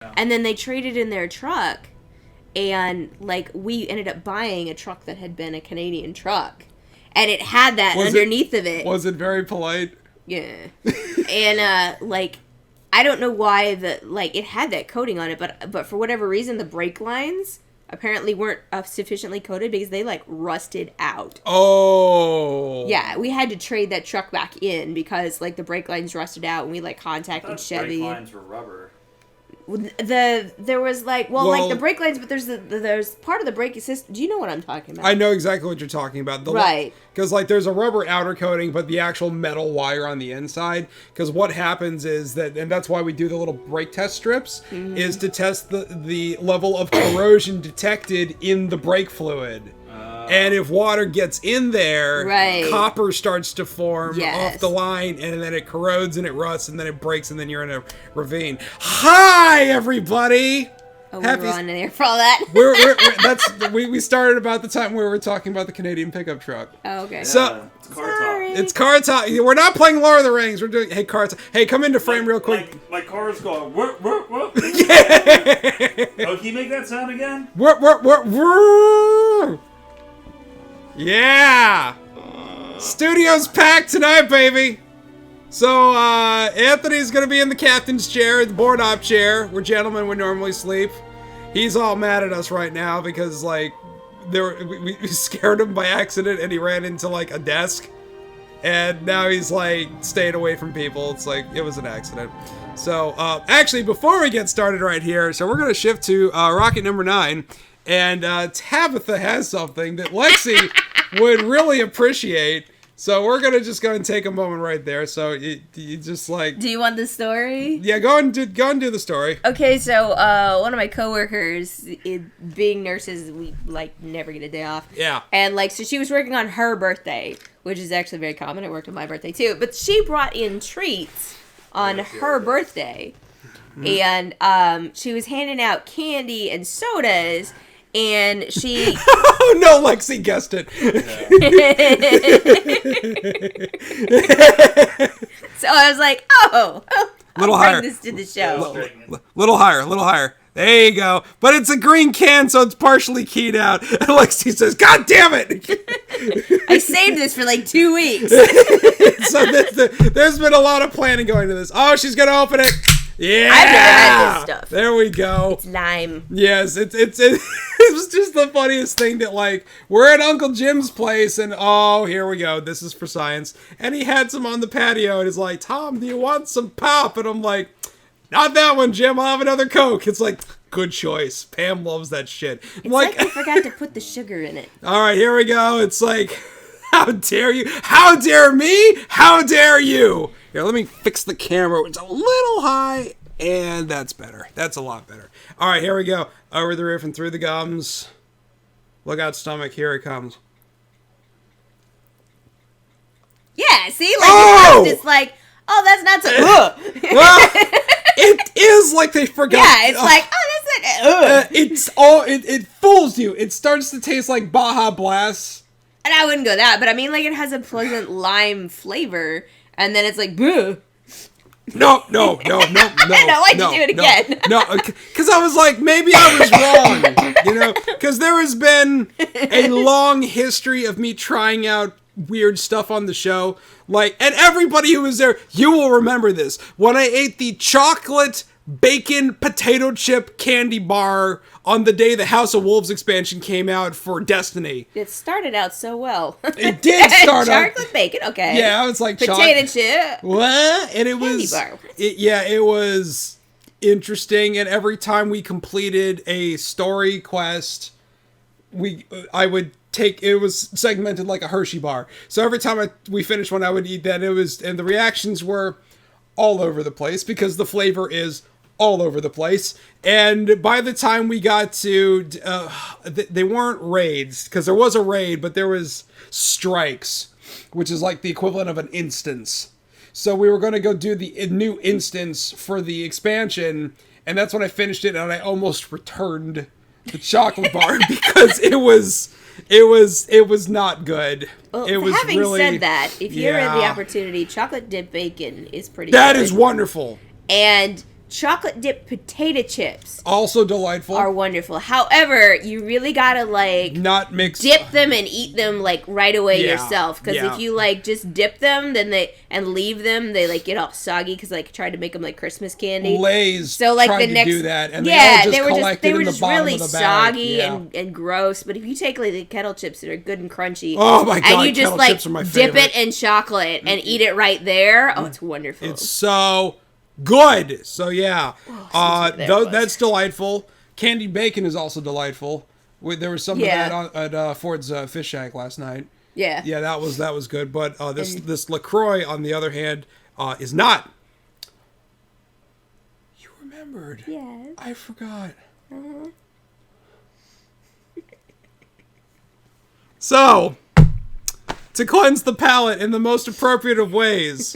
And then they traded in their truck, and like we ended up buying a truck that had been a Canadian truck, and it had that underneath of it. Was it very polite? Yeah. And like I don't know why it had that coating on it, but for whatever reason the brake lines apparently weren't sufficiently coated because they like rusted out. Oh. Yeah, we had to trade that truck back in because like the brake lines rusted out, and we like contacted Chevy. Brake lines were rubber. There was like the brake lines, but there's part of the braking system. Do you know what I'm talking about? I know exactly what you're talking about. Right. Because like there's a rubber outer coating, but the actual metal wire on the inside. Because what happens is that, and that's why we do the little brake test strips, is to test the level of corrosion detected in the brake fluid. And if water gets in there, copper starts to form off the line, and then it corrodes and it rusts, and then it breaks, and then you're in a ravine. Hi, everybody! Oh, we're on in there for all that. We started about the time where we were talking about the Canadian pickup truck. Oh, okay. So it's car talk. It's car talk. We're not playing Lord of the Rings. We're doing car talk. Hey, come into frame real quick. My car's going. Whoop, whoop, whoop. Yeah. Oh, can you make that sound again? Whoop, whoop, whoop, whoop. Yeah! Studio's packed tonight, baby! So, Anthony's gonna be in the captain's chair, the board op chair, where gentlemen would normally sleep. He's all mad at us right now because, like, we scared him by accident and he ran into, like, a desk. And now he's, like, staying away from people. It's like, it was an accident. So, actually, before we get started right here, so we're gonna shift to rocket number 9. And Tabitha has something that Lexi would really appreciate. So we're going to just go and take a moment right there. So you just like... Do you want the story? Yeah, go and do the story. Okay, so one of my coworkers, being nurses, we like never get a day off. Yeah. And like, so she was working on her birthday, which is actually very common. I worked on my birthday too. But she brought in treats on her birthday. And she was handing out candy and sodas. And she... Oh, no, Lexi guessed it. So I was like, I'll bring this to the show. Little higher. There you go. But it's a green can, so it's partially keyed out. And Lexi says, God damn it! I saved this for like 2 weeks. So there's been a lot of planning going to this. Oh, she's going to open it. Yeah, I've never had this stuff. There we go. It's lime. Yes, it was just the funniest thing that like we're at Uncle Jim's place and oh here we go, this is for science. And he had some on the patio and he's like, Tom, do you want some pop? And I'm like, not that one, Jim. I'll have another Coke. It's like, good choice. Pam loves that shit. It's like I forgot to put the sugar in it. All right, here we go. It's like, how dare you? How dare me? How dare you? Here, let me fix the camera. It's a little high, and that's better. That's a lot better. All right, here we go. Over the roof and through the gums. Look out, stomach. Here it comes. Yeah, see? Like, it's like, oh, that's not so... Well, it is like they forgot. Yeah, it's like, oh, that's it. It fools you. It starts to taste like Baja Blast. And I wouldn't go that, but I mean, like, it has a pleasant lime flavor, and then it's like, bleh. No. No, why'd you do it again? No, because I was like, maybe I was wrong, you know? Because there has been a long history of me trying out weird stuff on the show. Like, and everybody who was there, you will remember this. When I ate the chocolate bacon potato chip candy bar on the day the House of Wolves expansion came out for Destiny. It started out so well. It did start out. Chocolate bacon, okay. Yeah, it's like potato chip. What? And it candy was bar. It was interesting, and every time we completed a story quest, I would take, it was segmented like a Hershey bar. So every time we finished one, I would eat that. And the reactions were all over the place because the flavor is all over the place. And by the time we got to, they weren't raids, because there was a raid, but there was strikes, which is like the equivalent of an instance. So we were going to go do the new instance for the expansion, and that's when I finished it, and I almost returned the chocolate bar because it was not good. Well, it was having really, said that, if you ever had the opportunity, chocolate dipped bacon is pretty That good. is wonderful. And chocolate dipped potato chips Also delightful. are wonderful. However, you really gotta like Not mix. dip them and eat them like right away Yeah, yourself. Because yeah. if you like just dip them, then and leave them, they like get all soggy. Because like tried to make them like Christmas candy. Lays So like tried the next, to do that, and yeah, they all just they collected were in the just bottom really of the bag. soggy Yeah. and gross. But if you take like the kettle chips that are good and crunchy, Oh my God, and you just kettle like chips are my dip favorite. it in chocolate and eat it right there, oh, it's wonderful. It's so good. So yeah, there it was. that's delightful. Candied bacon is also delightful. There was some Yeah. of that at Ford's Fish Shack last night. yeah. Yeah, that was good. But this LaCroix, on the other hand, is not. You remembered? Yes. I forgot. So, to cleanse the palate in the most appropriate of ways.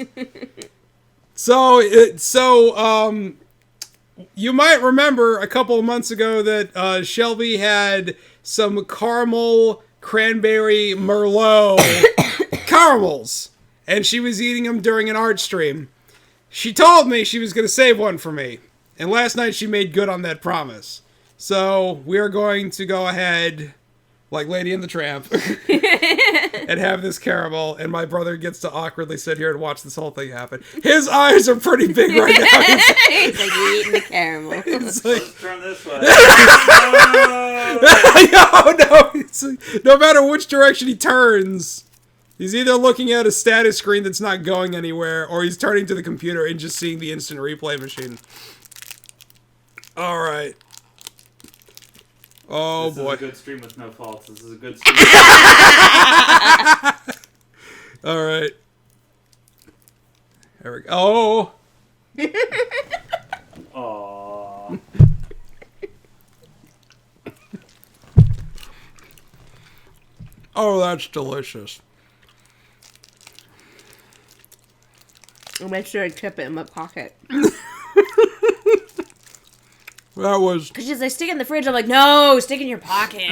You might remember a couple of months ago that Shelby had some caramel cranberry Merlot caramels, and she was eating them during an art stream. She told me she was going to save one for me, and last night she made good on that promise. So we are going to go ahead, like Lady and the Tramp, and have this caramel, and my brother gets to awkwardly sit here and watch this whole thing happen. His eyes are pretty big right now. It's like you're eating the caramel. It's like, Let's turn this way. no, it's like, no matter which direction he turns, he's either looking at a status screen that's not going anywhere, or he's turning to the computer and just seeing the instant replay machine. All right. Oh This boy. is a good stream with no faults. This is a good stream. All right. There we go. Oh. Aww. Oh, that's delicious. I'll make sure I keep it in my pocket. That was Because as I stick it in the fridge, I'm like, no, stick it in your pocket.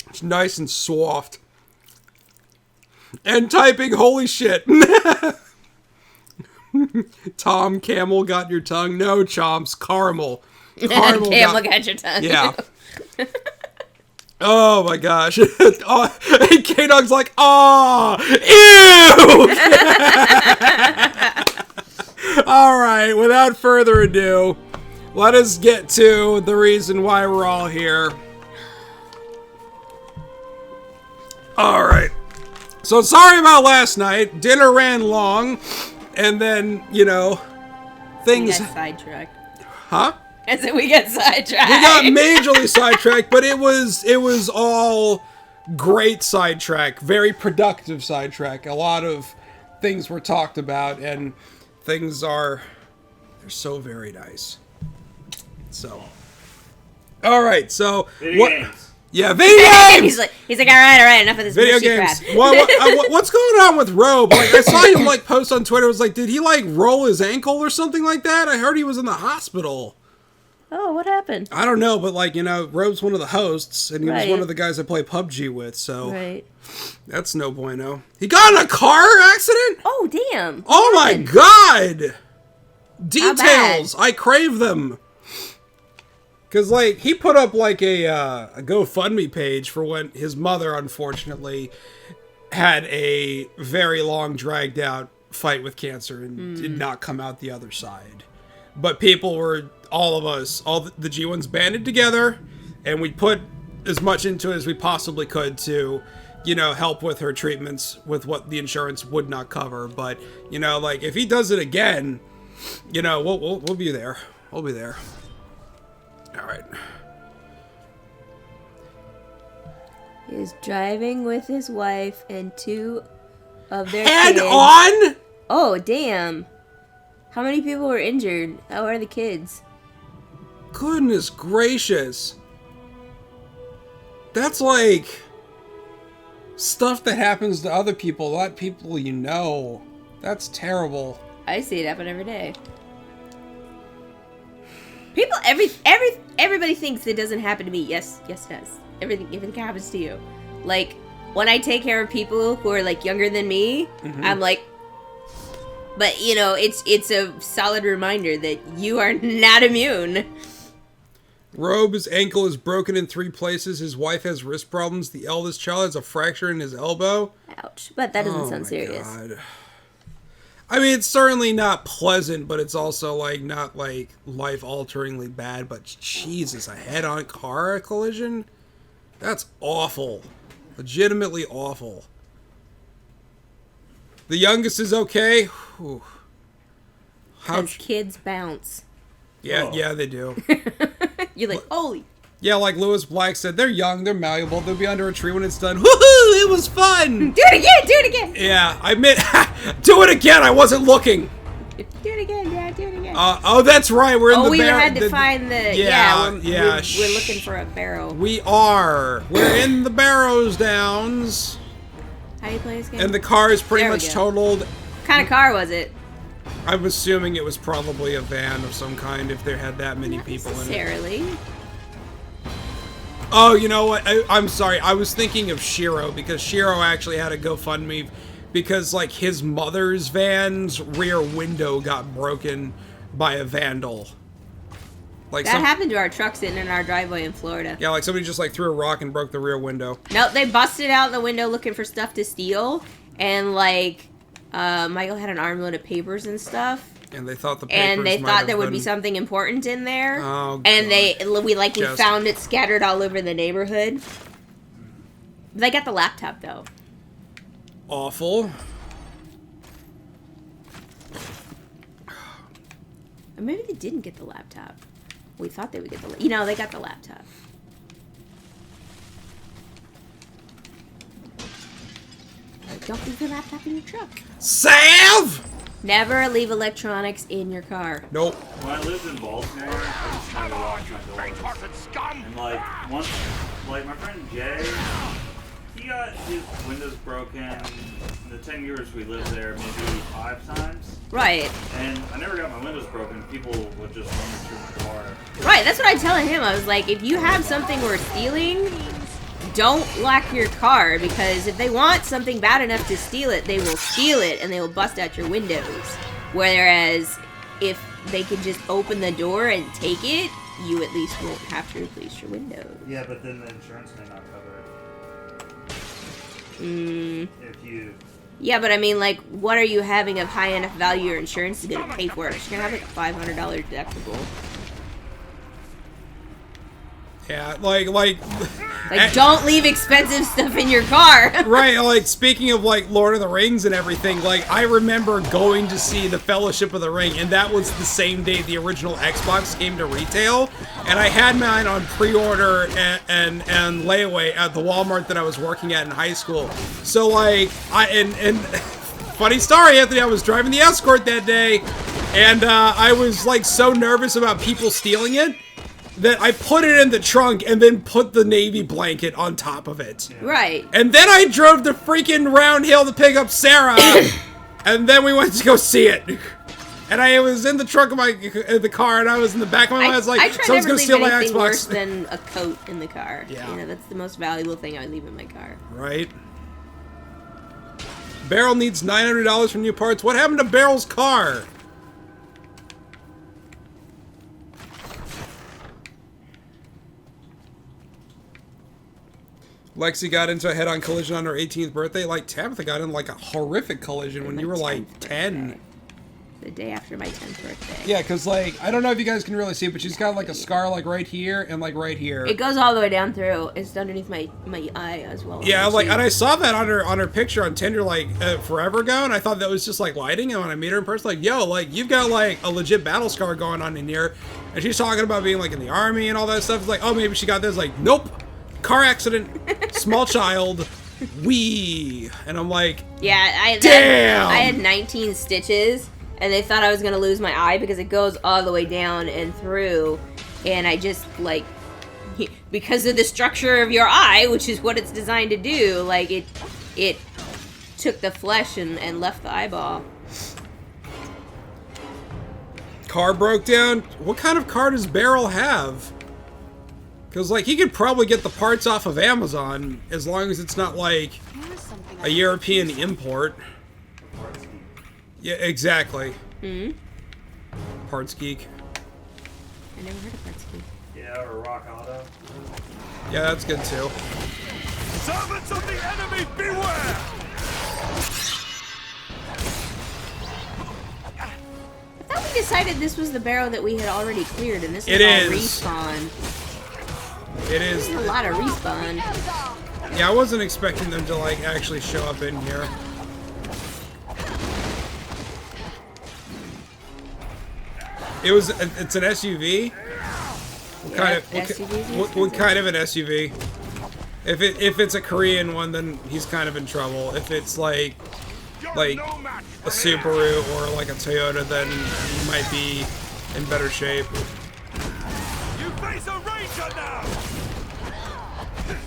it's nice and soft. And typing, holy shit. Tom Camel got your tongue. No, Chomps, caramel. Caramel Camel got your tongue. Yeah. Oh my gosh. Oh, and K-Dog's like, oh, ew! All right, without further ado, let us get to the reason why we're all here. All right. So sorry about last night. Dinner ran long, and then, We things... got sidetracked. Huh? I said we got sidetracked. We got majorly sidetracked, but it was all great sidetrack, very productive sidetrack. A lot of things were talked about, and they're so very nice. So, all right. So Video games. Yeah, video games. he's like, all right, enough of this Video mushy games. crap. What's going on with Robe? Like, I saw him post on Twitter. It was like, did he roll his ankle or something like that? I heard he was in the hospital. Oh, what happened? I don't know, but Robe's one of the hosts, and he was Right. one of the guys I play PUBG with, so Right. that's no bueno. He got in a car accident? Oh, damn. Oh my happened? god! How Details! I crave them. Cause he put up a GoFundMe page for when his mother unfortunately had a very long dragged out fight with cancer and did not come out the other side. But people were, all of us, all the G1s banded together, and we put as much into it as we possibly could to, help with her treatments with what the insurance would not cover. But, if he does it again, we'll be there. We'll be there. All right. He was driving with his wife and two of their Head kids. on? Oh, damn. How many people were injured? How are the kids? Goodness gracious. That's stuff that happens to other people, not people you know. That's terrible. I see it happen every day. People, everybody thinks it doesn't happen to me. Yes, it does. Everything happens to you. When I take care of people who are younger than me, I'm like, But you know, it's a solid reminder that you are not immune. Robe's ankle is broken in 3 places. His wife has wrist problems. The eldest child has a fracture in his elbow. Ouch. But that doesn't sound my serious. God. I mean, it's certainly not pleasant, but it's also, like, not, like, life-alteringly bad. But, Jesus, a head-on car collision? That's awful. Legitimately awful. The youngest is okay. Whew. Because kids bounce. Yeah, Oh. yeah, they do. You're like, holy. Yeah, like Lewis Black said, they're young, they're malleable, they'll be under a tree when it's done. Woohoo! It was fun! Do it again! Do it again! Yeah, I admit, do it again, I wasn't looking! Do it again, Dad. Do it again. Oh, that's right, we're in the we barrel. had to find the... Yeah, we're looking for a barrel. We are. We're in the Barrows Downs. How do you play this game? And the car is pretty There we much go. totaled. What kind of car was it? I'm assuming it was probably a van of some kind if there had that many people in it. Necessarily. Oh, you know what? I'm sorry. I was thinking of Shiro because Shiro actually had a GoFundMe because, like, his mother's van's rear window got broken by a vandal. Like That happened to our truck sitting in our driveway in Florida. Yeah, like somebody just like threw a rock and broke the rear window. Nope, they busted out the window looking for stuff to steal, and like Michael had an armload of papers and stuff, And they thought the papers and they might thought have there would be been- something important in there. Oh, and God. we Just- found it scattered all over the neighborhood. They got the laptop though. Awful. Or maybe they didn't get the laptop. We thought they would get the... You know, they got the laptop. Don't leave your laptop in your truck. Salve! Never leave electronics in your car. Nope. When I lived in Baltimore, I just never locked my doors. And like once, like my friend Jay, he got his windows broken in the 10 years we lived there, maybe 5 times. Right. And I never got my windows broken. People would just run through my car. Right, that's what I tell him. I was like, if you have something worth stealing, don't lock your car, because if they want something bad enough to steal it, they will steal it and they will bust out your windows. Whereas if they can just open the door and take it, you at least won't have to replace your windows. Yeah, but then the insurance may not cover Mm. it. If you... Yeah, but I mean, like, what are you having of high enough value your insurance is going to pay for it? You're going to have like a $500 deductible. Yeah, like Like, don't leave expensive stuff in your car. right, like, speaking of, like, Lord of the Rings and everything, like, I remember going to see The Fellowship of the Ring, and that was the same day the original Xbox came to retail, and I had mine on pre-order and layaway at the Walmart that I was working at in high school. So, like, and funny story, Anthony, I was driving the Escort that day, and I was, like, so nervous about people stealing it, that I put it in the trunk and then put the Navy blanket on top of it. Right. And then I drove to freaking Round Hill to pick up Sarah, and then we went to go see it. And I was in the trunk of the car, and I was in the back of my mind. I was like, I try someone's never gonna leave steal my anything worse Xbox. than a coat in the car. Yeah. You know, that's the most valuable thing I leave in my car. Right? Beryl needs $900 for new parts. What happened to Beryl's car? Lexi got into a head-on collision on her 18th birthday. Like, Tabitha got in, like, a horrific collision when My you were, like, 10th 10. birthday. The day after my 10th birthday. Yeah, because, like, I don't know if you guys can really see, but she's got, like, a scar, like, right here and, like, right here. It goes all the way down through. It's underneath my eye as well. Yeah, as my like, cheek. and I saw that on her picture on Tinder, like, forever ago, and I thought that was just, like, lighting, and when I meet her in person, like, yo, like, you've got, like, a legit battle scar going on in here, and she's talking about being, like, in the army and all that stuff. It's like, oh, maybe she got this. Like, nope, car accident, small child, wee. And I'm like, Yeah, damn! I had 19 stitches, and they thought I was going to lose my eye because it goes all the way down and through, and I just, like, because of the structure of your eye, which is what it's designed to do, like, it took the flesh and left the eyeball. car broke down. What kind of car does Beryl have? Because, like, he could probably get the parts off of Amazon as long as it's not, like, a European import. Yeah, exactly. Hmm? Parts Geek. I never heard of Parts Geek. Yeah, or Rock Auto. Yeah, that's good too. Servants of the enemy, beware! I thought we decided this was the barrow that we had already cleared, and this is It all is. respawn. It is. There's a lot of respawn. Yeah, I wasn't expecting them to like actually show up in here. It's an SUV. What kind of what kind of an SUV? If it's a Korean one, then he's kind of in trouble. If it's like a Subaru or like a Toyota, then he might be in better shape. You face a ranger now!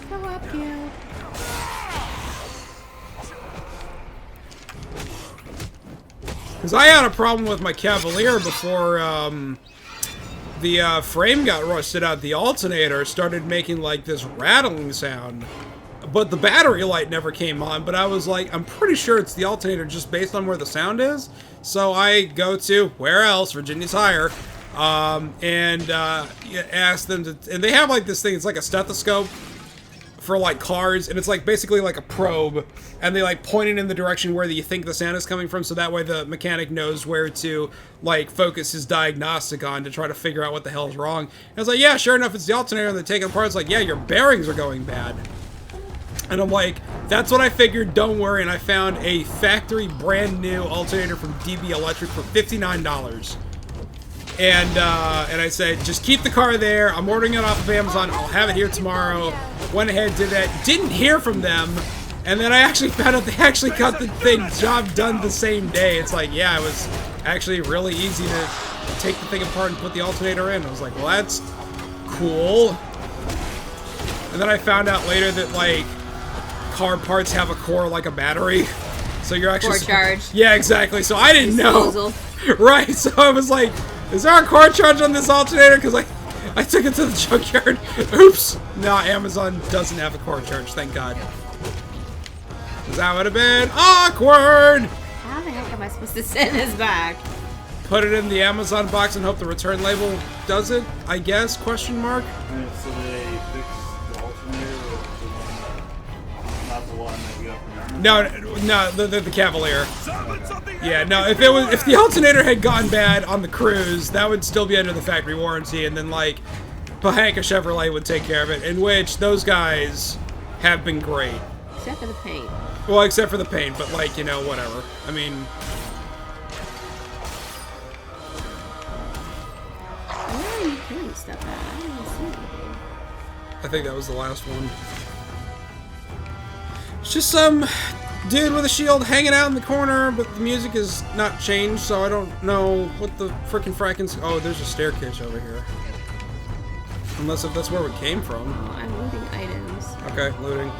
Go up, you. Because I had a problem with my Cavalier before the frame got rusted out. The alternator started making like this rattling sound. But the battery light never came on. But I was like, I'm pretty sure it's the alternator just based on where the sound is. So I go to, where else? Virginia Tire. And ask them to, and they have like this thing, it's like a stethoscope for like cars, and it's like basically like a probe, and they like point it in the direction where you think the sound is coming from, so that way the mechanic knows where to like focus his diagnostic on to try to figure out what the hell is wrong. And I was like, yeah, sure enough, it's the alternator. And they take it apart. It's like, yeah, your bearings are going bad. And I'm like, that's what I figured, don't worry. And I found a factory brand new alternator from DB Electric for $59. And I said, just keep the car there. I'm ordering it off of Amazon. I'll have it here tomorrow. Went ahead, did that. Didn't hear from them. And then I actually found out they actually got the job done the same day. It's like, yeah, it was actually really easy to take the thing apart and put the alternator in. I was like, well, that's cool. And then I found out later that, like, car parts have a core like a battery. So you're actually... Core charge. Yeah, exactly. So I didn't Disposal. know. Right, so I was like, is there a core charge on this alternator? Because I took it to the junkyard. Oops. No, Amazon doesn't have a core charge, thank God. That would have been awkward. How the heck am I supposed to send this back? Put it in the Amazon box and hope the return label does it, I guess, question mark? And so they fixed the alternator with the one, not the one that you got from Amazon? No, the Cavalier. Servants of the Yeah, enemy, no, if the alternator had gone bad on the Cruise, that would still be under the factory warranty, and then like Pahanka Chevrolet would take care of it, in which those guys have been great. Except for the paint. Well, except for the paint, but like, you know, whatever. I mean, Where are you killing stuff at? I don't even see anything. I think that was the last one. It's just some dude with a shield hanging out in the corner, but the music is not changed, so I don't know what the frickin' frackin's... Oh, there's a staircase over here. Unless if that's where we came from. Oh, I'm looting items. Okay, looting.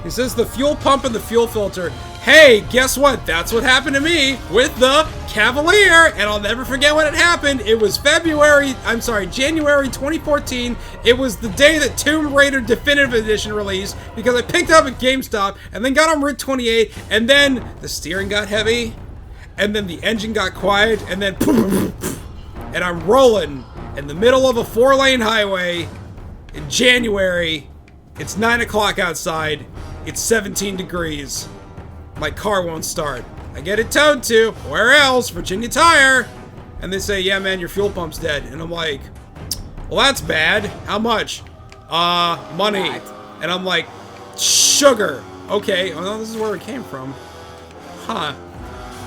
He says the fuel pump and the fuel filter. Hey, guess what? That's what happened to me with the Cavalier, and I'll never forget when it happened. It was January 2014. It was the day that Tomb Raider Definitive Edition released, because I picked it up at GameStop and then got on Route 28, and then the steering got heavy, and then the engine got quiet, and then and I'm rolling in the middle of a 4-lane highway in January. It's 9 o'clock outside. It's 17 degrees. My car won't start. I get it towed to, where else? Virginia Tire. And they say, yeah, man, your fuel pump's dead. And I'm like, well, that's bad. How much? Money. What? And I'm like, sugar. Okay, well, this is where it came from. Huh.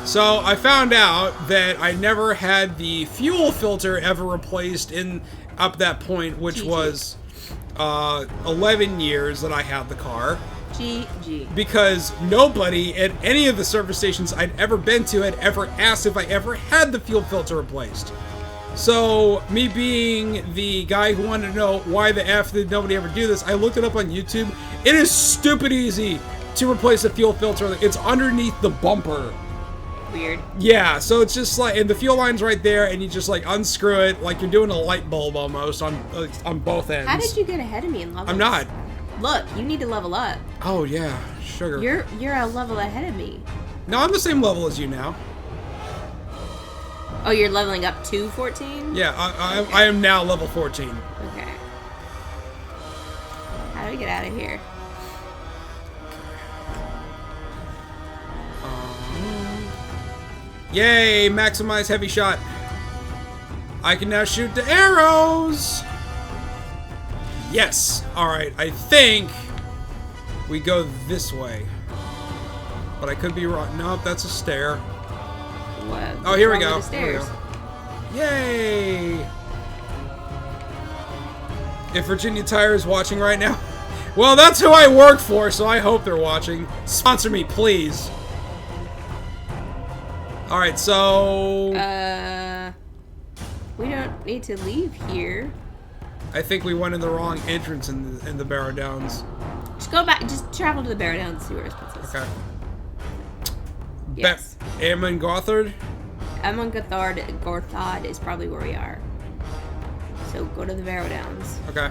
So I found out that I never had the fuel filter ever replaced in up that point, which was 11 years that I had the car. GG. Because nobody at any of the service stations I'd ever been to had ever asked if I ever had the fuel filter replaced. So, me being the guy who wanted to know why the F did nobody ever do this, I looked it up on YouTube. It is stupid easy to replace a fuel filter. It's underneath the bumper. Weird. Yeah, so it's just like, and the fuel line's right there, and you just like unscrew it, like you're doing a light bulb almost on both ends. How did you get ahead of me in levels? I'm not. Look, you need to level up. Oh yeah, sugar. You're a level ahead of me. No, I'm the same level as you now. Oh, you're leveling up to 14? Yeah, I am now level 14. Okay. How do we get out of here? Yay! Maximize heavy shot. I can now shoot the arrows. Yes. All right. I think we go this way, but I could be wrong. Nope, that's a stair. What? Oh, here we What's go. wrong with the Here we stairs? go. Yay! If Virginia Tire is watching right now, well, that's who I work for, so I hope they're watching. Sponsor me, please. All right, so We don't need to leave here. I think we went in the wrong entrance in the Barrow Downs. Just go back. Just travel to the Barrow Downs and see where his place is. Okay. Yes. Amon Gothard. Amon Gorthad is probably where we are. So go to the Barrow Downs. Okay.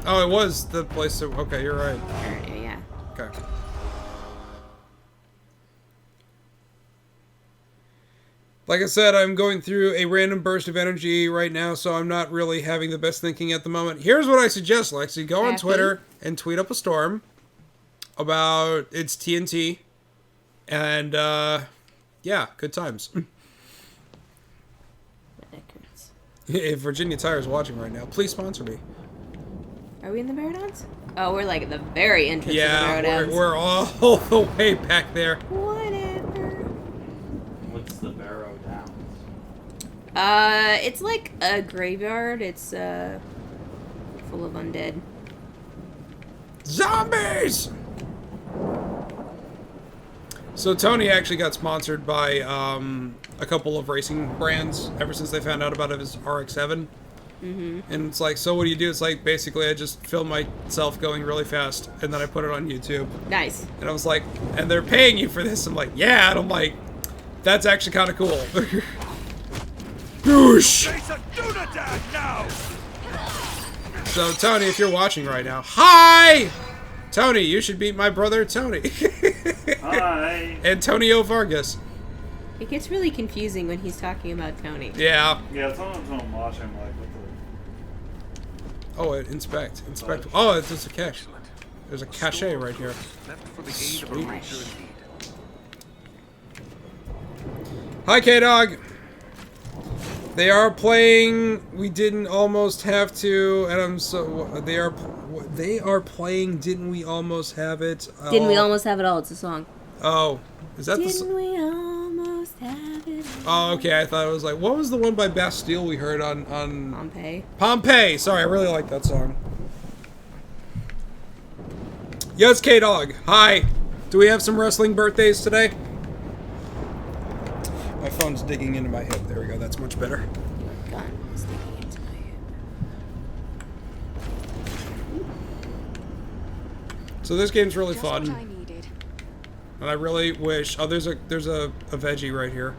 Oh, it was the place. Okay, you're right. Yeah. Okay. Like I said, I'm going through a random burst of energy right now, so I'm not really having the best thinking at the moment. Here's what I suggest, Lexi. Go on Twitter and tweet up a storm about its TNT. And, yeah, good times. If Virginia Tire is watching right now, please sponsor me. Are we in the Barrow Downs? Oh, we're like at the very entrance of the Barrow Yeah, Downs. we're all the way back there. Whatever. What's the Barrow Downs? It's like a graveyard. It's, full of undead. Zombies! So Tony actually got sponsored by a couple of racing brands ever since they found out about his RX-7. Mm-hmm. And it's like, so what do you do? It's like, basically I just film myself going really fast, and then I put it on YouTube. Nice. And I was like, and they're paying you for this? I'm like, yeah. And I'm like, that's actually kind of cool. Goosh! Jason, do the dad now! So Tony, if you're watching right now, hi! Tony, you should meet my brother Tony. Hi. Antonio Vargas. It gets really confusing when he's talking about Tony. Yeah. Yeah, sometimes when I'm watching, I'm like, what the... Oh, inspect. Oh, it's just a cache. There's a cache right here. Left for the aid of a Sweet. ranger indeed. Hi, K-Dog. They are playing. We didn't almost have to, and I'm so. They are playing. Didn't we almost have it? Didn't we almost have it all? It's a song. Oh, is that the? Didn't we almost have it Oh, all? okay. I thought it was like, what was the one by Bastille we heard on Pompeii. Pompeii? Sorry, I really like that song. Yes, K-Dog. Hi. Do we have some wrestling birthdays today? My phone's digging into my hip. There we go. That's much better. Gun is sticking into my hip. So this game's really Just what I fun, needed. and I really wish. Oh, there's a veggie right here.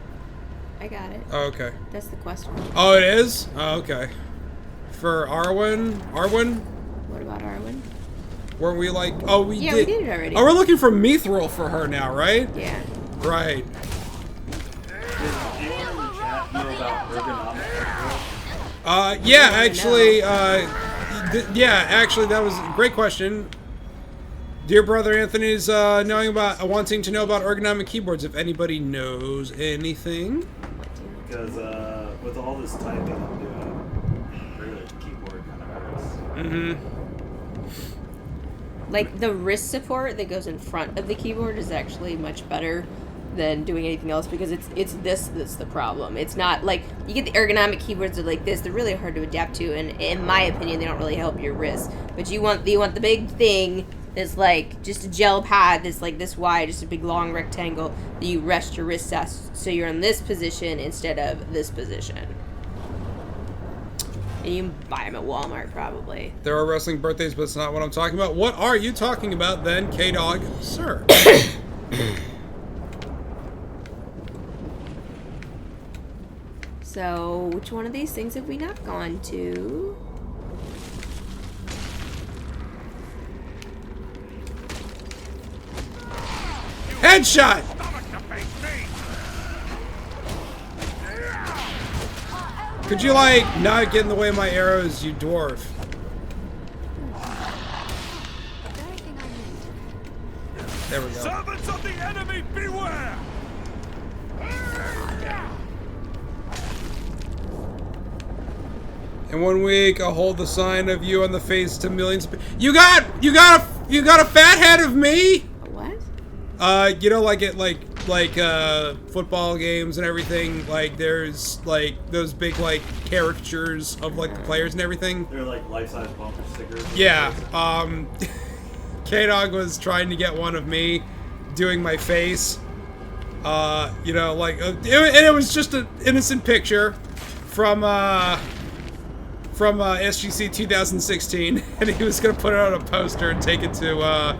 I got it. Oh, okay. That's the quest one. Oh, it is. Oh, okay. For Arwen. What about Arwen? Weren't we like? Oh, we Yeah, did. we did it already. Oh, we're looking for Mithril for her now, right? Yeah. Right. Does anyone in the chat know about ergonomic? Yeah, really actually, yeah, actually, that was a great question. Dear brother Anthony's wanting to know about ergonomic keyboards. If anybody knows anything, Because with all this typing I'm doing, really the keyboard kind of hurts. mm-hmm. Like the wrist support that goes in front of the keyboard is actually much better than doing anything else because it's this that's the problem. It's not like you get the ergonomic keyboards that are like this, they're really hard to adapt to, and in my opinion they don't really help your wrist. But you want the big thing that's like just a gel pad that's like this wide, just a big long rectangle that you rest your wrist at so you're in this position instead of this position. And you can buy them at Walmart probably. There are wrestling birthdays, but it's not what I'm talking about. What are you talking about then, K-Dog, sir? So, which one of these things have we not gone to? Headshot! Stomach to face me! Could you, like, not get in the way of my arrows, you dwarf? There we go. Servants of the enemy, beware! In 1 week, I'll hold the sign of you on the face to millions of you got a fat head of me? What? You know, like football games and everything, like there's like those big like caricatures of like the players and everything. They're like life-size bumper stickers. Yeah, K-Dog was trying to get one of me doing my face. You know, like, and it was just an innocent picture from SGC 2016, and he was gonna put it on a poster and take it to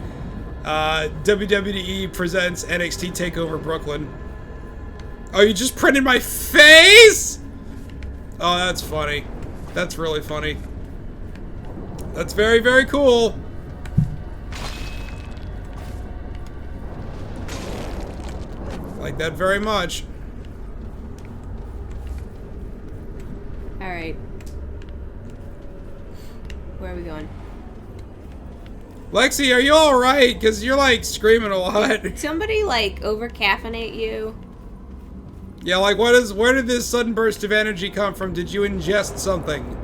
WWE presents NXT Takeover Brooklyn. Oh, you just printed my face? Oh, that's funny. That's really funny. That's very, very cool. Like that very much. Alright. Where are we going? Lexi, are you alright? Because you're like screaming a lot. Somebody like over caffeinate you? Yeah, like where did this sudden burst of energy come from? Did you ingest something?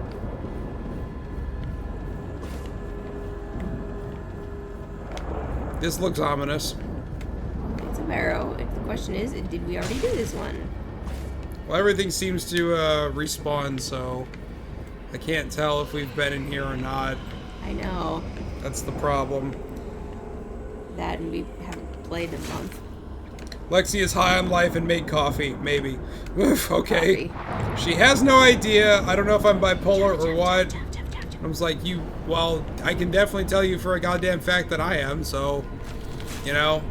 This looks ominous. It's a barrow. The question is, did we already do this one? Well, everything seems to respawn, so I can't tell if we've been in here or not. I know. That's the problem. That and we haven't played in a month. Lexi is high on life and made coffee, maybe. Oof, okay. Coffee. She has no idea. I don't know if I'm bipolar or what. I was like, well, I can definitely tell you for a goddamn fact that I am, so, you know.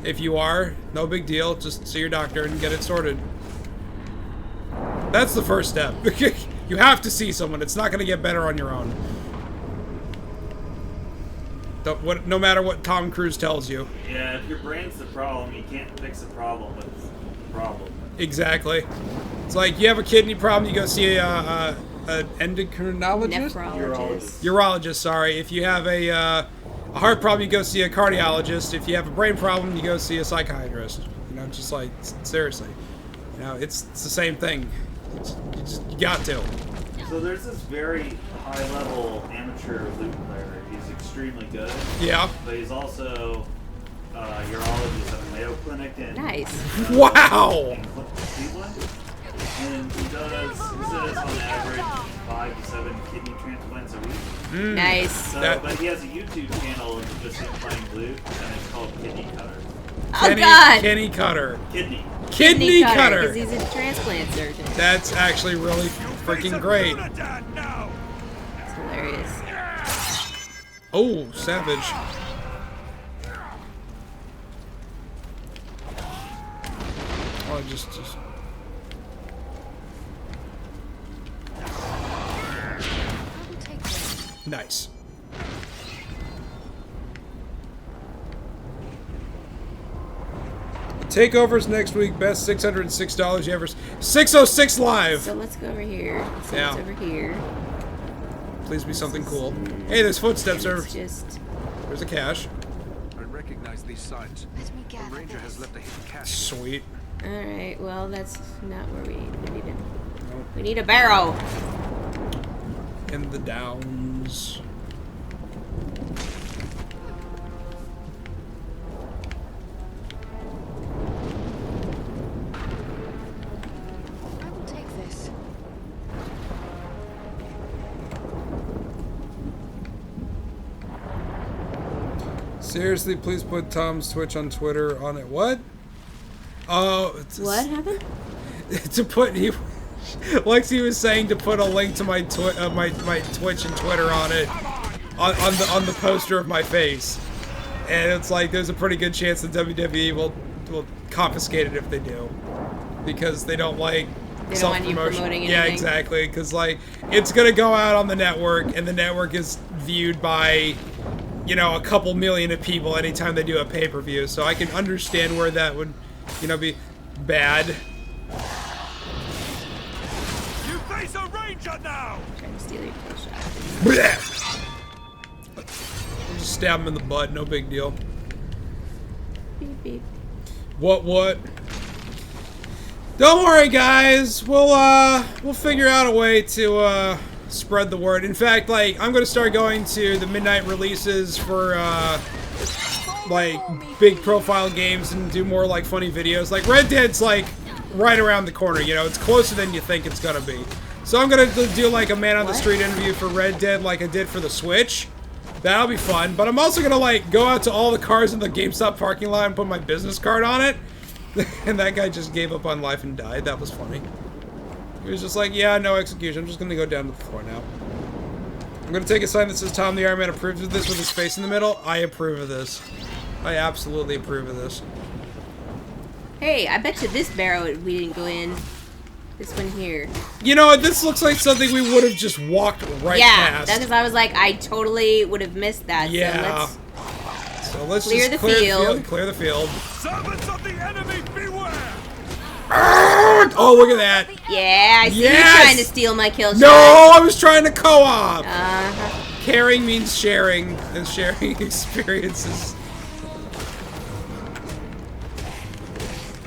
If you are, no big deal. Just see your doctor and get it sorted. That's the first step. You have to see someone. It's not going to get better on your own. No matter what Tom Cruise tells you. Yeah, if your brain's the problem, you can't fix the problem with the problem. Exactly. It's like you have a kidney problem, you go see an endocrinologist? Nephrologist. Urologist, sorry. If you have a heart problem, you go see a cardiologist. If you have a brain problem, you go see a psychiatrist. You know, just like, seriously. You know, it's the same thing. You got to. So there's this very high-level amateur lute player. He's extremely good. Yeah. But he's also a urologist at a Mayo Clinic in Nice. Wow! in Cleveland. And he says on average 5 to 7 kidney transplants a week. Nice. So, but he has a YouTube channel of just him playing lute, and it's called Kidney Cutter. Oh God. Kenny Cutter. Kidney. Cutter. Because he's a transplant surgeon. That's actually really freaking great. It's hilarious. Oh, savage. Oh, just. Nice. Takeovers next week. Best $606 you ever. 606 live. So let's go over here. So Yeah. it's over here. Please be something cool. Hey, there's footsteps. It's just. There's a cache. I recognize these signs. Let me The gather ranger has this. left a hidden cache. Sweet. Alright, well, that's not where we need it. We need a barrow. In the downs. I will take this. Seriously, please put Tom's Twitch on Twitter on it. What? Oh, What happened? to put Lexi was saying to put a link to my my Twitch and Twitter on it on the poster of my face, and it's like there's a pretty good chance that WWE will confiscate it if they do, because they don't like They don't want you self-promotion. promoting Yeah, anything. exactly, because like it's gonna go out on the network, and the network is viewed by, you know, a couple million of people anytime they do a pay-per-view, so I can understand where that would, you know, be bad. Face a ranger now! Trying to steal your kill shot. Blech. I'll just stab him in the butt, no big deal. Beep, beep. What? Don't worry, guys. We'll figure out a way to spread the word. In fact, like, I'm gonna start going to the midnight releases for like big profile games and do more like funny videos. Like Red Dead's like right around the corner, you know, it's closer than you think it's gonna be. So I'm gonna do like a man on the street interview for Red Dead like I did for the Switch. That'll be fun, but I'm also gonna like go out to all the cars in the GameStop parking lot and put my business card on it. And that guy just gave up on life and died. That was funny. He was just like, yeah, no execution. I'm just gonna go down to the floor now. I'm gonna take a sign that says Tom the Iron Man approves of this with his face in the middle. I approve of this. I absolutely approve of this. Hey, I bet you this barrel we didn't go in. This one here. You know what? This looks like something we would have just walked right past. Yeah, because I was like, I totally would have missed that. Yeah. So let's clear just the field. Clear the field. Servants of the enemy, beware! Oh, look at that. Yeah, I see Yes! you trying to steal my kill shot. No, I was trying to co-op. Uh-huh. Caring means sharing, and sharing experiences.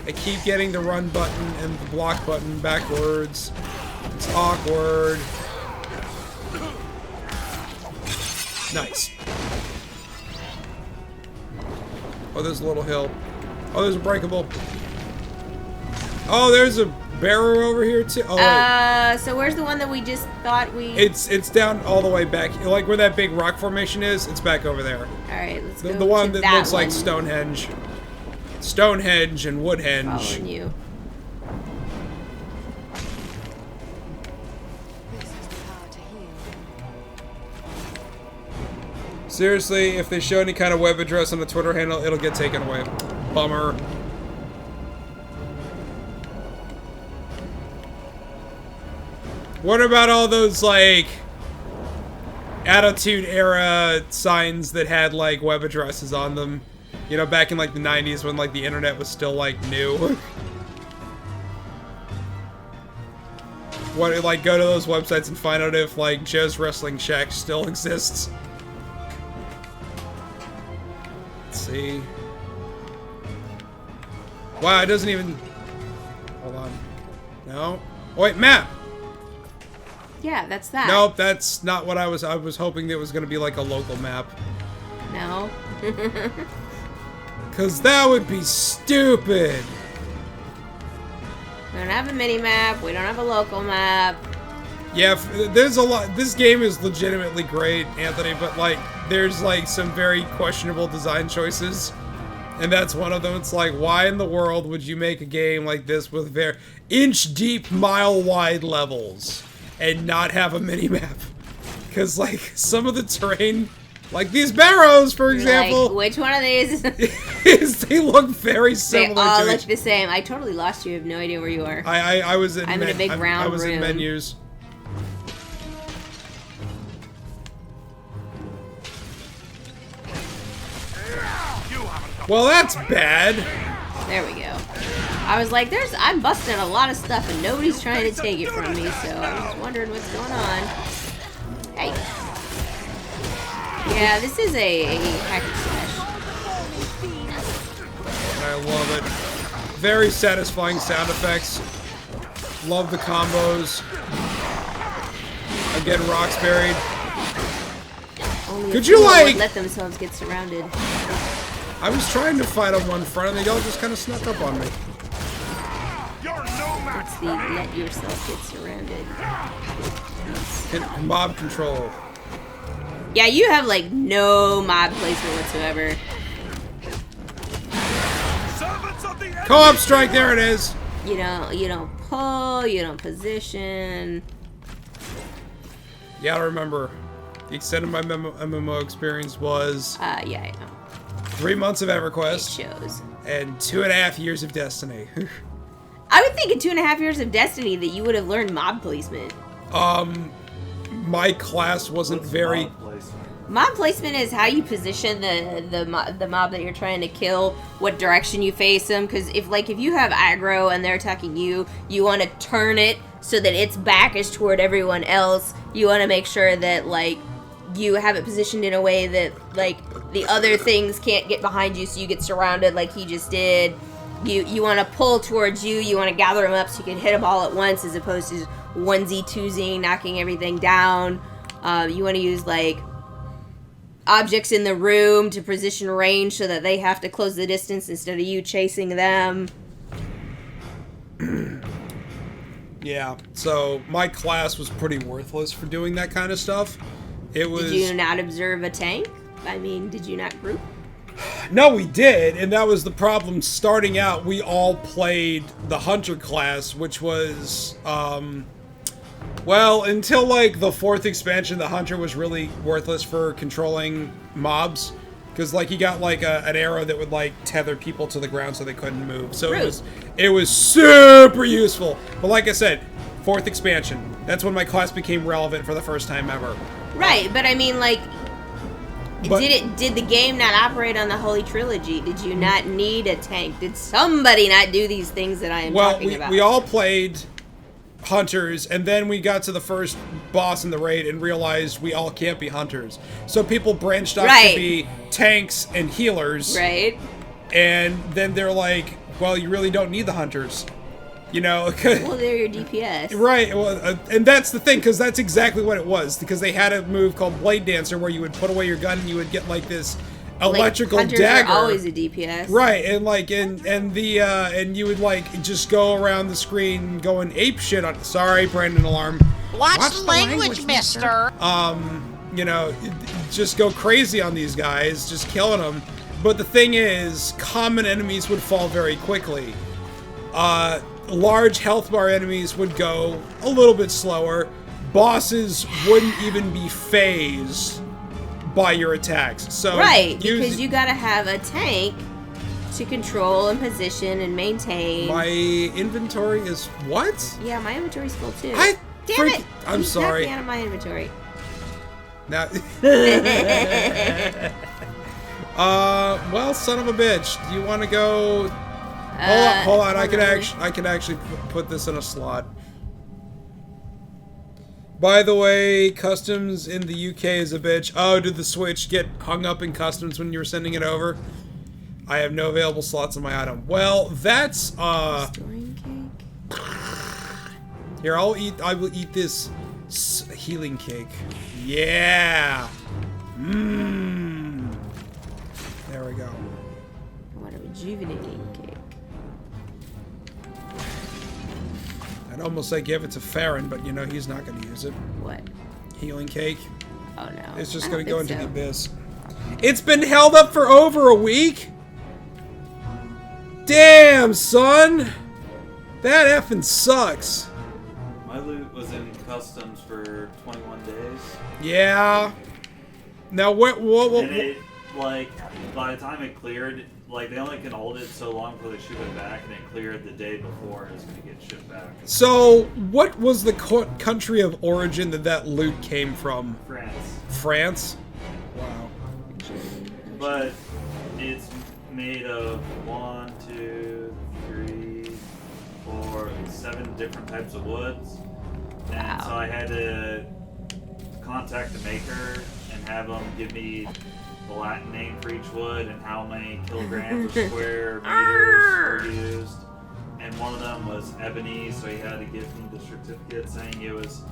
I keep getting the run button and the block button backwards. It's awkward. Nice. Oh, there's a little hill. Oh, there's a breakable. Oh, there's a barrow over here too. Oh, wait. So where's the one that we just thought we... It's down all the way back. Like where that big rock formation is, it's back over there. Alright, let's go The one to that looks one. like Stonehenge. Stonehenge and Woodhenge. Following you. This has the power to heal. Seriously, if they show any kind of web address on the Twitter handle, it'll get taken away. Bummer. What about all those, like, Attitude Era signs that had, like, web addresses on them? You know, back in, like, the 90s when, like, the internet was still, like, new. What, like, go to those websites and find out if, like, Joe's Wrestling Shack still exists. Let's see. Wow, it doesn't even... Hold on. No. Oh, wait, map! Yeah, that's that. Nope, that's not what I was hoping it was going to be, like, a local map. No. Because that would be stupid! We don't have a mini-map, we don't have a local map. Yeah, there's a lot... This game is legitimately great, Anthony, but, like, there's, like, some very questionable design choices. And that's one of them. It's like, why in the world would you make a game like this with very inch-deep, mile-wide levels and not have a mini-map? Because, like, some of the terrain... Like these barrows, for example. Like, which one of these? They look very similar They all to look each. the same. I totally lost you. I have no idea where you are. I was in. I'm in a big round I was in room. menus. Well, that's bad. There we go. I was like, I'm busting a lot of stuff and nobody's trying to take it from me, so I was wondering what's going on. Hey. Yeah, this is a hack and slash. I love it. Very satisfying sound effects. Love the combos. Again, rocks buried. Only Could a you, fool would like- let themselves get surrounded? I was trying to fight on one front and they all just kind of snuck up on me. You're no match It's for the me! let yourself get surrounded. Mob control. Yeah, you have like no mob placement whatsoever. Servants of the enemy, Co-op strike, there it is. You don't pull, you don't position. Yeah, I remember. The extent of my MMO experience was Yeah, I know. 3 months of It EverQuest shows. and 2.5 years of Destiny. I would think in 2.5 years of Destiny that you would have learned mob placement. My class wasn't What's very... mob placement? Mob placement is how you position the mob that you're trying to kill, what direction you face them. Because if you have aggro and they're attacking you, you want to turn it so that its back is toward everyone else. You want to make sure that you have it positioned in a way that the other things can't get behind you, so you get surrounded like he just did. You want to pull towards you. You want to gather them up so you can hit them all at once, as opposed to just onesie twosie knocking everything down. You want to use objects in the room to position range so that they have to close the distance instead of you chasing them. Yeah, so my class was pretty worthless for doing that kind of stuff. It was. Did you not observe a tank? I mean, did you not group? No, we did, and that was the problem. Starting out, we all played the Hunter class, which was, well, until the 4th expansion, the Hunter was really worthless for controlling mobs. Because, he got, an arrow that would, tether people to the ground so they couldn't move. So it was super useful. But like I said, 4th expansion. That's when my class became relevant for the first time ever. Right, but I mean, did the game not operate on the Holy Trilogy? Did you not need a tank? Did somebody not do these things that I am talking about? We all played Hunters, and then we got to the first boss in the raid and realized we all can't be Hunters. So people branched off to be tanks and healers. Right. And then they're like, well, you really don't need the Hunters. Well, they're your DPS. Right, well, and that's the thing, because that's exactly what it was. Because they had a move called Blade Dancer where you would put away your gun and you would get this electrical Hunters dagger. Are always a DPS. Right, and and you would just go around the screen going ape shit on. Sorry, Brandon Alarm. Watch the language, mister. Just go crazy on these guys, just killing them. But the thing is, common enemies would fall very quickly. Large health bar enemies would go a little bit slower. Bosses wouldn't even be phased by your attacks. So because you gotta have a tank to control and position and maintain. My inventory is what? Yeah, my inventory's full too. Damn it! I'm sorry. Knocked me out of my inventory. Now, well, son of a bitch. Do you want to go? Hold on. I can actually put this in a slot. By the way, customs in the UK is a bitch. Oh, did the Switch get hung up in customs when you were sending it over? I have no available slots on my item. Well, that's Storing cake. Here, I will eat this healing cake. Yeah. Mmm. There we go. I want a rejuvenating cake. I'd almost say give it to Farron, but he's not going to use it. What? Healing cake. Oh no. It's just I going to don't go into think the so. abyss. It's been held up for over a week? Damn, son! That effing sucks. My loot was in customs for 21 days. Yeah. Now, what? And it, by the time it cleared, they only can hold it so long before they ship it back, and it cleared the day before it was going to get shipped back. So, what was the country of origin that loot came from? France. France? Wow. But it's made of 7 different types of woods. And so I had to contact the maker and have them give me the Latin name for each wood and how many kilograms or square meters were used. And one of them was ebony, so he had to give me the certificate saying it was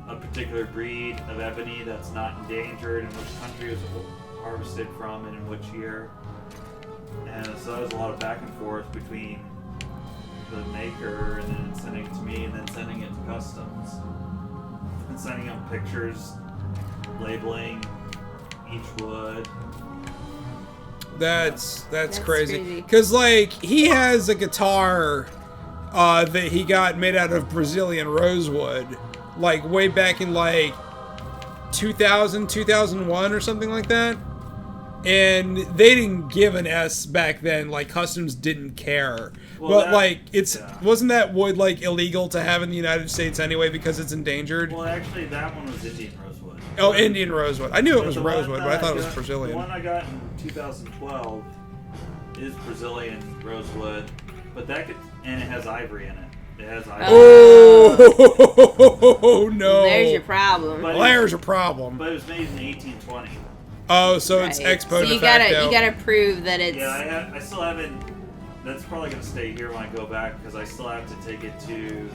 a particular breed of ebony that's not endangered and which country it was harvested from and in which year. And so there was a lot of back and forth between the maker and then sending it to me and then sending it to customs. And sending them pictures, labeling each wood. That's crazy. Cause he has a guitar that he got made out of Brazilian rosewood, way back in 2000, 2001 or something like that. And they didn't give an S back then. Customs didn't care. Well, but that- like it's yeah. wasn't that wood like illegal to have in the United States anyway because it's endangered? Well, actually, that one was Indian rosewood. Oh, Indian rosewood. I knew it was the one rosewood, that but I thought it was got- Brazilian. The one I got in 2012 is Brazilian rosewood, but that could, and it has ivory in it. It has ivory. Oh no! There's your problem. But- There's a problem. But it was made in 1820. Oh, so it's Right. expo So de you facto. gotta prove that it's. Yeah, I still haven't. That's probably gonna stay here when I go back because I still have to take it to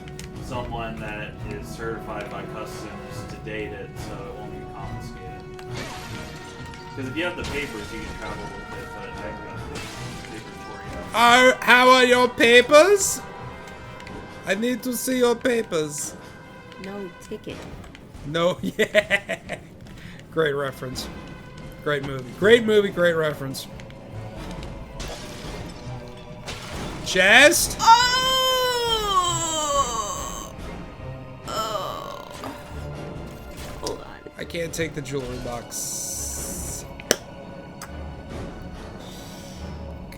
someone that is certified by customs to date it, so it won't be confiscated. Because if you have the papers, you can travel with it, but I haven't got the papers for you. How are your papers? I need to see your papers. No ticket. No, yeah. Great reference. Great movie. Great movie, great reference. Chest? Oh! Oh. Hold on. I can't take the jewelry box.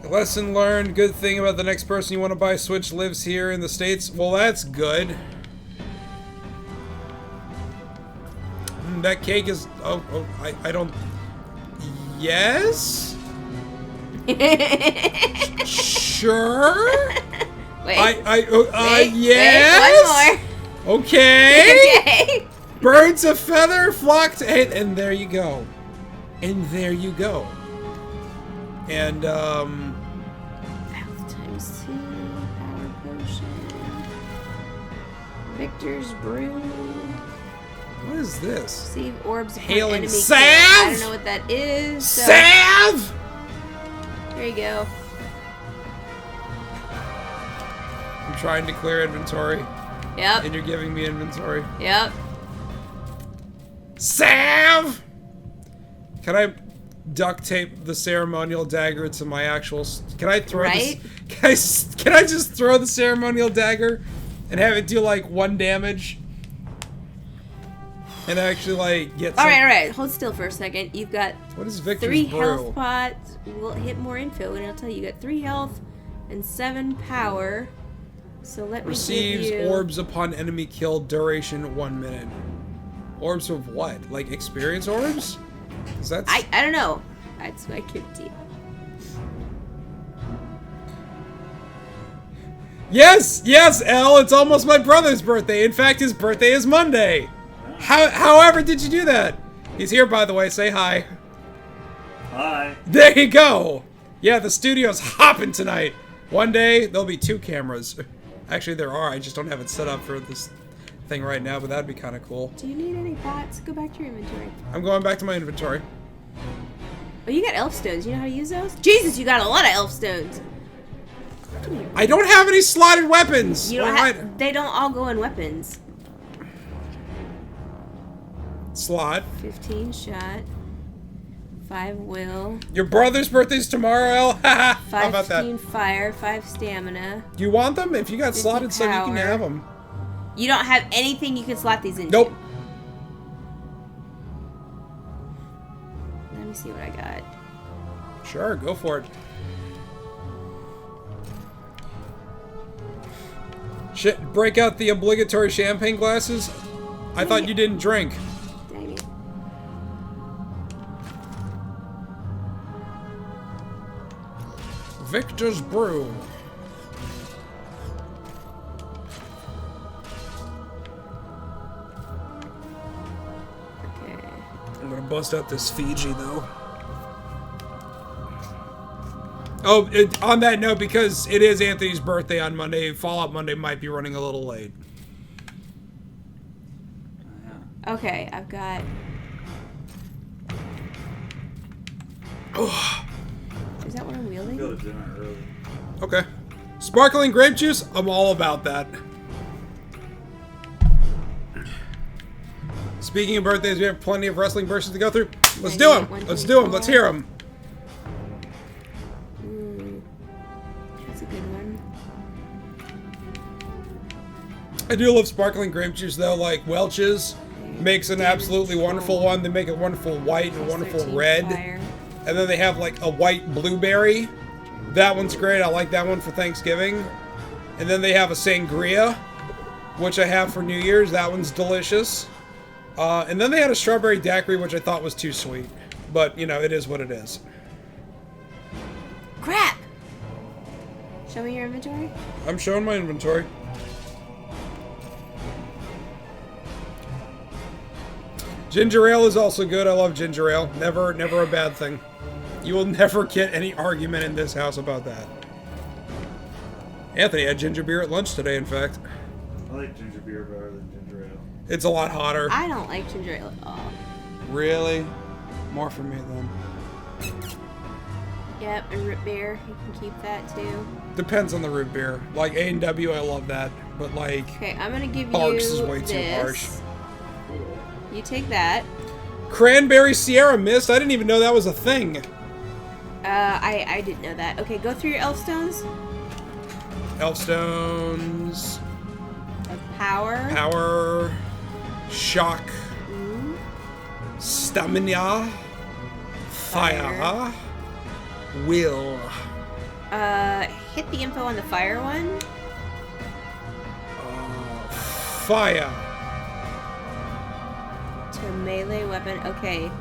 Lesson learned. Good thing about the next person you want to buy a Switch lives here in the States. Well, that's good. That cake is... Oh, I don't... Yes? Sure? Wait. Wait, Yes? Wait, one Okay. more. Okay. Birds of feather flock to... And there you go. And there you go. And, Health times 2. Power potion. Victor's brew. what is this? Receive orbs upon Hailing enemy salve? kill. I don't know what that is. So Salve! there you go. I'm trying to clear inventory, Yep. and you're giving me inventory. Yep. Salve! Can I duct tape the ceremonial dagger to my actual... Can I throw Right? this... Can I just throw the ceremonial dagger and have it do, like, 1 damage? And actually, like, get some... Alright. Hold still for a second. You've got What is Victor's 3 Brew? health pots. We'll hit more info, and it'll tell you got 3 health and 7 power. So let me Receives give you... orbs upon enemy kill, duration 1 minute. Orbs of what? Like experience orbs? 'Cause that's... I don't know. That's what I give to you. Yes, Elle, it's almost my brother's birthday. In fact, his birthday is Monday. However did you do that? He's here, by the way. Say hi. Hi. There you go. Yeah, the studio's hopping tonight. One day, there'll be 2 cameras. Actually, there are. I just don't have it set up for this thing right now, but that'd be kind of cool. Do you need any pots? Go back to your inventory. I'm going back to my inventory. Oh, you got elf stones. You know how to use those? Jesus, you got a lot of elf stones. I don't have any slotted weapons. You don't What am I- have. They don't all go in weapons. Slot. 15 shot. 5 will. Your brother's birthday's tomorrow, Elle? Haha. How 5 about that? 15 fire. 5 stamina. Do you want them? If you got 50 slotted stuff, you can power. have them. You don't have anything you can slot these into. Nope. Let me see what I got. Sure, go for it. Shit, break out the obligatory champagne glasses? I thought you didn't drink. Dang it. Victor's Brew. Okay. I'm gonna bust out this Fiji, though. Oh, on that note, because it is Anthony's birthday on Monday, Fallout Monday might be running a little late. Okay, I've got. Is that what I'm wielding? Go to dinner early. Okay. Sparkling grape juice? I'm all about that. Speaking of birthdays, we have plenty of wrestling verses to go through. Let's do them. Let's do them. Let's hear them. That's a good one. I do love sparkling grape juice, though. Like Welch's makes an absolutely wonderful one. They make a wonderful white and a wonderful 13 red. fire. And then they have like a white blueberry That one's great. I like that one for Thanksgiving. And then they have a sangria, which I have for New Year's. That one's delicious. And then they had a strawberry daiquiri, which I thought was too sweet. But, you know, it is what it is. Crap! Show me your inventory. I'm showing my inventory. Ginger ale is also good. I love ginger ale. Never a bad thing. You will never get any argument in this house about that. Anthony had ginger beer at lunch today, in fact. I like ginger beer better than ginger ale. It's a lot hotter. I don't like ginger ale at all. Really? More for me, then. Yep, and root beer. You can keep that too. Depends on the root beer. Like A&W, I love that. But like, Okay, I'm gonna give Barks you is way too this. harsh. You take that. Cranberry Sierra Mist? I didn't even know that was a thing. I didn't know that. Okay, go through your elf stones. Elfstones. Of power. Power. Shock. Stamina. Fire. Will. Hit the info on the fire one. Fire. To melee weapon. Okay.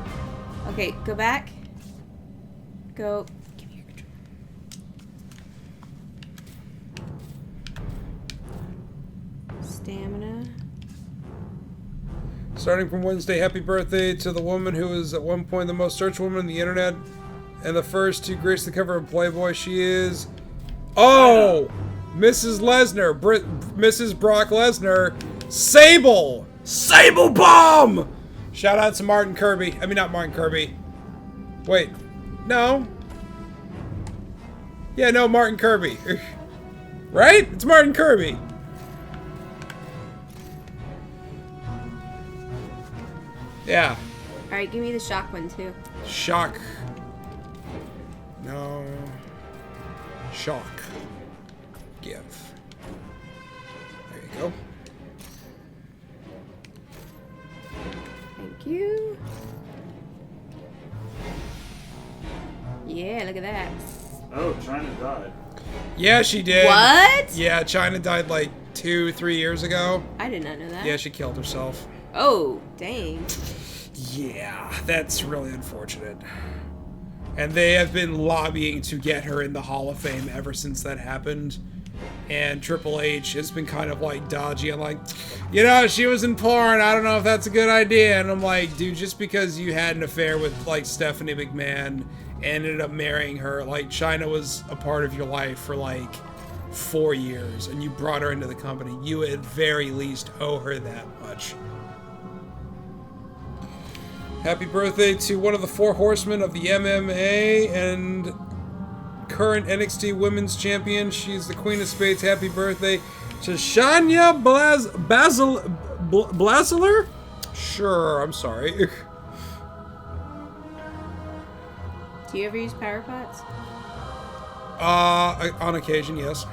Okay, go back. Go. Give me your control. Stamina. Starting from Wednesday, happy birthday to the woman who was at one point the most searched woman on the internet and the first to grace the cover of Playboy. She is... Oh! Mrs. Lesnar. Mrs. Brock Lesnar. Sable! Sable Bomb! Shout out to Martin Kirby. I mean, not Martin Kirby. Wait. No. Yeah, no, Martin Kirby. Right? It's Martin Kirby. Yeah. Alright, give me the shock one too. Shock. No. Shock. Give. There you go. Thank you. Yeah, look at that. Oh, China died. Yeah, she did. What? Yeah, China died like 2-3 years ago. I did not know that. Yeah, she killed herself. Oh, dang. Yeah, that's really unfortunate. And they have been lobbying to get her in the Hall of Fame ever since that happened. And Triple H has been kind of like dodgy and like, you know, she was in porn, I don't know if that's a good idea. And I'm like, dude, just because you had an affair with like Stephanie McMahon and ended up marrying her, like China was a part of your life for like 4 years and you brought her into the company. You at very least owe her that much. Happy birthday to one of the 4 horsemen of the MMA and current NXT Women's Champion. She's the Queen of Spades. Happy birthday to Shania Baszler? Sure, I'm sorry. Do you ever use power pots? On occasion, yes.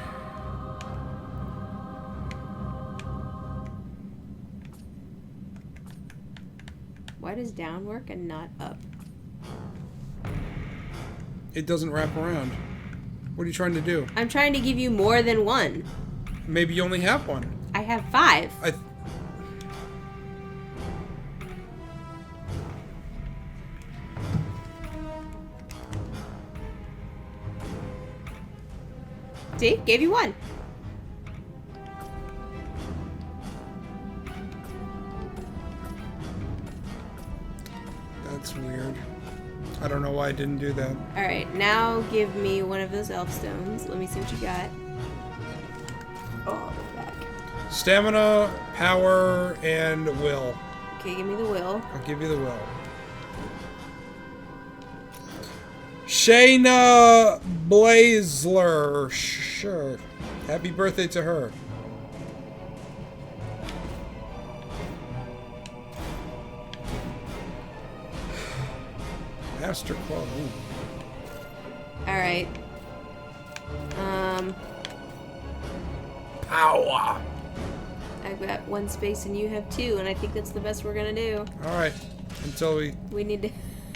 Why does down work and not up? It doesn't wrap around. What are you trying to do? I'm trying to give you more than one. Maybe you only have one. I have 5. See? Gave you 1. That's weird. I don't know why I didn't do that. Alright, now give me one of those elf stones. Let me see what you got. Oh, back. Stamina, power, and will. Okay, give me the will. I'll give you the will. Shayna Baszler. Sure. Happy birthday to her. Master Claw. Alright. Power. I've got 1 space and you have 2, and I think that's the best we're gonna do. Alright. Until We need to...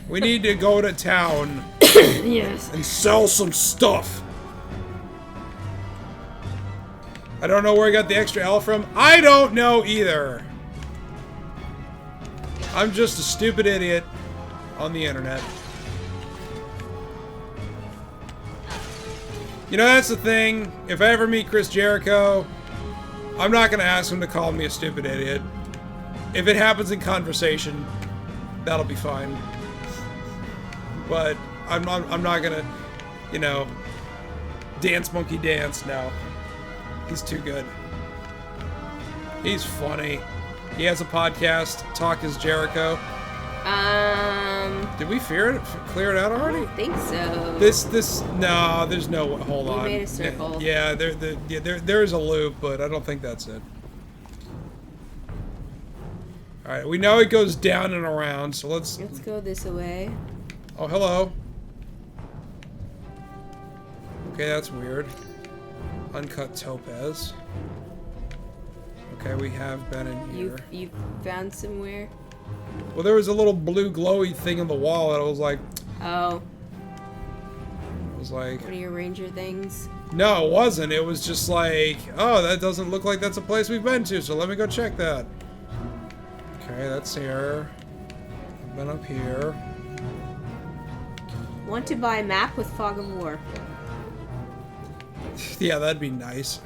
we need to go to town Yes. and sell some stuff. I don't know where I got the extra L from. I don't know either. I'm just a stupid idiot on the internet. You know, that's the thing. If I ever meet Chris Jericho, I'm not going to ask him to call me a stupid idiot. If it happens in conversation, that'll be fine. But I'm not going to, you know, dance monkey dance. No. He's too good. He's funny. He has a podcast, Talk is Jericho. Did we clear it out I already? don't think so. No, there's no, hold on. We made a circle. Yeah, there's a loop, but I don't think that's it. Alright, we know it goes down and around, so let's go this way. Oh, hello. Okay, that's weird. Uncut topaz. Okay, we have been in here. You found somewhere? Well, there was a little blue glowy thing on the wall that I was like... Oh. It was like... One of your ranger things? No, it wasn't. It was just like, oh, that doesn't look like that's a place we've been to, so let me go check that. Okay, that's here. I've been up here. Want to buy a map with Fog of War. Yeah, that'd be nice.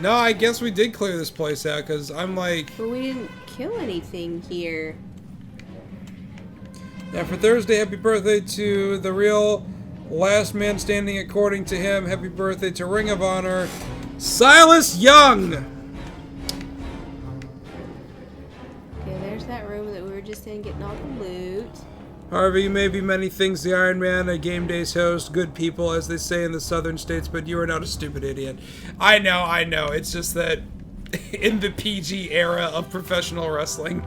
No, I guess we did clear this place out, because I'm like... But we didn't kill anything here. Yeah, for Thursday, happy birthday to the real last man standing according to him. Happy birthday to Ring of Honor, Silas Young! Okay, there's that room that we were just in getting all the loot. However, you may be many things, the Iron Man, a Game Days host, good people, as they say in the southern states, but you are not a stupid idiot. I know. It's just that in the PG era of professional wrestling,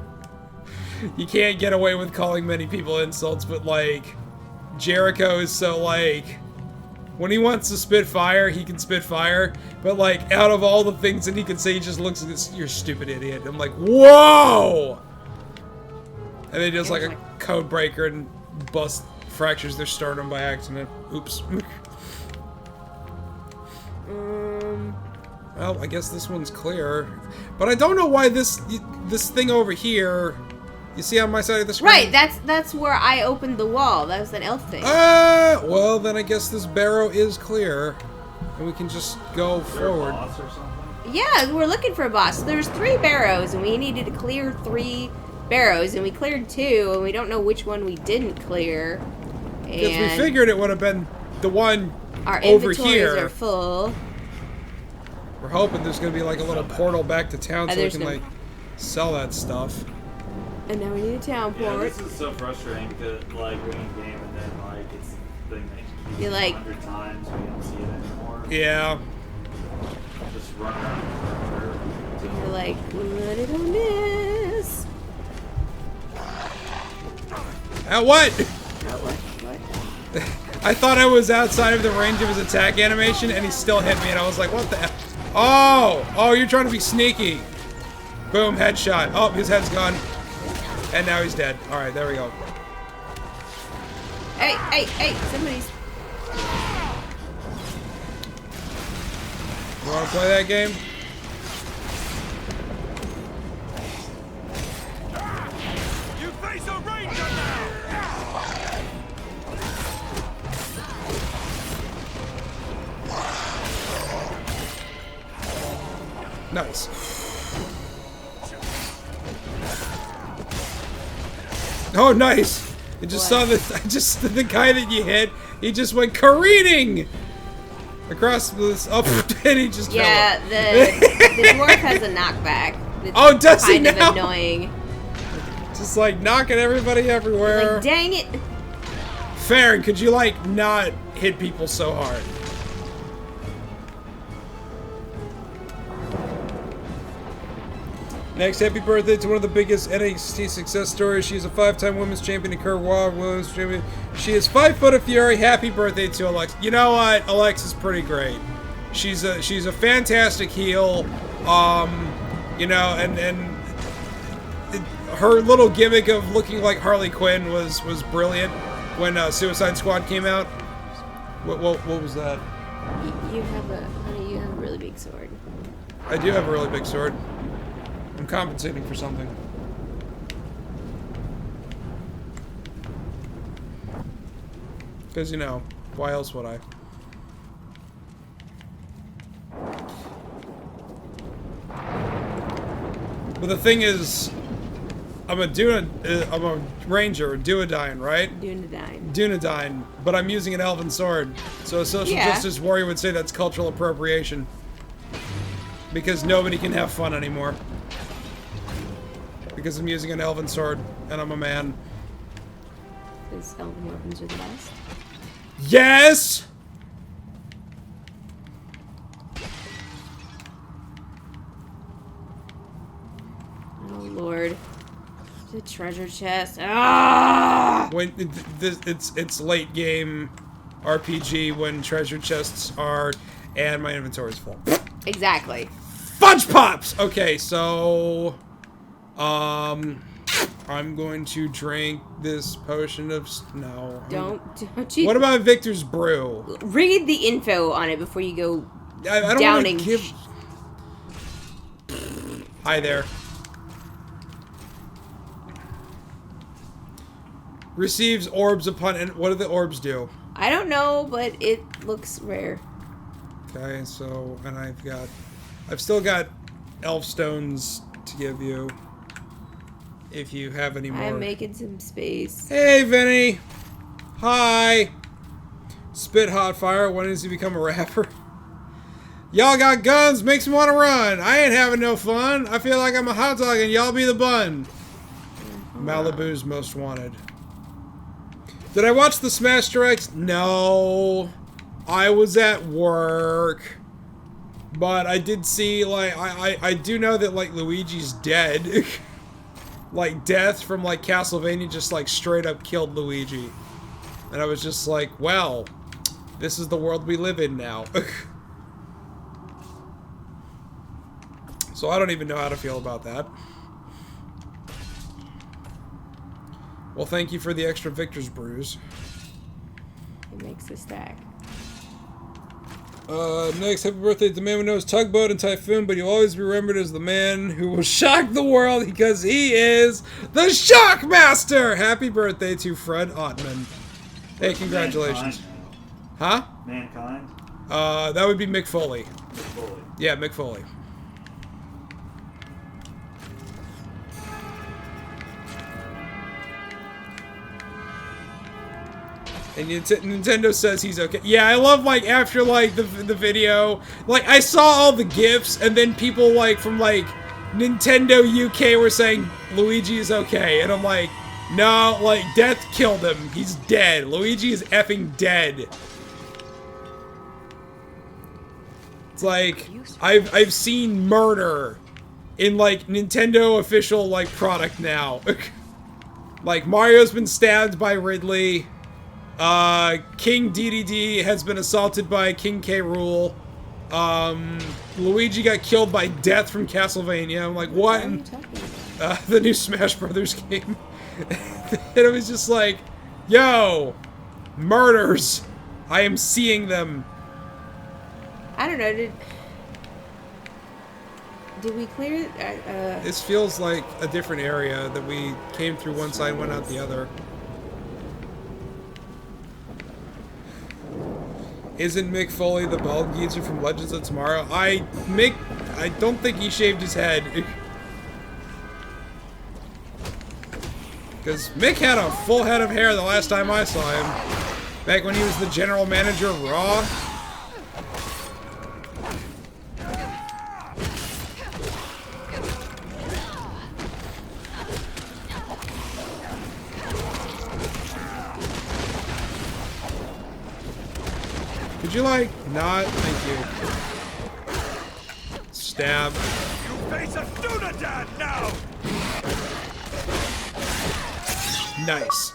you can't get away with calling many people insults, but, like, Jericho is so, like, when he wants to spit fire, he can spit fire, but, like, out of all the things that he can say, he just looks at this, you're a stupid idiot. I'm like, whoa! And they just like a code breaker and fractures their sternum by accident. Oops. Well, I guess this one's clear, but I don't know why this thing over here. You see on my side of the screen? Right, that's where I opened the wall. That was an elf thing. Well then I guess this barrow is clear, and we can just go forward. A boss or something? Yeah, we're looking for a boss. So there's 3 barrows, and we needed to clear 3 barrows, and we cleared 2, and we don't know which one we didn't clear. Because we figured it would have been the one our over inventories here. are full. We're hoping there's gonna be like a little portal back to town so we there's can no- like sell that stuff. And now we need a town Yeah, port. this is so frustrating because, like, we're in game and then, like, it's the thing that you You're use like- 100 times, we don't see it anymore. Yeah. Just run around forever. You're like, what did I miss? What? What? I thought I was outside of the range of his attack animation, and he still hit me, and I was like, what the F? Oh, you're trying to be sneaky. Boom, headshot. Oh, his head's gone. And now he's dead. Alright, there we go. Hey, somebody's... You wanna play that game? You face a ranger now! Nice. Oh, nice! I just saw the guy that you hit, he just went careening across this up and he just fell Yeah, off. the dwarf has a knockback. That's Oh, does he kind now? of annoying. Just like knocking everybody everywhere. Like, dang it. Farron, could you like not hit people so hard? Next, happy birthday to one of the biggest NXT success stories. She's a 5-time women's champion and current World Women's Champion. She is 5 foot of fury. Happy birthday to Alexa. You know what? Alexa's pretty great. She's a fantastic heel. You know, and her little gimmick of looking like Harley Quinn was brilliant when Suicide Squad came out. What was that? You have a really big big sword. I do have a really big sword. I'm compensating for something. Because, you know, why else would I? But the thing is, I'm a ranger, duodyne, right? Dunedain. Dunedain, but I'm using an elven sword. So a social justice warrior would say that's cultural appropriation. Because nobody can have fun anymore. Because I'm using an elven sword, and I'm a man. Because elven weapons are the best. Yes! Oh lord. The treasure chest. Ah! When it's late game RPG when treasure chests are, and my inventory's full. Exactly. Fudge pops! Okay, so I'm going to drink this potion of no. Don't you What about Victor's brew? read the info on it before you go I don't downing. want to give. Hi there. Receives orbs upon. And what do the orbs do? I don't know, but it looks rare. Okay, so and I've still got elf stones to give you. If you have any more. I'm making some space. Hey, Vinny. Hi. Spit hot fire. When does he become a rapper? Y'all got guns. Makes me want to run. I ain't having no fun. I feel like I'm a hot dog and y'all be the bun. Malibu's most wanted. Did I watch the Smash Directs? No. I was at work. But I did see, like, I do know that, like, Luigi's dead. Like, Death from, like, Castlevania just, like, straight up killed Luigi. And I was just like, well, this is the world we live in now. So I don't even know how to feel about that. Well, thank you for the extra Victor's brews. It makes a stack. Next, happy birthday to the man who knows Tugboat and Typhoon, but you'll always be remembered as the man who will shock the world because he is the Shockmaster! Happy birthday to Fred Ottman. Hey, congratulations. Mankind? Huh? Mankind? That would be Mick Foley. Fully. Yeah, Mick Foley. And Nintendo says he's okay. Yeah, I love, like, after, like, the video, like, I saw all the GIFs, and then people, like, from, like, Nintendo UK were saying Luigi is okay. And I'm like, no, like, Death killed him. He's dead. Luigi is effing dead. It's like, I've seen murder in, like, Nintendo official, like, product now. Like, Mario's been stabbed by Ridley. King DDD has been assaulted by King K. Rool. Luigi got killed by Death from Castlevania. I'm like, what? What are you talking about? The new Smash Brothers game. And it was just like, yo, murders. I am seeing them. I don't know, did we clear This feels like a different area that we came through one side and went out the other. Isn't Mick Foley the bald geezer from Legends of Tomorrow? I don't think he shaved his head. Because Mick had a full head of hair the last time I saw him. Back when he was the general manager of Raw. Could you, like, not? Thank you. Stab. You face a Dunedain now! Nice.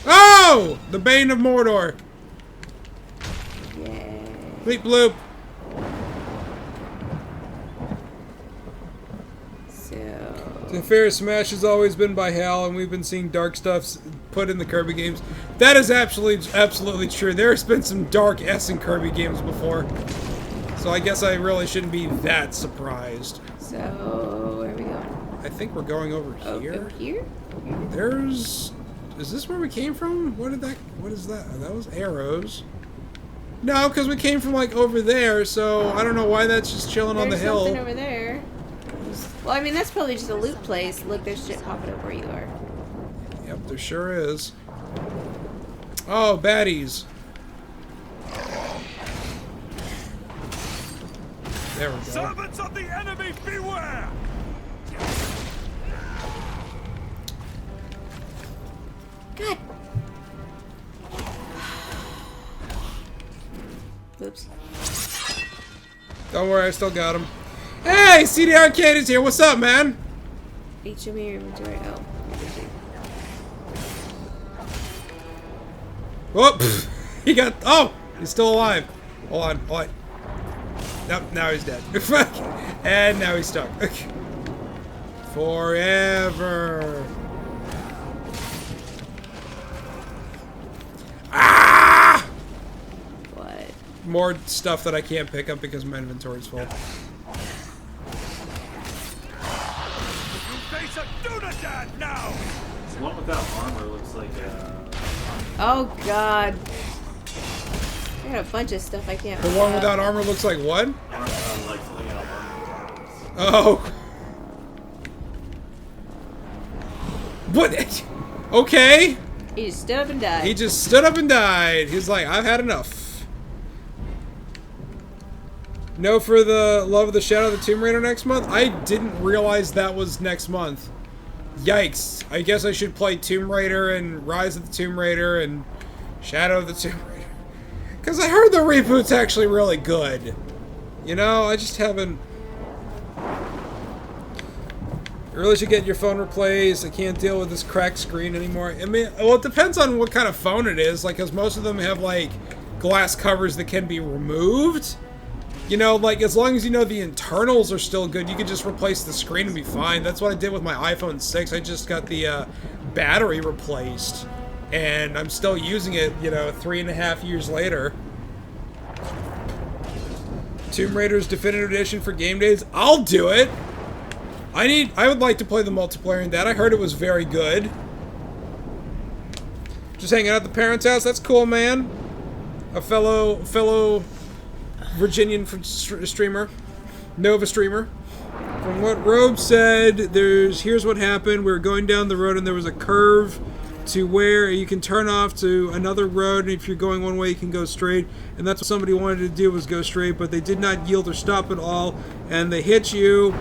Oh! The Bane of Mordor. Yay. Bleep bloop. So The fair Smash has always been by Hal, and we've been seeing dark stuff put in the Kirby games. That is absolutely true. There's been some dark S in Kirby games before. So I guess I really shouldn't be that surprised. So, where are we going? I think we're going over here. Over here? There's... Is this where we came from? What is that? That was arrows. No, because we came from, like, over there, so I don't know why that's just chilling on the There's hill. something over there. Well, I mean, that's probably just a loot place. Look, there's shit popping up where you are. Yep, there sure is. Oh, baddies. There we go. Servants of the enemy, beware! God. Oops. Don't worry, I still got him. Hey, CD Arcade is here. What's up, man? Show me your inventory. Oh. Whoop! He got. Oh, he's still alive. Hold on. Hold on. Nope. Now he's dead. And now he's stuck. Forever. Ah! What? More stuff that I can't pick up because my inventory's full. You face a Dunadan now! The one without armor looks like Oh, God. I got a bunch of stuff I can't The pick one up. without armor looks like what? like filling out armor. Oh. What? Okay. He just stood up and died. He just stood up and died. He's like, I've had enough. No, for the Love of the Shadow of the Tomb Raider next month? I didn't realize that was next month. Yikes. I guess I should play Tomb Raider and Rise of the Tomb Raider and Shadow of the Tomb Raider. Because I heard the reboot's actually really good. You know, I just haven't... You really should get your phone replaced. I can't deal with this cracked screen anymore. I mean, well, it depends on what kind of phone it is. Like, because most of them have, like, glass covers that can be removed. You know, like, as long as you know the internals are still good, you can just replace the screen and be fine. That's what I did with my iPhone 6. I just got the battery replaced. And I'm still using it, you know, 3.5 years later. Tomb Raider's Definitive Edition for game days? I'll do it! I would like to play the multiplayer in that. I heard it was very good. Just hanging out at the parents' house? That's cool, man. A fellow Virginian streamer. Nova streamer. From what Robe said, here's what happened. We were going down the road and there was a curve to where you can turn off to another road, and if you're going one way you can go straight, and that's what somebody wanted to do, was go straight, but they did not yield or stop at all, and they hit you,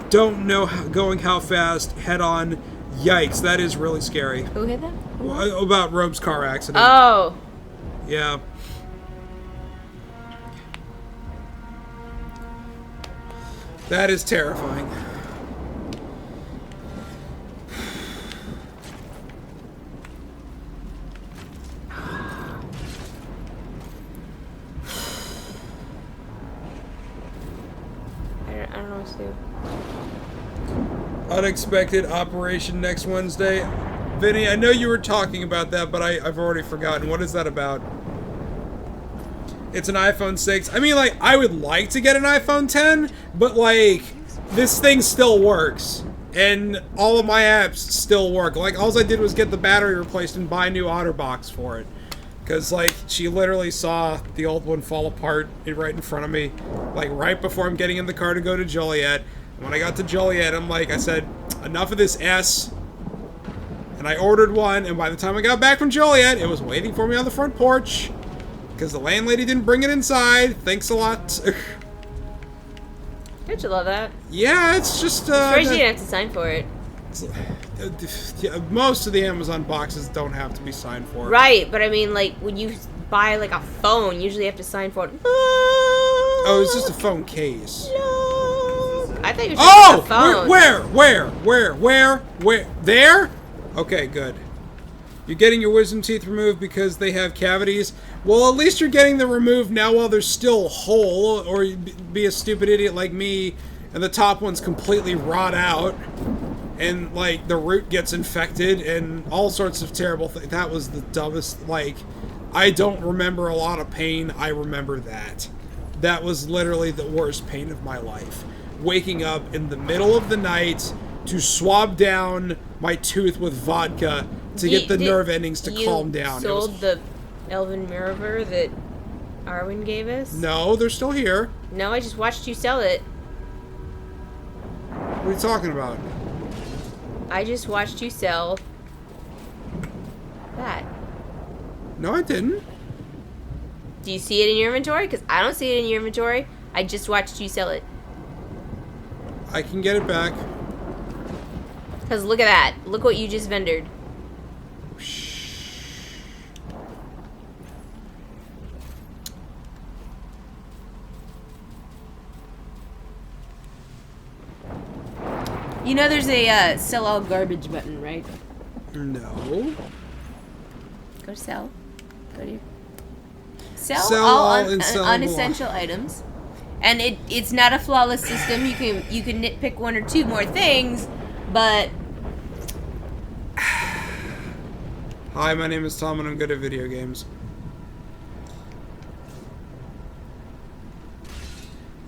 don't know going how fast, head on. Yikes, that is really scary. Who hit them? About Robe's car accident. Oh. Yeah. That is terrifying. I don't know what to do. Unexpected operation next Wednesday. Vinny, I know you were talking about that, but I've already forgotten. What is that about? It's an iPhone 6. I mean, like, I would like to get an iPhone 10, but, like, this thing still works. And all of my apps still work. Like, all I did was get the battery replaced and buy a new OtterBox for it. Because, like, she literally saw the old one fall apart right in front of me. Like, right before I'm getting in the car to go to Joliet. And when I got to Joliet, I said, enough of this S. And I ordered one, and by the time I got back from Joliet, it was waiting for me on the front porch. Because the landlady didn't bring it inside. Thanks a lot. Don't you love that? Yeah, it's just... Crazy you didn't have to sign for it. Most of the Amazon boxes don't have to be signed for. Right, but I mean, like, when you buy, like, a phone, usually you have to sign for it. Oh, it's just a phone case. I thought you were Oh! a phone. Where? There? Okay, good. You're getting your wisdom teeth removed because they have cavities. Well, at least you're getting them removed now while they're still whole, or you'd be a stupid idiot like me, and the top ones completely rot out, and, like, the root gets infected, and all sorts of terrible things. That was the dumbest, like, I don't remember a lot of pain. I remember that. that was literally the worst pain of my life. Waking up in the middle of the night to swab down my tooth with vodka to get the nerve endings to calm down. You sold the Elven Mirror that Arwen gave us? No, they're still here. No, I just watched you sell it. What are you talking about? I just watched you sell that. No, I didn't. Do you see it in your inventory? Because I don't see it in your inventory. I just watched you sell it. I can get it back. Because look at that. Look what you just vendored. You know there's a sell all garbage button, right? No. Go to sell. Go to your... Sell Sell all all unsellable. unessential items. And it's not a flawless system. You can nitpick one or two more things, but... Hi, my name is Tom and I'm good at video games.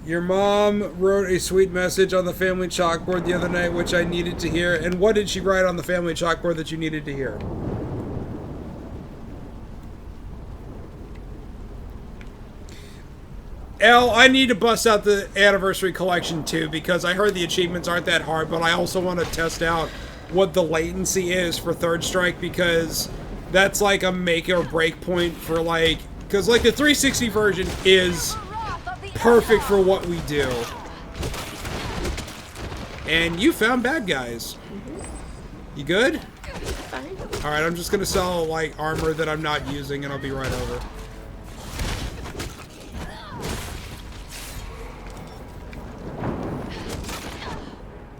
Your mom wrote a sweet message on the family chalkboard the other night, which I needed to hear. And what did she write on the family chalkboard that you needed to hear? Elle, I need to bust out the anniversary collection too, because I heard the achievements aren't that hard, but I also want to test out what the latency is for Third Strike, because that's like a make or break point for like, because like the 360 version is perfect for what we do. And you found bad guys. You good? Fine. Alright, I'm just gonna sell like armor that I'm not using and I'll be right over.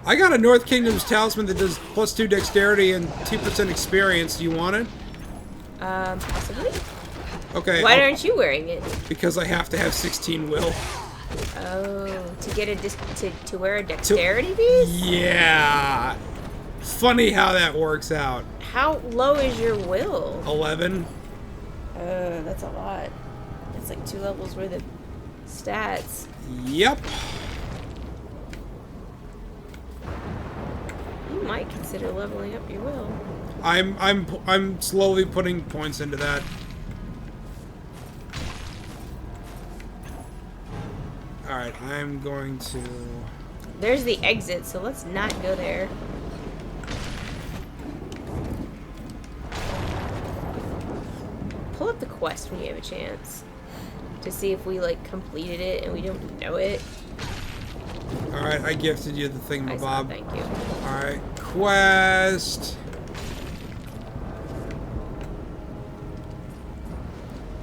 I got a North Kingdom's talisman that does +2 dexterity and 2% experience. Do you want it? Possibly. Okay. Why aren't you wearing it? Because I have to have 16 will. Oh, to get a to wear a dexterity piece? Yeah. Funny how that works out. How low is your will? 11. That's a lot. It's like 2 levels worth of stats. Yep. You might consider leveling up your will. I'm slowly putting points into that. Alright, I'm going to... There's the exit, so let's not go there. Pull up the quest when you have a chance. To see if we, like, completed it and we don't know it. Alright, I gifted you the I saw, thingamabob. thank you. Alright, quest.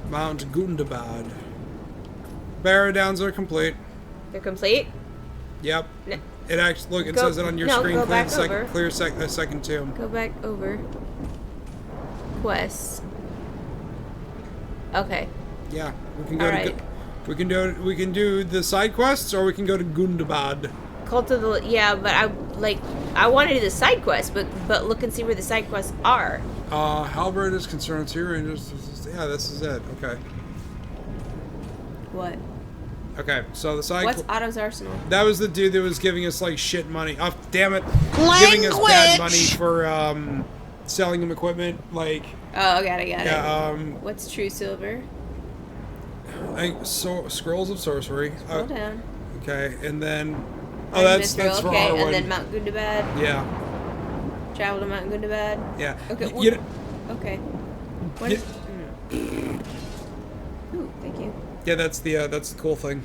Mount Gundabad. Barrow Downs are complete. They're complete? Yep. No. It actually, look, it Go- says it on your no, screen. go Clear back second, over. clear a second tomb. Go back over. Quests. Okay. Yeah, we can go Alright. we can do the side quests, or we can go to Gundabad. Cult of the... Yeah, but I want to do the side quests, but look and see where the side quests are. Halberd is concerned. Two Rangers. Yeah, this is it. Okay. What? Okay, so the side. What's Otto's Arsenal? That was the dude that was giving us like shit money. Oh, damn it! Giving us bad money for selling him equipment. Like. Oh, I got it. Yeah. What's True Silver? Scrolls of Sorcery. Scroll down. Okay, and then. Oh, that's for okay, Harwood. and then Mount Gundabad. Yeah. Travel to Mount Gundabad. Yeah. Okay. Okay. What You- is... Ooh, thank you. Yeah, that's the cool thing.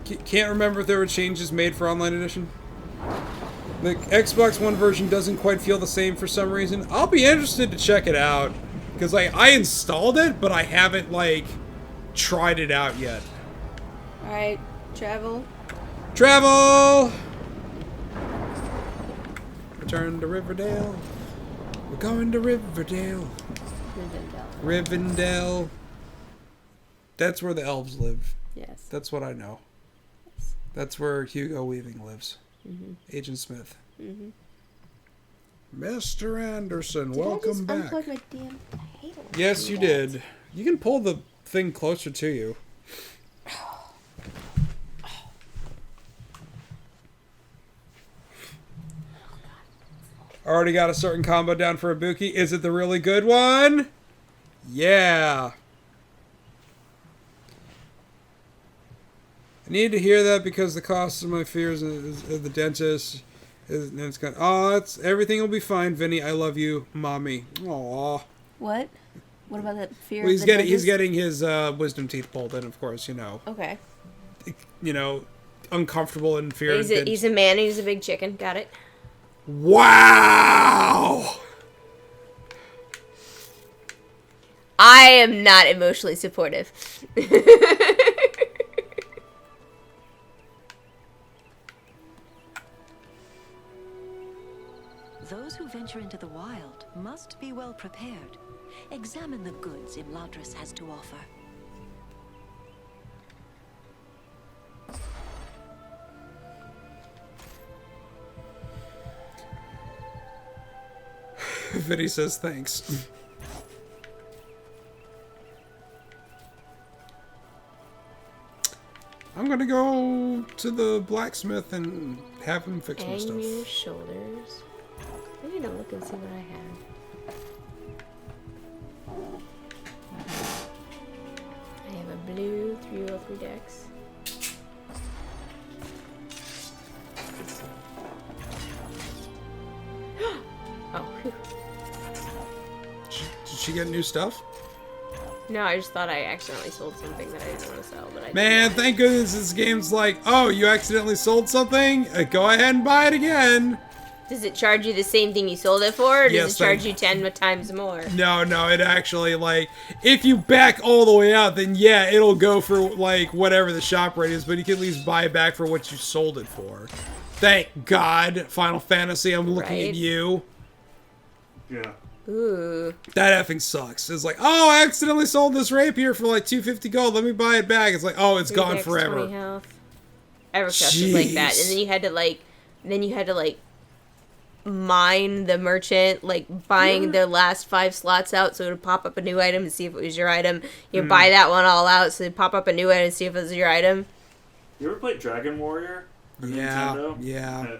Can't remember if there were changes made for Online Edition. The Xbox One version doesn't quite feel the same for some reason. I'll be interested to check it out. Because I installed it, but I haven't, like, tried it out yet. Alright, travel. Travel! Return to Riverdale. We're going to Riverdale. Rivendell. That's where the elves live. Yes. That's what I know. That's where Hugo Weaving lives. Agent Smith. Mr. Anderson, welcome back. Unplug my damn... I hate it when Yes, do you that. did. You can pull the thing closer to you. Already got a certain combo down for Ibuki. Is it the really good one? Yeah. I need to hear that because the cost of my fears is the dentist. It's got. Oh, everything will be fine, Vinny. I love you, mommy. Aww. What? What about that fear? Well, of the he's dentist? getting his wisdom teeth pulled, and of course, Okay. Uncomfortable and fear. He's a man. He's a big chicken. Got it. Wow. I am not emotionally supportive. Those who venture into the wild must be well prepared. Examine the goods Imladris has to offer. Vinny says thanks. I'm gonna go to the blacksmith and have him fix my Hang stuff. your shoulders. I need to look and see what I have. I have a blue 303 dex. Oh, whew. Did she get new stuff? No, I just thought I accidentally sold something that I didn't want to sell, but I did Man, not. thank goodness this game's like, oh, you accidentally sold something? Go ahead and buy it again. Does it charge you the same thing you sold it for, or does Yes, it charge you 10 times more? No, it actually, like, if you back all the way out, then yeah, it'll go for, like, whatever the shop rate is, but you can at least buy it back for what you sold it for. Thank God, Final Fantasy, I'm looking Right. at you. Yeah. Ooh. That effing sucks. It's like, oh, I accidentally sold this rapier for like 250 gold. Let me buy it back. It's like, oh, it's gone Dex, forever. 20 health. EverQuest was like that, Jeez. and then you had to mine the merchant, like buying their last 5 slots out, so it would pop up a new item and see if it was your item. You buy that one all out, so it'd pop up a new item and see if it was your item. You ever played Dragon Warrior? on Yeah, Nintendo? yeah.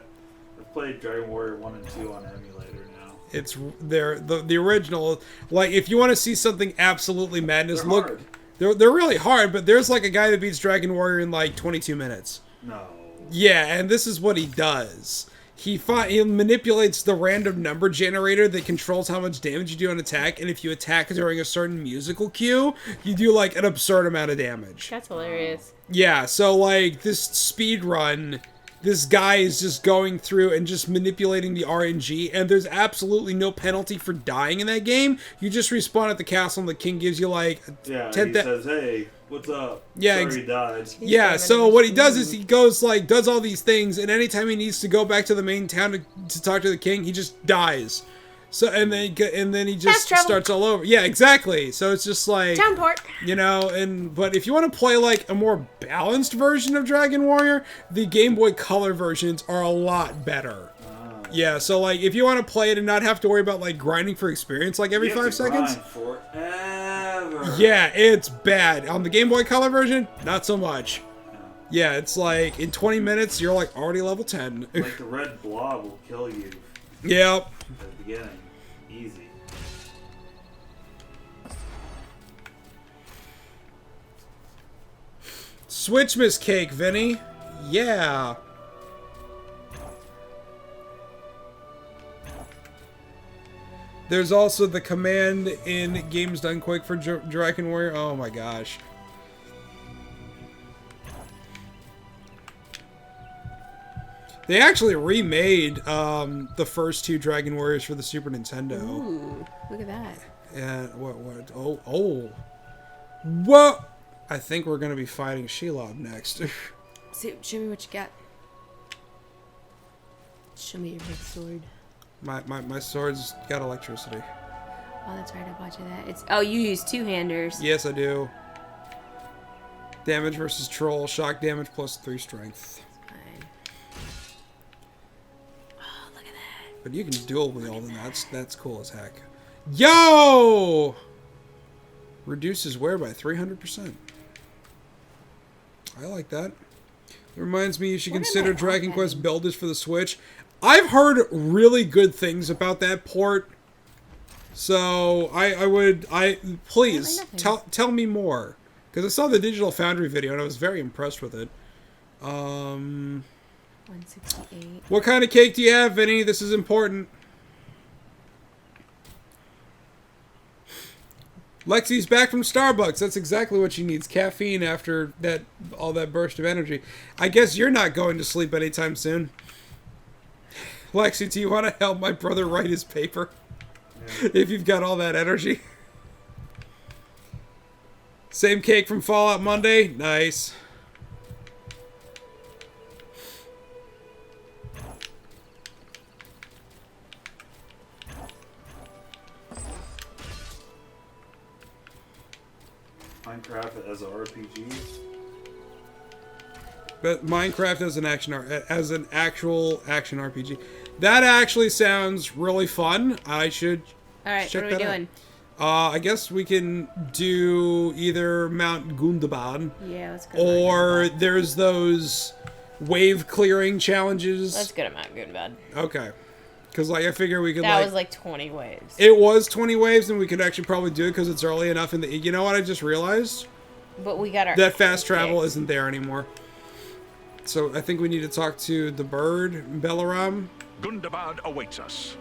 I've played Dragon Warrior 1 and 2 on emulator now. It's the original. Like, if you want to see something absolutely madness, They're look. hard. They're really hard, but there's like a guy that beats Dragon Warrior in like 22 minutes. No. Yeah, and this is what he does. He manipulates the random number generator that controls how much damage you do on attack, and if you attack during a certain musical cue, you do like an absurd amount of damage. That's hilarious. Yeah, so like this speed run, this guy is just going through and just manipulating the RNG, and there's absolutely no penalty for dying in that game. You just respawn at the castle, and the king gives you like Yeah, 10 he says, hey, what's up? Yeah, Sorry he died. Yeah, so what he does is he goes like does all these things, and anytime he needs to go back to the main town to talk to the king, he just dies. So and then he just Fast travel. starts all over. Yeah, exactly. So it's just like Town port. but if you want to play like a more balanced version of Dragon Warrior, the Game Boy Color versions are a lot better. Yeah, so like if you want to play it and not have to worry about like grinding for experience like every You have 5 to seconds. grind forever. Yeah, it's bad. On the Game Boy Color version, not so much. Yeah, it's like in 20 minutes you're like already level 10. Like the red blob will kill you Yep. at the beginning. Easy. Switch Miss Cake, Vinny. Yeah. There's also the command in Games Done Quick for Dragon Warrior. Oh my gosh. They actually remade the first 2 Dragon Warriors for the Super Nintendo. Ooh, look at that. And what? Oh. What? I think we're gonna be fighting Shelob next. Show me what you got. Show me your big sword. My sword's got electricity. Oh, that's right. I bought you that. Oh, you use 2-handers. Yes, I do. Damage versus troll. Shock damage plus 3 strength. Fine. Oh, look at that. But you can dual wield, and that's cool as heck. Yo! Reduces wear by 300%. I like that. It reminds me you should What am consider I Dragon Quest offering? Builders for the Switch. I've heard really good things about that port. So please tell me more, because I saw the Digital Foundry video and I was very impressed with it. 168. What kind of cake do you have, Vinny? This is important. Lexi's back from Starbucks. That's exactly what she needs. Caffeine after all that burst of energy. I guess you're not going to sleep anytime soon. Lexi, do you want to help my brother write his paper? Yeah. If you've got all that energy. Same cake from Fallout Monday? Nice. Minecraft as an RPG. But Minecraft as an actual action RPG. That actually sounds really fun. I should check that out. What are we doing? I guess we can do either Mount Gundabad. Yeah, let's go. Or there's those wave clearing challenges. Let's go to Mount Gundabad. Okay. Because I figure we could That was like 20 waves. It was 20 waves, and we could actually probably do it because it's early enough in the... You know what I just realized? But we got our... That fast travel isn't there anymore. So I think we need to talk to the bird, Belaram. Gundabad awaits us.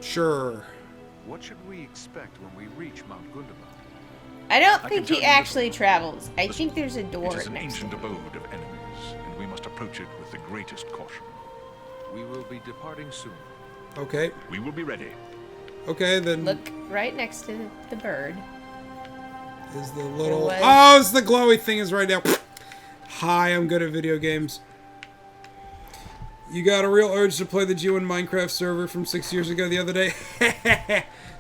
Sure. What should we expect when we reach Mount Gundabad? I don't think he actually travels. I think there's a door next to it. It is an ancient abode of enemies, and we must approach it with the greatest caution. We will be departing soon. Okay. We will be ready. Okay, then... Look right next to the bird. Is the little... Oh, it's the glowy thing is right now. Hi, I'm good at video games. You got a real urge to play the G1 Minecraft server from 6 years ago the other day?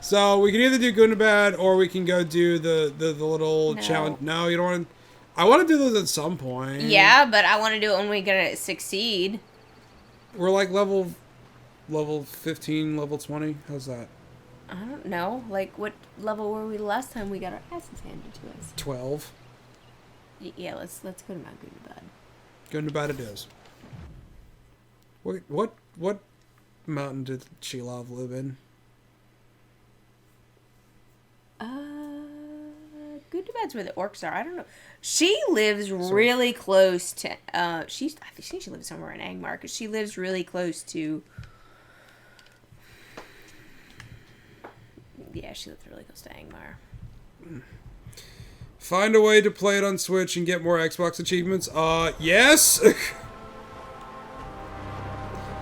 So, we can either do Gundabad, or we can go do the little challenge. No, you don't want to... I want to do those at some point. Yeah, but I want to do it when we get to succeed. We're like level 15, level 20. How's that? I don't know. Like, what level were we last time we got our asses handed to us? 12. Yeah, let's go to Mount Gundabad. Gundabad it is. What mountain did Shelob live in? Gundabad's where the orcs are. I don't know. She lives really close to. I think she lives somewhere in Angmar, because she lives really close to. Yeah, she lives really close to Angmar. Find a way to play it on Switch and get more Xbox achievements. Yes.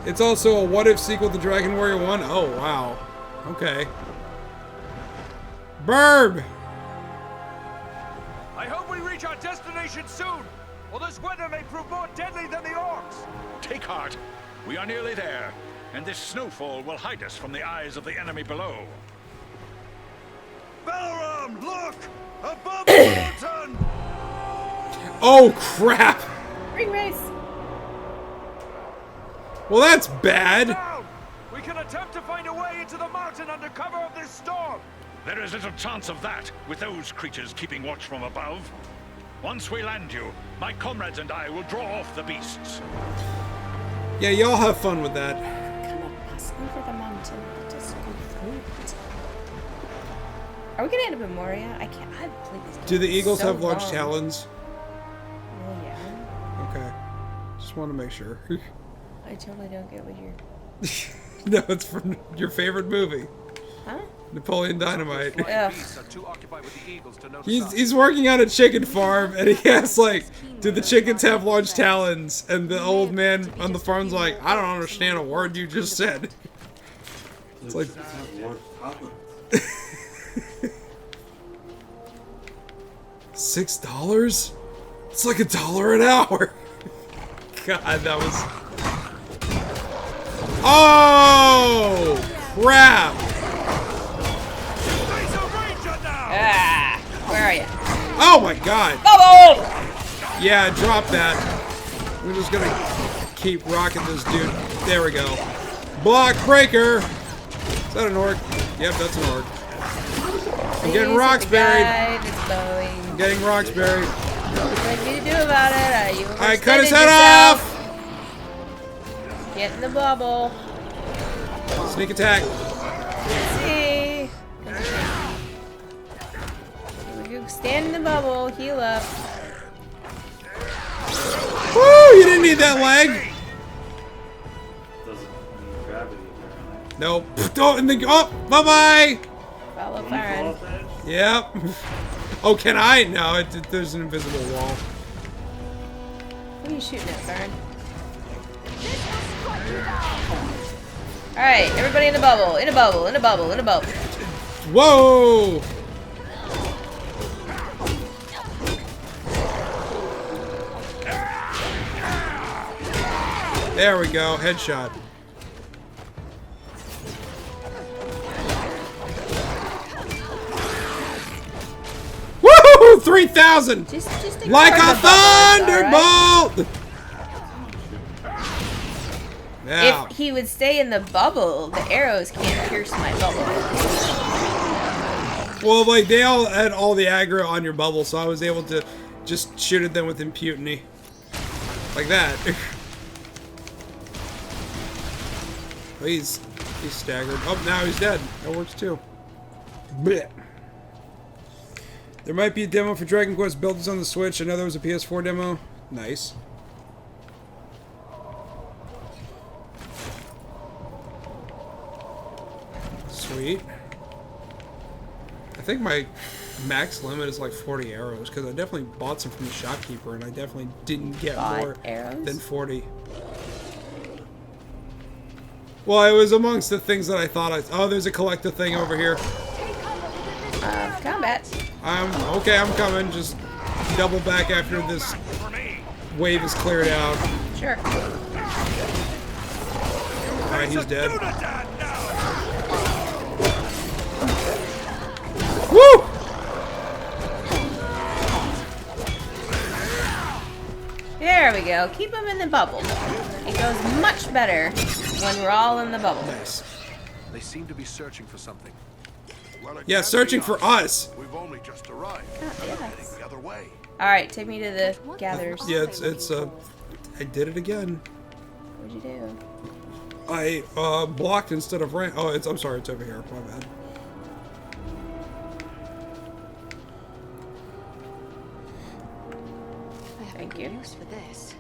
It's also a what if sequel to Dragon Warrior 1. Oh wow. Okay. Burb. I hope we reach our destination soon, or this weather may prove more deadly than the orcs. Take heart. We are nearly there, and this snowfall will hide us from the eyes of the enemy below. Balaram, look! Above the mountain! Oh crap! Ring race. Well, that's bad. Down! We can attempt to find a way into the mountain under cover of this storm. There is little chance of that, with those creatures keeping watch from above. Once we land you, my comrades and I will draw off the beasts. Yeah, y'all have fun with that. Come on, pass over the mountain. Just go through it. Are we gonna end up in Moria? I can't. I've played this game. Do the eagles so have large long. talons? Well, yeah. Okay. Just want to make sure. I totally don't get what you're... No, it's from your favorite movie. Huh? Napoleon Dynamite. Ugh. He's working on a chicken farm, and he asks, like, do the chickens have large talons? And the old man on the farm's like, I don't understand a word you just said. It's like... $6? It's like $1 an hour. God, that was... Oh! Crap! Ah, where are you? Oh my god! Bubble! Yeah, drop that. We're just gonna keep rocking this dude. There we go. Block breaker! Is that an orc? Yep, that's an orc. I'm getting rocks buried. I'm getting rocks buried. What do you do about it? Are you I cut his head yourself? off! Get in the bubble. Sneak attack. Let's see. Here we go. Stand in the bubble. Heal up. Woo! You didn't need that leg. Doesn't need gravity apparently. Nope. Oh, and then bye bye. Follow Can you fall Farron. off that? Yep. Oh, can I? No, there's an invisible wall. What are you shooting at, Farron? Alright, everybody in a bubble. In a bubble. In a bubble. In a bubble. Whoa! There we go. Headshot. Woo! 3,000! Just Like ignore a the bubbles, thunderbolt! Now, If he would stay in the bubble, the arrows can't pierce my bubble. well, like, they all had all the aggro on your bubble, so I was able to just shoot at them with impunity. Like that. Oh, he's staggered. Oh, now he's dead. That works too. Blech. There might be a demo for Dragon Quest Builders on the Switch. I know there was a PS4 demo. Nice. Sweet. I think my max limit is like 40 arrows because I definitely bought some from the shopkeeper and I definitely didn't get more arrows? than 40. Well, it was amongst the things that I thought oh, there's a collector thing over here. Combat. Okay, I'm coming. Just double back after this wave is cleared out. Sure. Alright, he's dead. Woo! There we go. Keep him in the bubble. It goes much better when we're all in the bubble. Nice. They seem to be searching for something. Well, it Yeah, can't searching be for us. We've only just arrived. Yes. Heading the other way. Alright, take me to the gatherers. Yeah, it's I did it again. What'd you do? I blocked instead of ran. Oh, I'm sorry, it's over here. My bad. I have Thank good you. use for this.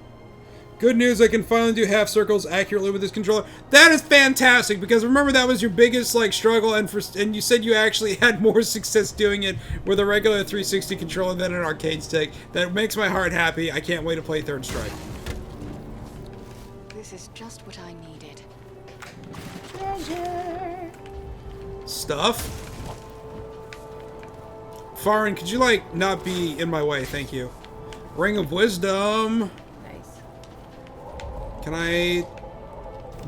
Good news, I can finally do half circles accurately with this controller. That is fantastic because remember that was your biggest like struggle, and you said you actually had more success doing it with a regular 360 controller than an arcade stick. That makes my heart happy. I can't wait to play Third Strike. This is just what I needed. Treasure. Stuff. Farron, could you like not be in my way? Thank you. Ring of Wisdom. Nice. Can I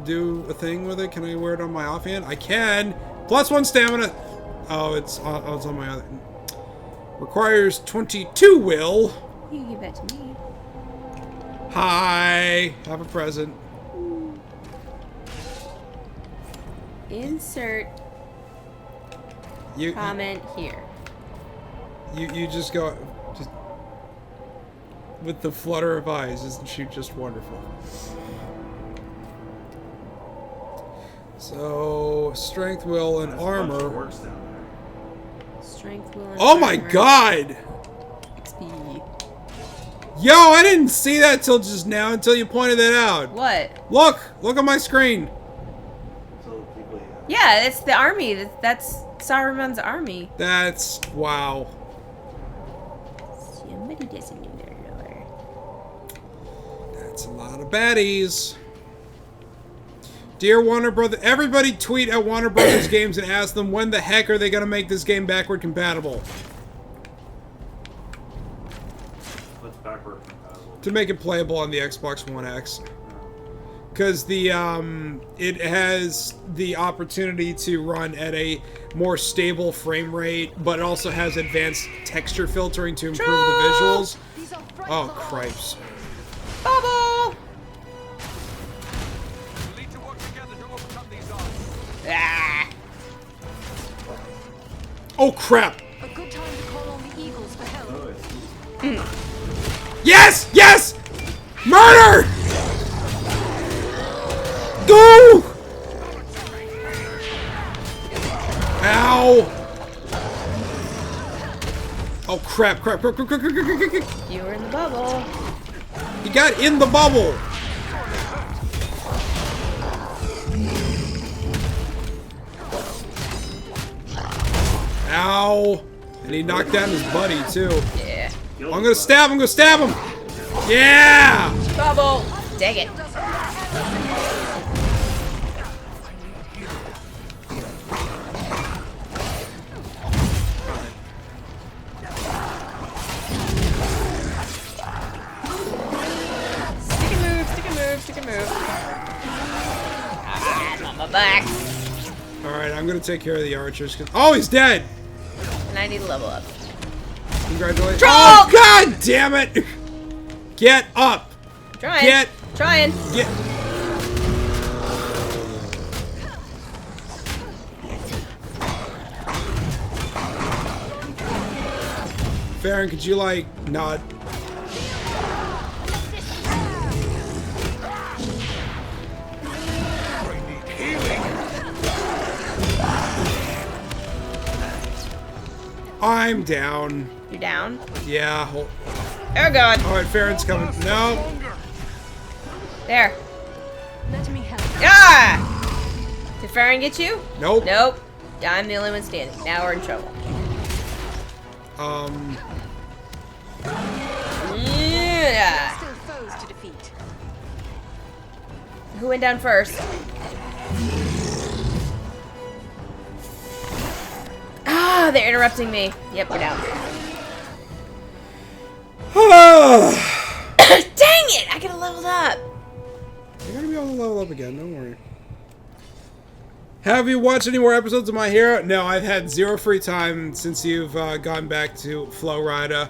do a thing with it? Can I wear it on my offhand? I can. +1 stamina. Oh, it's on my other. Requires 22 will. You can give that to me. Hi. Have a present. Insert You comment here. you just go just with the flutter of eyes. Isn't she just wonderful? So strength, will, and That's a bunch of armor. works down there. Strength, will, and Oh my armor. god! XP. Yo, I didn't see that till just now until you pointed that out. What? Look on my screen. So people, Yeah, it's the army. That's Saruman's army. That's wow. Somebody doesn't know their lore. That's a lot of baddies. Dear Warner Brothers, everybody tweet at Warner Brothers Games and ask them when the heck are they gonna make this game backward compatible what's backward compatible? to make it playable on the Xbox One X. Because the it has the opportunity to run at a more stable frame rate, but it also has advanced texture filtering to improve the visuals. Oh, cripes. Bubble! We need to work together to overcome these odds. Ah! Oh, crap! A good time to call on the Eagles for help. Yes! Yes! Murder! Go! Ow! Oh crap, crap, crap, crap, crap, crap, crap, crap, crap. You were in the bubble. He got in the bubble! Ow! And he knocked down his buddy too. Yeah. I'm gonna stab him, Yeah! Bubble. Dang it. Stick and move, stick and move, stick and move. Ah, I'm on my back. Alright, I'm gonna take care of the archers. Oh, he's dead! And I need to level up. Congratulations. Troll! Oh, god damn it! Get up! Trying. Trying. Get. Farron, could you, like, not... I'm down. You down? Yeah. Oh god. Alright, Farron's coming. No. There. Let me help. Ah! Did Farron get you? Nope. Nope. I'm the only one standing. Now we're in trouble. Yeah. Still foes to defeat. Who went down first? Ah, they're interrupting me. Yep, we're down. Dang it! I could have leveled up. You're gonna be able to level up again, don't worry. Have you watched any more episodes of My Hero? No, I've had zero free time since you've gone back to Flow Rida.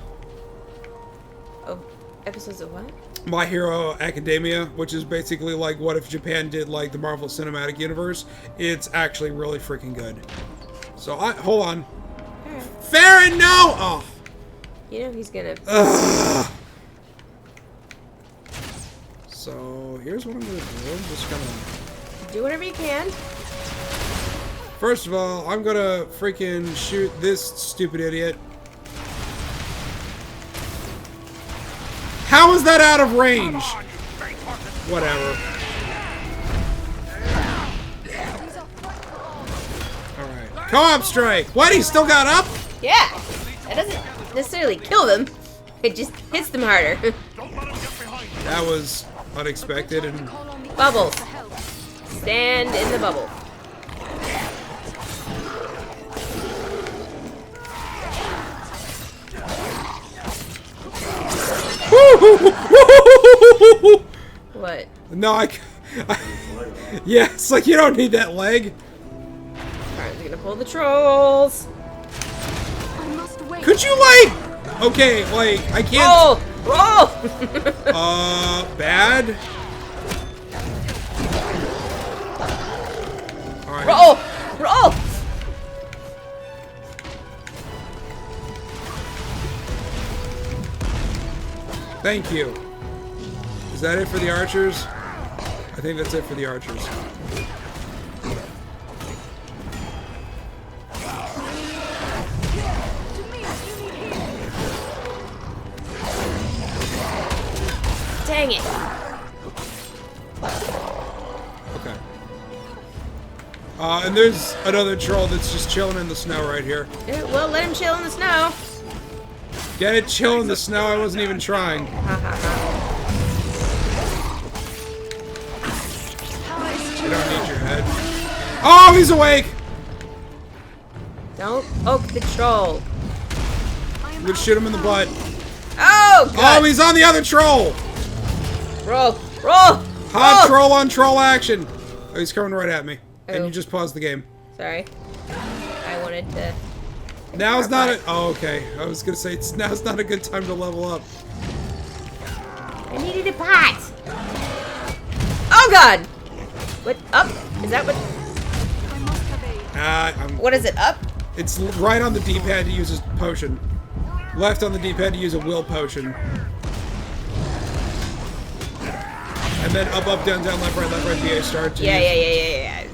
Oh, episodes of what? My Hero Academia, which is basically like what if Japan did like the Marvel Cinematic Universe. It's actually really freaking good. So, hold on. Alright. Farron, no! Oh. You know he's gonna... Ugh. So, here's what I'm gonna do. I'm just gonna... Do whatever you can. First of all, I'm gonna freaking shoot this stupid idiot. How is that out of range? Whatever. Alright. Co-op strike! What? He still got up? Yeah. That doesn't necessarily kill them. It just hits them harder. That was unexpected and... Bubbles. Stand in the bubble. What? No, yeah, it's like you don't need that leg. Alright, they're gonna pull the trolls. I must wait. Could you, like... Okay, like, I can't... Roll! Bad? Alright. Roll! Roll! Thank you. Is that it for the archers? I think that's it for the archers. Dang it. Okay. And there's another troll that's just chilling in the snow right here. Yeah, well, let him chill in the snow. Get it, chill in the snow. I wasn't even trying. Ha ha ha. You don't need your head. Oh, he's awake! Don't poke the troll. I'm gonna shoot him in the butt. Oh, God. Oh, he's on the other troll! Roll! Roll! Hot Roll! troll on troll action! Oh, he's coming right at me. And Oh. you just paused the game. Sorry. I wanted to... Now's not a... Oh, okay. I was gonna say, now's not a good time to level up. I needed a pot! Oh, God! What? Up? Is that what... What is it? Up? It's right on the D-pad to use his potion. Left on the D-pad to use a will potion. And then up, up, down, down, left, right, BA start. Yeah.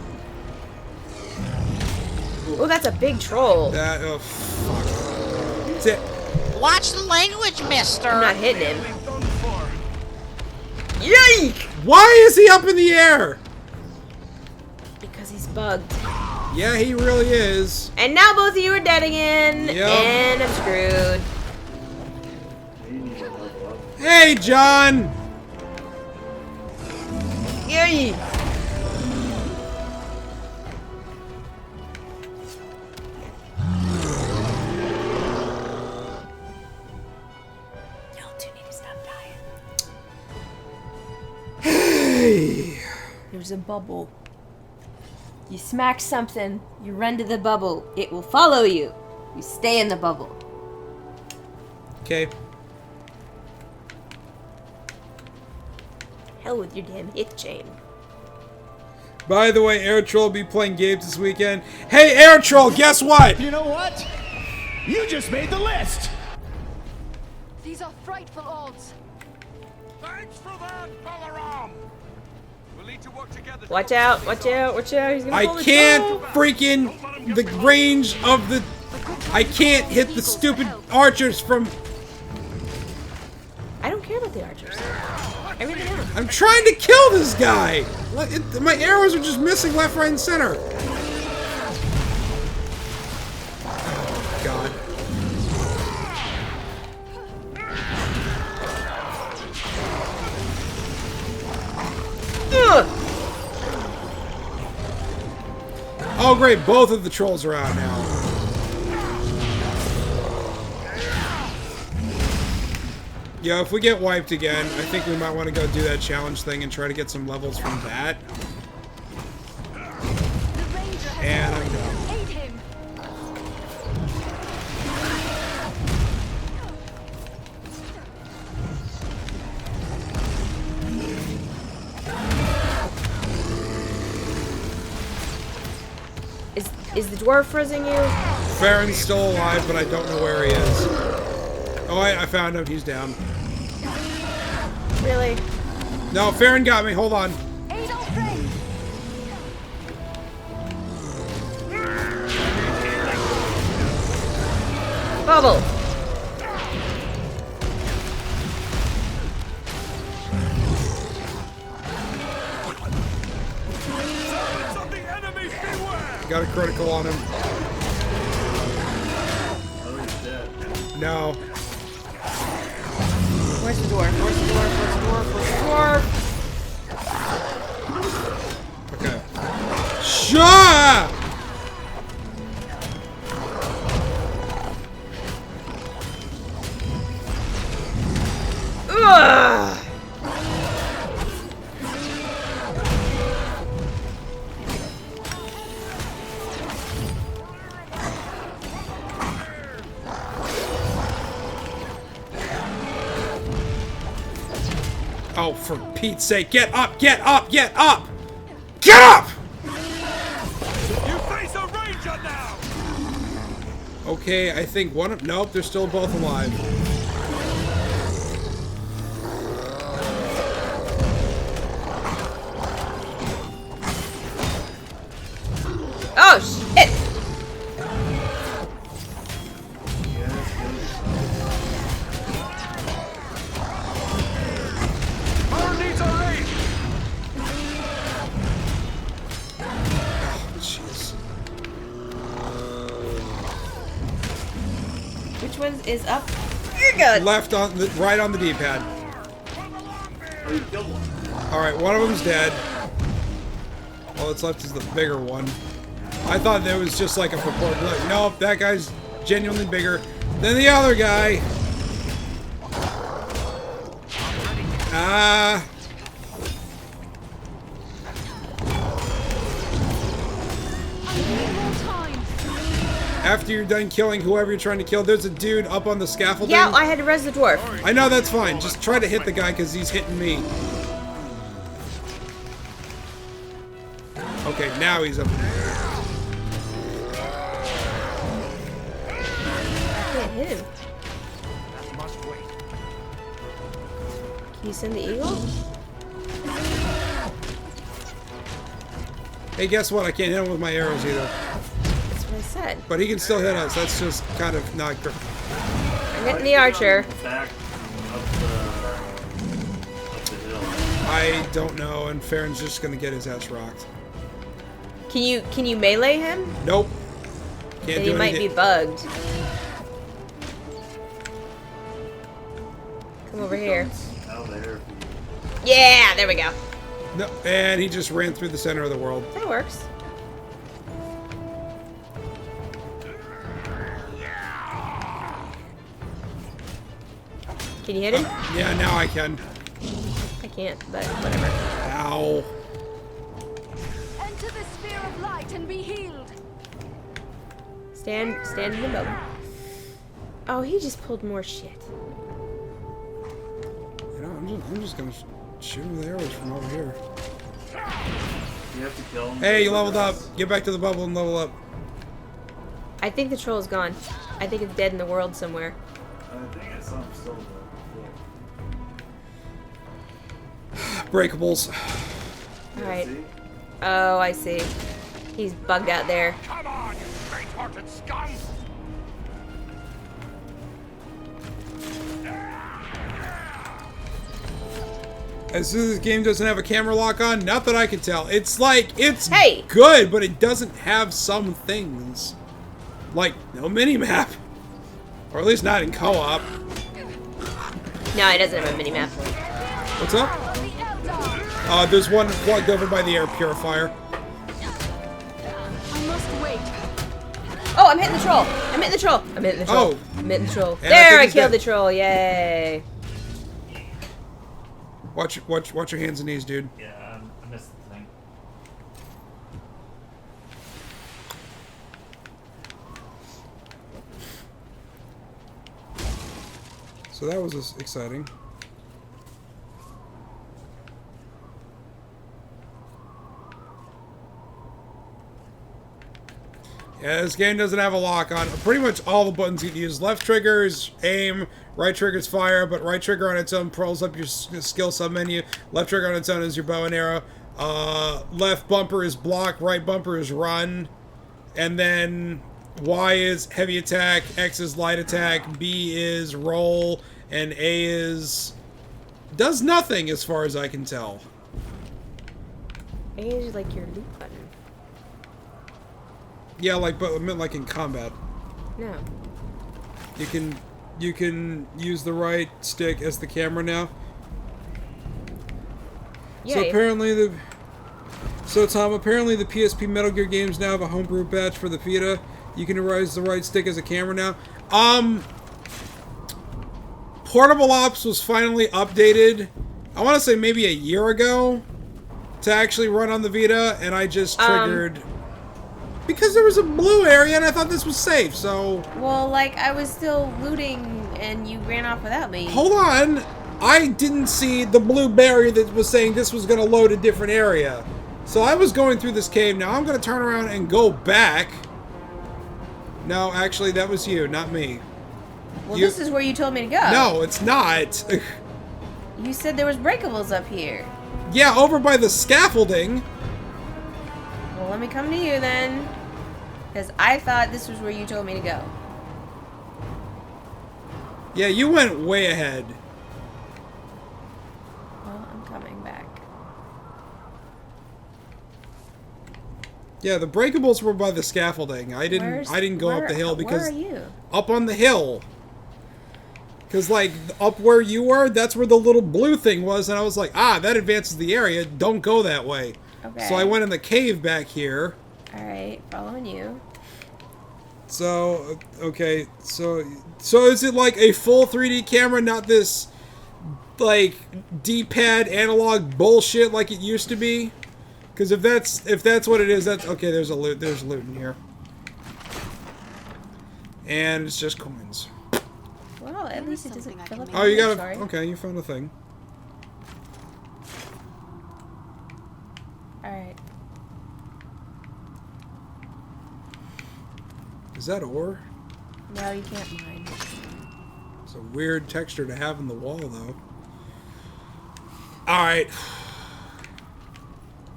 Oh, that's a big troll. That, oh, fuck. That's it. Watch the language, mister. I'm not hitting him. Yike! Why is he up in the air? Because he's bugged. Yeah, he really is. And now both of you are dead again. Yep. And I'm screwed. Hey, John! Yay! Y'all two need to stop dying. Hey! There's a bubble. You smack something, you run to the bubble. It will follow you. You stay in the bubble. Okay. Hell with your damn hit chain. By the way, Air Troll will be playing games this weekend. Hey, Air Troll, guess what? You know what? You just made the list! These are frightful odds. Thanks for that, Balaram! We'll need to work together. Watch out, watch out, watch out. He's gonna I pull the can't troll. freaking the range of the. I can't hit the stupid archers from. I don't care about the archers. I really don't. I'm trying to kill this guy. My arrows are just missing left, right, and center. Oh, God. Ugh. Oh, great. Both of the trolls are out now. Yo, if we get wiped again, I think we might want to go do that challenge thing and try to get some levels from that. And I'm done. Aid him. Is the dwarf frizzing you? Farron's still alive, but I don't know where he is. Oh, I found him. He's down. Really? No, Farron got me. Hold on. Aid our friend. Bubble. Got a critical on him. Oh, he's dead. No. Where's the dwarf? Where's the dwarf? Where's the dwarf? Where's the dwarf? Okay. Shut! Ugh. Oh, for Pete's sake, get up, get up, get up! Get up! You face a ranger now! Okay, I think one of... Nope, they're still both alive. Oh, shit! Power needs our aid! Jeez. Which one is up? You're good. Left on the... Right on the D-pad. Oh, you killed one. Alright, one of them's dead. All that's left is the bigger one. I thought there was just like a purport. Look, nope, that guy's genuinely bigger than the other guy. Ah. After you're done killing whoever you're trying to kill, there's a dude up on the scaffolding. Yeah, I had to res the dwarf. I know, that's fine. Just try to hit the guy because he's hitting me. Okay, now he's up. I can't hit him. That must wait. Can you send the eagle? Hey, guess what? I can't hit him with my arrows either. That's what I said. But he can still hit us. That's just kind of not good. I'm hitting the archer. Back up the hill. I don't know, and Farron's just gonna get his ass rocked. Can you melee him? Nope. Can't Then do he might anything. be bugged. Come over here. Out there. Yeah, there we go. No, and he just ran through the center of the world. That works. Can you hit him? Yeah, now I can. I can't, but whatever. Ow. Enter the sphere of light and be healed. Stand in the middle. Oh, he just pulled more shit. You know, I'm just gonna shoot him with arrows from over here. You have to kill him. Hey, you leveled up. Get back to the bubble and level up. I think the troll's gone. I think it's dead in the world somewhere. I think it's something still Breakables. Alright. Oh, I see. He's bugged out there. Come on, you straight-hearted scum! As soon as this game doesn't have a camera lock on, not that I can tell. It's like, it's Hey! good, but it doesn't have some things. Like, no mini-map. Or at least not in co-op. No, it doesn't have a mini-map. What's up? There's one plugged over by the air purifier. I must wait. Oh, I'm hitting the troll. I'm hitting the troll. I'm hitting the troll. Oh. I'm hitting the troll. And There, I he's killed dead. the troll. Yay. Watch your hands and knees, dude. Yeah, I missed the thing. So that was exciting. Yeah, this game doesn't have a lock on. Pretty much all the buttons you can use. Left trigger is aim, right trigger is fire, but right trigger on its own pulls up your skill submenu. Left trigger on its own is your bow and arrow. Left bumper is block, right bumper is run. And then Y is heavy attack, X is light attack, B is roll, and A is... does nothing as far as I can tell. I use like your loot button. Yeah, but I meant like in combat. No. You can use the right stick as the camera now. Yeah. So apparently Tom, apparently the PSP Metal Gear games now have a homebrew patch for the Vita. You can use the right stick as a camera now. Portable Ops was finally updated. I want to say maybe a year ago to actually run on the Vita, and I just triggered because there was a blue area and I thought this was safe. So Well, like I was still looting and you ran off without me. hold on. I didn't see the blue barrier that was saying this was going to load a different area. So I was going through this cave. Now I'm going to turn around and go back. No, actually, that was you, not me. Well, this is where you told me to go. No, it's not. You said there was breakables up here. Yeah, over by the scaffolding. Well, let me come to you then. Because I thought this was where you told me to go. Yeah, you went way ahead. Well, I'm coming back. Yeah, the breakables were by the scaffolding. I didn't go up the hill because where are you? up on the hill. Because like up where you were, that's where the little blue thing was, and I was like, that advances the area. Don't go that way. Okay. So I went in the cave back here. All right, following you. So okay, so is it like a full 3D camera, not this like D-pad analog bullshit like it used to be? Because if that's what it is, that's okay. There's loot in here, and it's just coins. Well, at least it doesn't fill up. Oh, you got sorry. okay. You found a thing. All right. Is that ore? No, you can't mine. It's a weird texture to have in the wall, though. All right.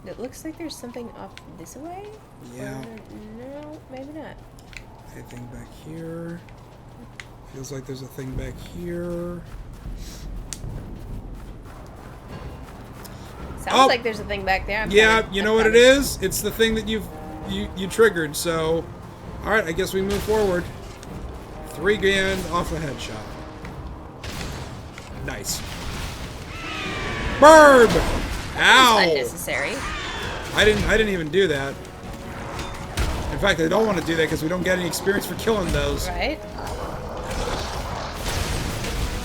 It looks like there's something up this way. Yeah. No, maybe not. Anything back here? Feels like there's a thing back here. Sounds like there's a thing back there. Yeah, you know what it is? It's the thing that you triggered. So, all right, I guess we move forward. 3 grand off a headshot. Nice. Burb! Ow! Unnecessary. I didn't even do that. In fact, I don't want to do that because we don't get any experience for killing those. Right.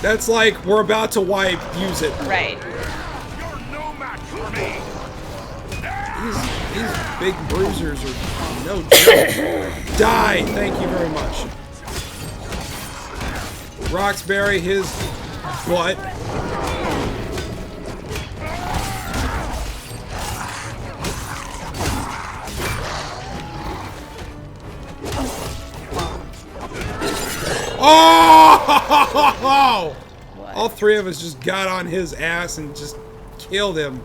That's like we're about to wipe. Use it. Right. You're no match for me. These big bruisers are no joke. Die! Thank you very much. Roxbury, his butt. Oh! What? All 3 of us just got on his ass and just killed him.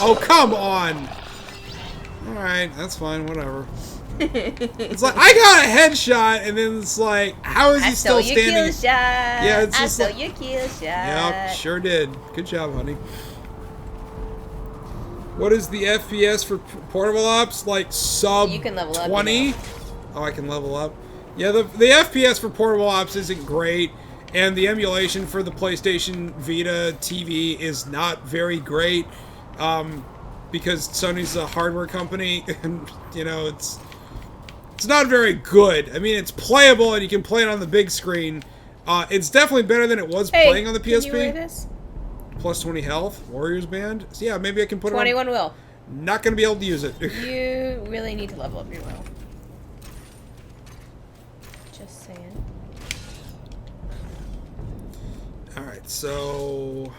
Oh, come on! Alright, that's fine, whatever. It's like, I got a headshot, and then it's like, how is he still standing? Kill shot. Yeah, it's I just stole like, your kill shot. Yep, sure did. Good job, honey. What is the FPS for portable ops? Like sub You can level up, 20? you know. Oh, I can level up. Yeah, the FPS for portable ops isn't great, and the emulation for the PlayStation Vita TV is not very great, because Sony's a hardware company, and you know it's not very good. I mean, it's playable and you can play it on the big screen. It's definitely better than it was playing on the PSP. Can you wear this? Plus 20 health, Warriors Band. So yeah, maybe I can put it on. 21 will. Not gonna be able to use it. You really need to level up your will. Just saying. Alright, so...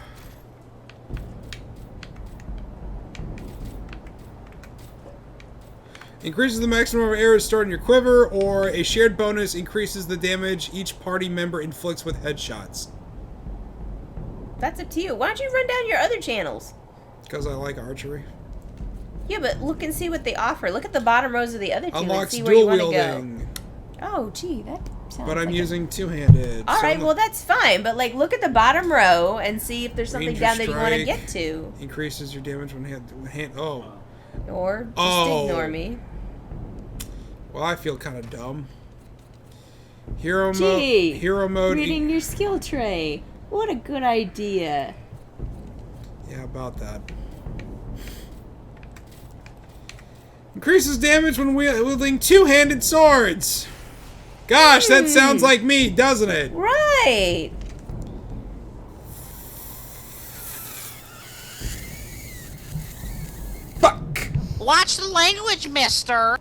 Increases the maximum of arrows stored in your quiver, or a shared bonus increases the damage each party member inflicts with headshots. That's up to you. Why don't you run down your other channels? Because I like archery. Yeah, but look and see what they offer. Look at the bottom rows of the other two and Unlocks see where you dual want to go. wielding. Oh, gee, that sounds But I'm like using two-handed. All right, so well, that's fine. But, like, look at the bottom row and see if there's something Ranger down there you want to Strike get to. Increases your damage when hand. Oh. Or just Oh. ignore me. Well, I feel kind of dumb. Hero Gee, mode. Hero mode. reading your skill tray. What a good idea. Yeah, about that. Increases damage when wielding two-handed swords. Gosh, that sounds like me, doesn't it? Right. Fuck. Watch the language, mister.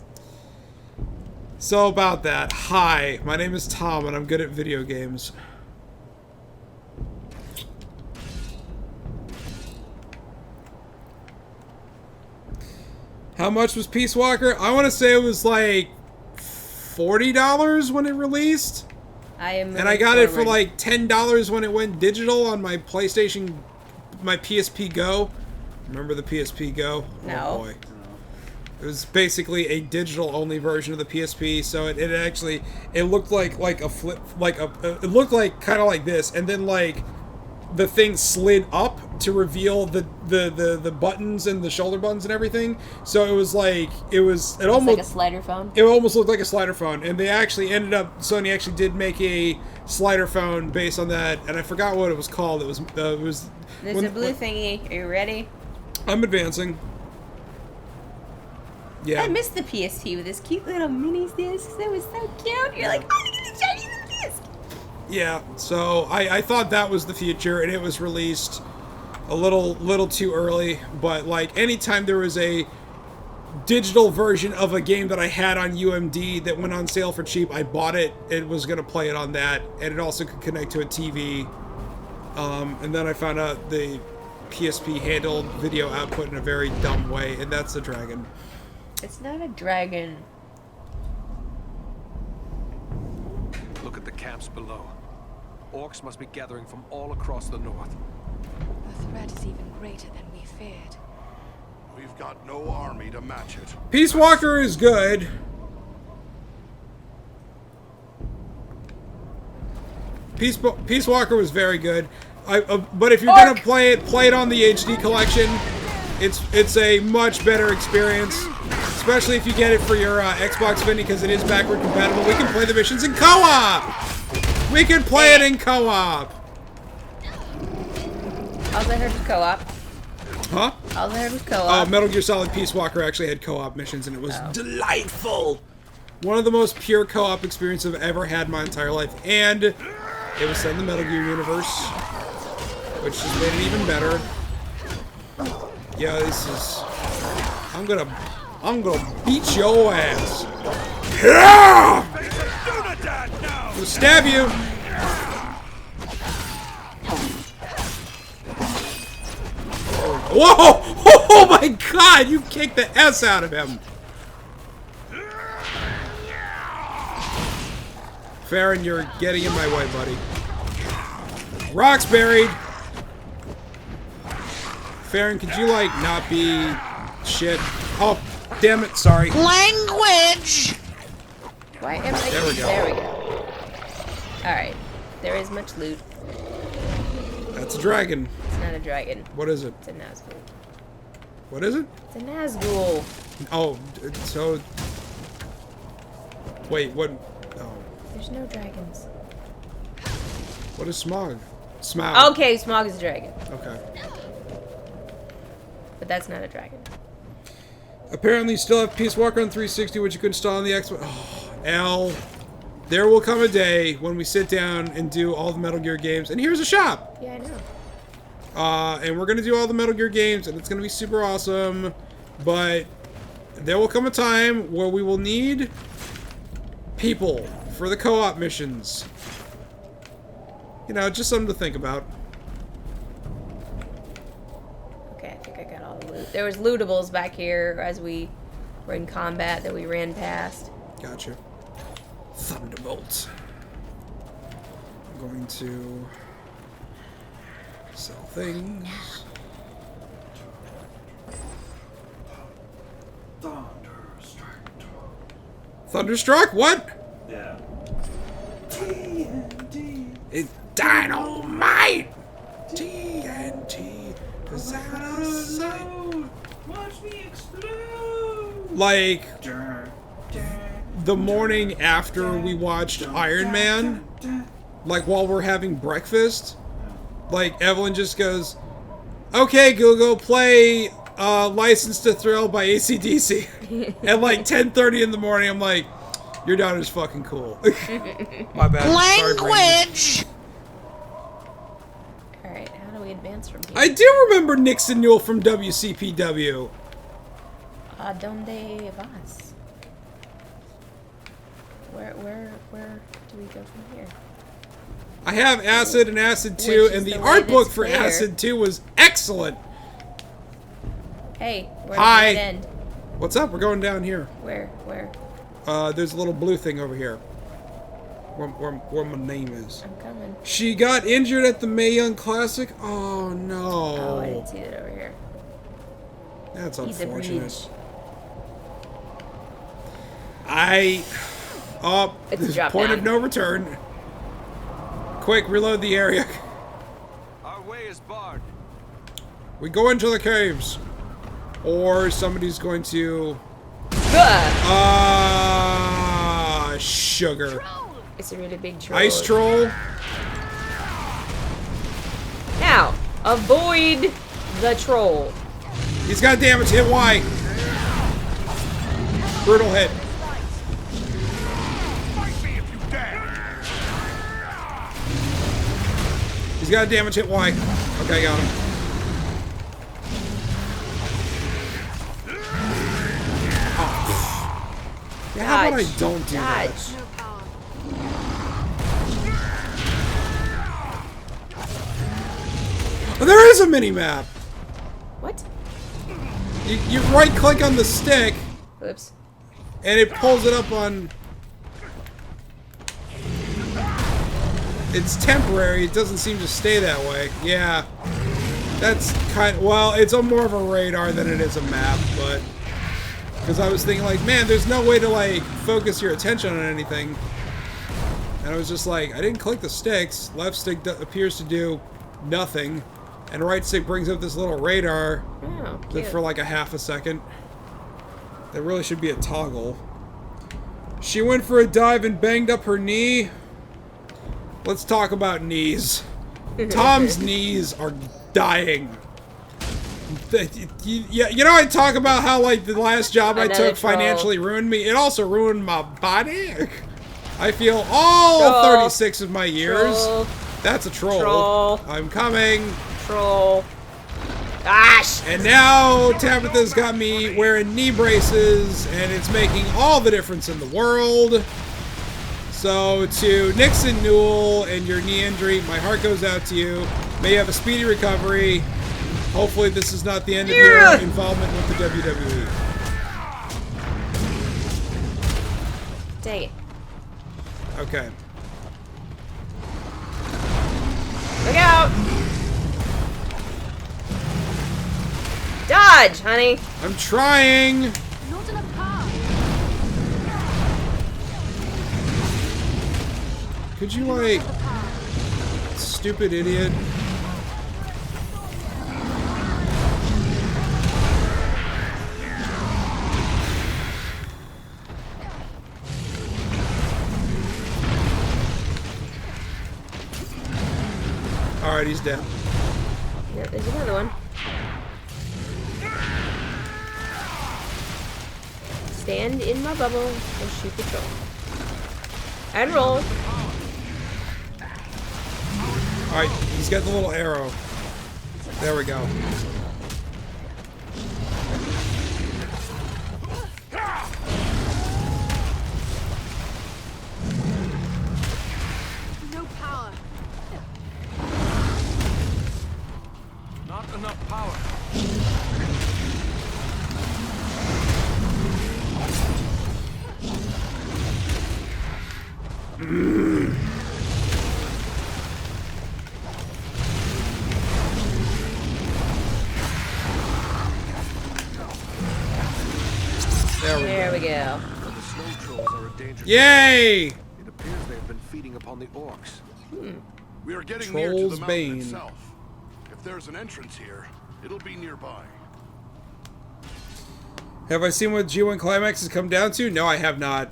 So about that. Hi, my name is Tom, and I'm good at video games. How much was Peace Walker? I want to say it was like $40 when it released. And I got it for like $10 when it went digital on my PlayStation, my PSP Go. Remember the PSP Go? No. Oh boy. It was basically a digital-only version of the PSP, so it actually it looked like a flip, it looked like kind of like this, and then like the thing slid up to reveal the buttons and the shoulder buttons and everything. So it was like it almost like a slider phone. It almost looked like a slider phone, and they actually ended up. Sony actually did make a slider phone based on that, and I forgot what it was called. It was There's a blue thingy. Are you ready? I'm advancing. Yeah. I missed the PSP with this cute little mini disc. That was so cute. You're like, oh, look at the shiny little disc. Yeah, so I thought that was the future, and it was released a little too early. But like anytime there was a digital version of a game that I had on UMD that went on sale for cheap, I bought it. It was gonna play it on that, and it also could connect to a TV. And then I found out the PSP handled video output in a very dumb way, and that's the dragon. It's not a dragon. Look at the camps below. Orcs must be gathering from all across the north. The threat is even greater than we feared. We've got no army to match it. Peace Walker is good. Peace Walker was very good. But if you're gonna play it on the HD collection. It's a much better experience, especially if you get it for your Xbox Mini, because it is backward compatible. We can play the missions in co-op. We can play it in co-op. All I heard was co-op. Huh? All I heard was co-op. Metal Gear Solid Peace Walker actually had co-op missions, and it was delightful. One of the most pure co-op experiences I've ever had in my entire life, and it was set in the Metal Gear universe, which just made it even better. Yeah, this is. I'm gonna beat your ass. Yeah! I'm gonna stab you. Whoa! Oh my God! You kicked the S out of him. Farron, you're getting in my way, buddy. Rock's buried. Farron, could you, like, not be shit? Oh, damn it, sorry. Language! Why am I... There we go. There we go. Alright. There is much loot. That's a dragon. It's not a dragon. What is it? It's a Nazgul. What is it? It's a Nazgul. Oh, so... Wait, what? Oh. There's no dragons. What is Smog? Smaug. Okay, Smog is a dragon. Okay. But that's not a dragon. Apparently you still have Peace Walker on 360, which you could install on the Xbox. Oh, L. There will come a day when we sit down and do all the Metal Gear games. And here's a shop! Yeah, I know. And we're going to do all the Metal Gear games, and it's going to be super awesome. But there will come a time where we will need people for the co-op missions. You know, just something to think about. Okay, I think I got all the loot. There was lootables back here as we were in combat that we ran past. Gotcha. Thunderbolt. I'm going to sell things. Thunderstruck? What? Yeah. It's dynamite! TNT is out of sight. Watch me explode! Like, the morning after we watched Iron Man, like while we're having breakfast, like Evelyn just goes, "Okay, Google, play License to Thrill by AC/DC." At like 10:30 in the morning, I'm like, your daughter's fucking cool. My bad. Language! Alright, how do we advance from here? I do remember Nixon Newell from WCPW. Donde vas? Where do we go from here? I have Acid and Acid 2, and the art book for clear. Acid 2 was excellent. Hey, where Hi. did it end? What's up? We're going down here. Where? There's a little blue thing over here. Where my name is. I'm coming. She got injured at the Mae Young Classic? Oh, no. Oh, I didn't see that over here. That's He's a unfortunate. bridge. It's a there's drop point down. of no return. Quick, reload the area. Our way is barred. We go into the caves. Or somebody's going to... sugar. It's a really big troll. Ice troll. Now, avoid the troll. He's got damage. Hit Y. Brutal hit. Fight me if you dare. He's got damage. Hit Y. Okay, got him. Yeah, how about I don't do that? Dodge. Oh, there is a mini-map! What? You right-click on the stick, Oops. and it pulls it up on... It's temporary, it doesn't seem to stay that way. Yeah. That's kind of, well, it's a more of a radar than it is a map, but because I was thinking like, man, there's no way to like focus your attention on anything. And I was just like, I didn't click the sticks. Left stick appears to do nothing. And right stick brings up this little radar for like a half a second. There really should be a toggle. She went for a dive and banged up her knee. Let's talk about knees. Tom's knees are dying. You know, I talk about how like the last job I took financially ruined me. It also ruined my body. I feel all 36 of my years. That's a troll. I'm coming. Troll. Gosh. And now Tabitha's got me wearing knee braces, and it's making all the difference in the world. So to Nixon Newell and your knee injury, my heart goes out to you. May you have a speedy recovery. Hopefully this is not the end of your involvement with the WWE. Dang it. Okay. Look out! Dodge, honey. I'm trying. Not enough power. Could you like, stupid idiot? Alright, he's dead. Yep, there's another one. Stand in my bubble and shoot the troll. And roll. Alright, he's got the little arrow. There we go. No power. Not enough power. There we go. The snow trolls are a danger. Yay! It appears they have been feeding upon the orcs. We are getting near to Troll's the mountain Bane. itself. If there's an entrance here, it'll be nearby. Have I seen what G1 Climax has come down to? No, I have not.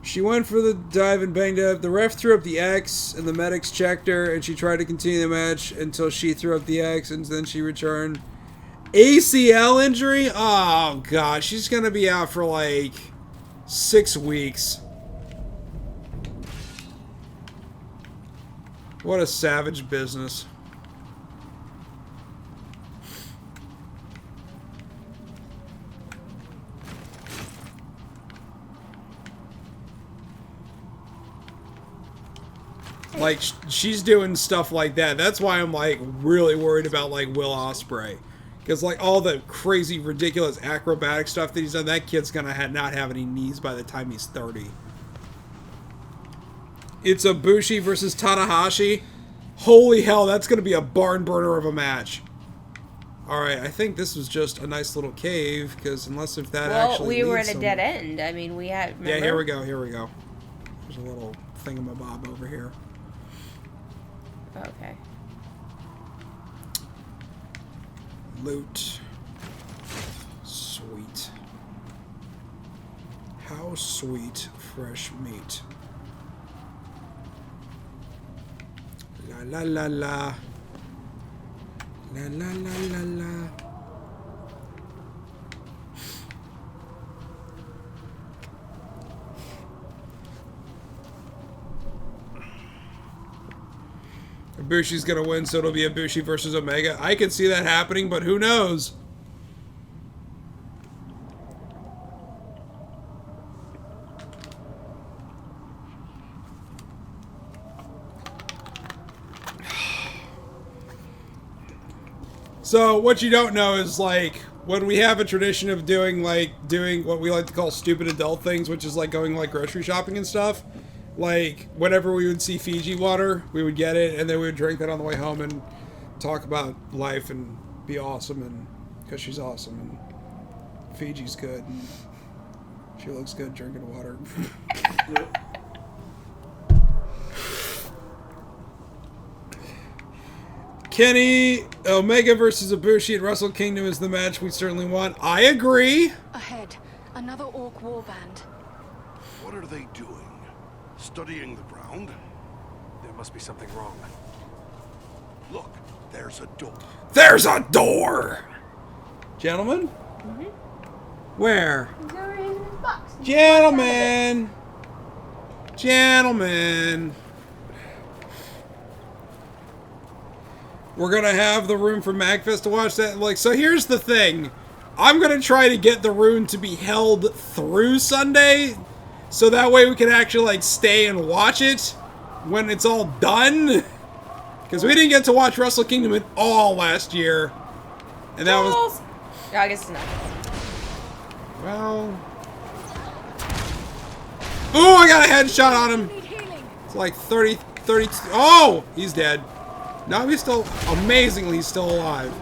She went for the dive and banged up. The ref threw up the X, and the medics checked her, and she tried to continue the match until she threw up the X, and then she returned. ACL injury? Oh, God. She's going to be out for, like, 6 weeks. What a savage business. Like, she's doing stuff like that. That's why I'm, like, really worried about, like, Will Ospreay. Because, like, all the crazy, ridiculous acrobatic stuff that he's done, that kid's gonna not have any knees by the time he's 30. It's Ibushi versus Tanahashi. Holy hell, that's gonna be a barn burner of a match. Alright, I think this was just a nice little cave, because unless if that actually we were at leads a dead end. I mean, we had... Remember? Yeah, here we go, here we go. There's a little thingamabob over here. Okay. Loot. Sweet. How sweet fresh meat. La la la la. La la la la la. Ibushi's gonna win, so it'll be Ibushi versus Omega. I can see that happening, but who knows? So, what you don't know is, like, when we have a tradition of doing what we like to call stupid adult things, which is, like, going, like, grocery shopping and stuff, Like, whenever we would see Fiji water, we would get it, and then we would drink that on the way home and talk about life and be awesome, and because she's awesome, and Fiji's good, and she looks good drinking water. Kenny Omega versus Ibushi at Wrestle Kingdom is the match we certainly want. I agree. Ahead, another orc warband. What are they doing? Studying the ground? There must be something wrong. Look, there's a door. There's a door! Gentlemen? Where? Gentlemen! Gentlemen! We're gonna have the room for MagFest to watch that. Like, so here's the thing. I'm gonna try to get the room to be held through Sunday, so that way we can actually, like, stay and watch it when it's all done. Because we didn't get to watch Wrestle Kingdom at all last year. And that was... Yeah, I guess it's not. Well... Oh, I got a headshot on him! It's like 32... Oh! He's dead. No, he's still... Amazingly, he's still alive.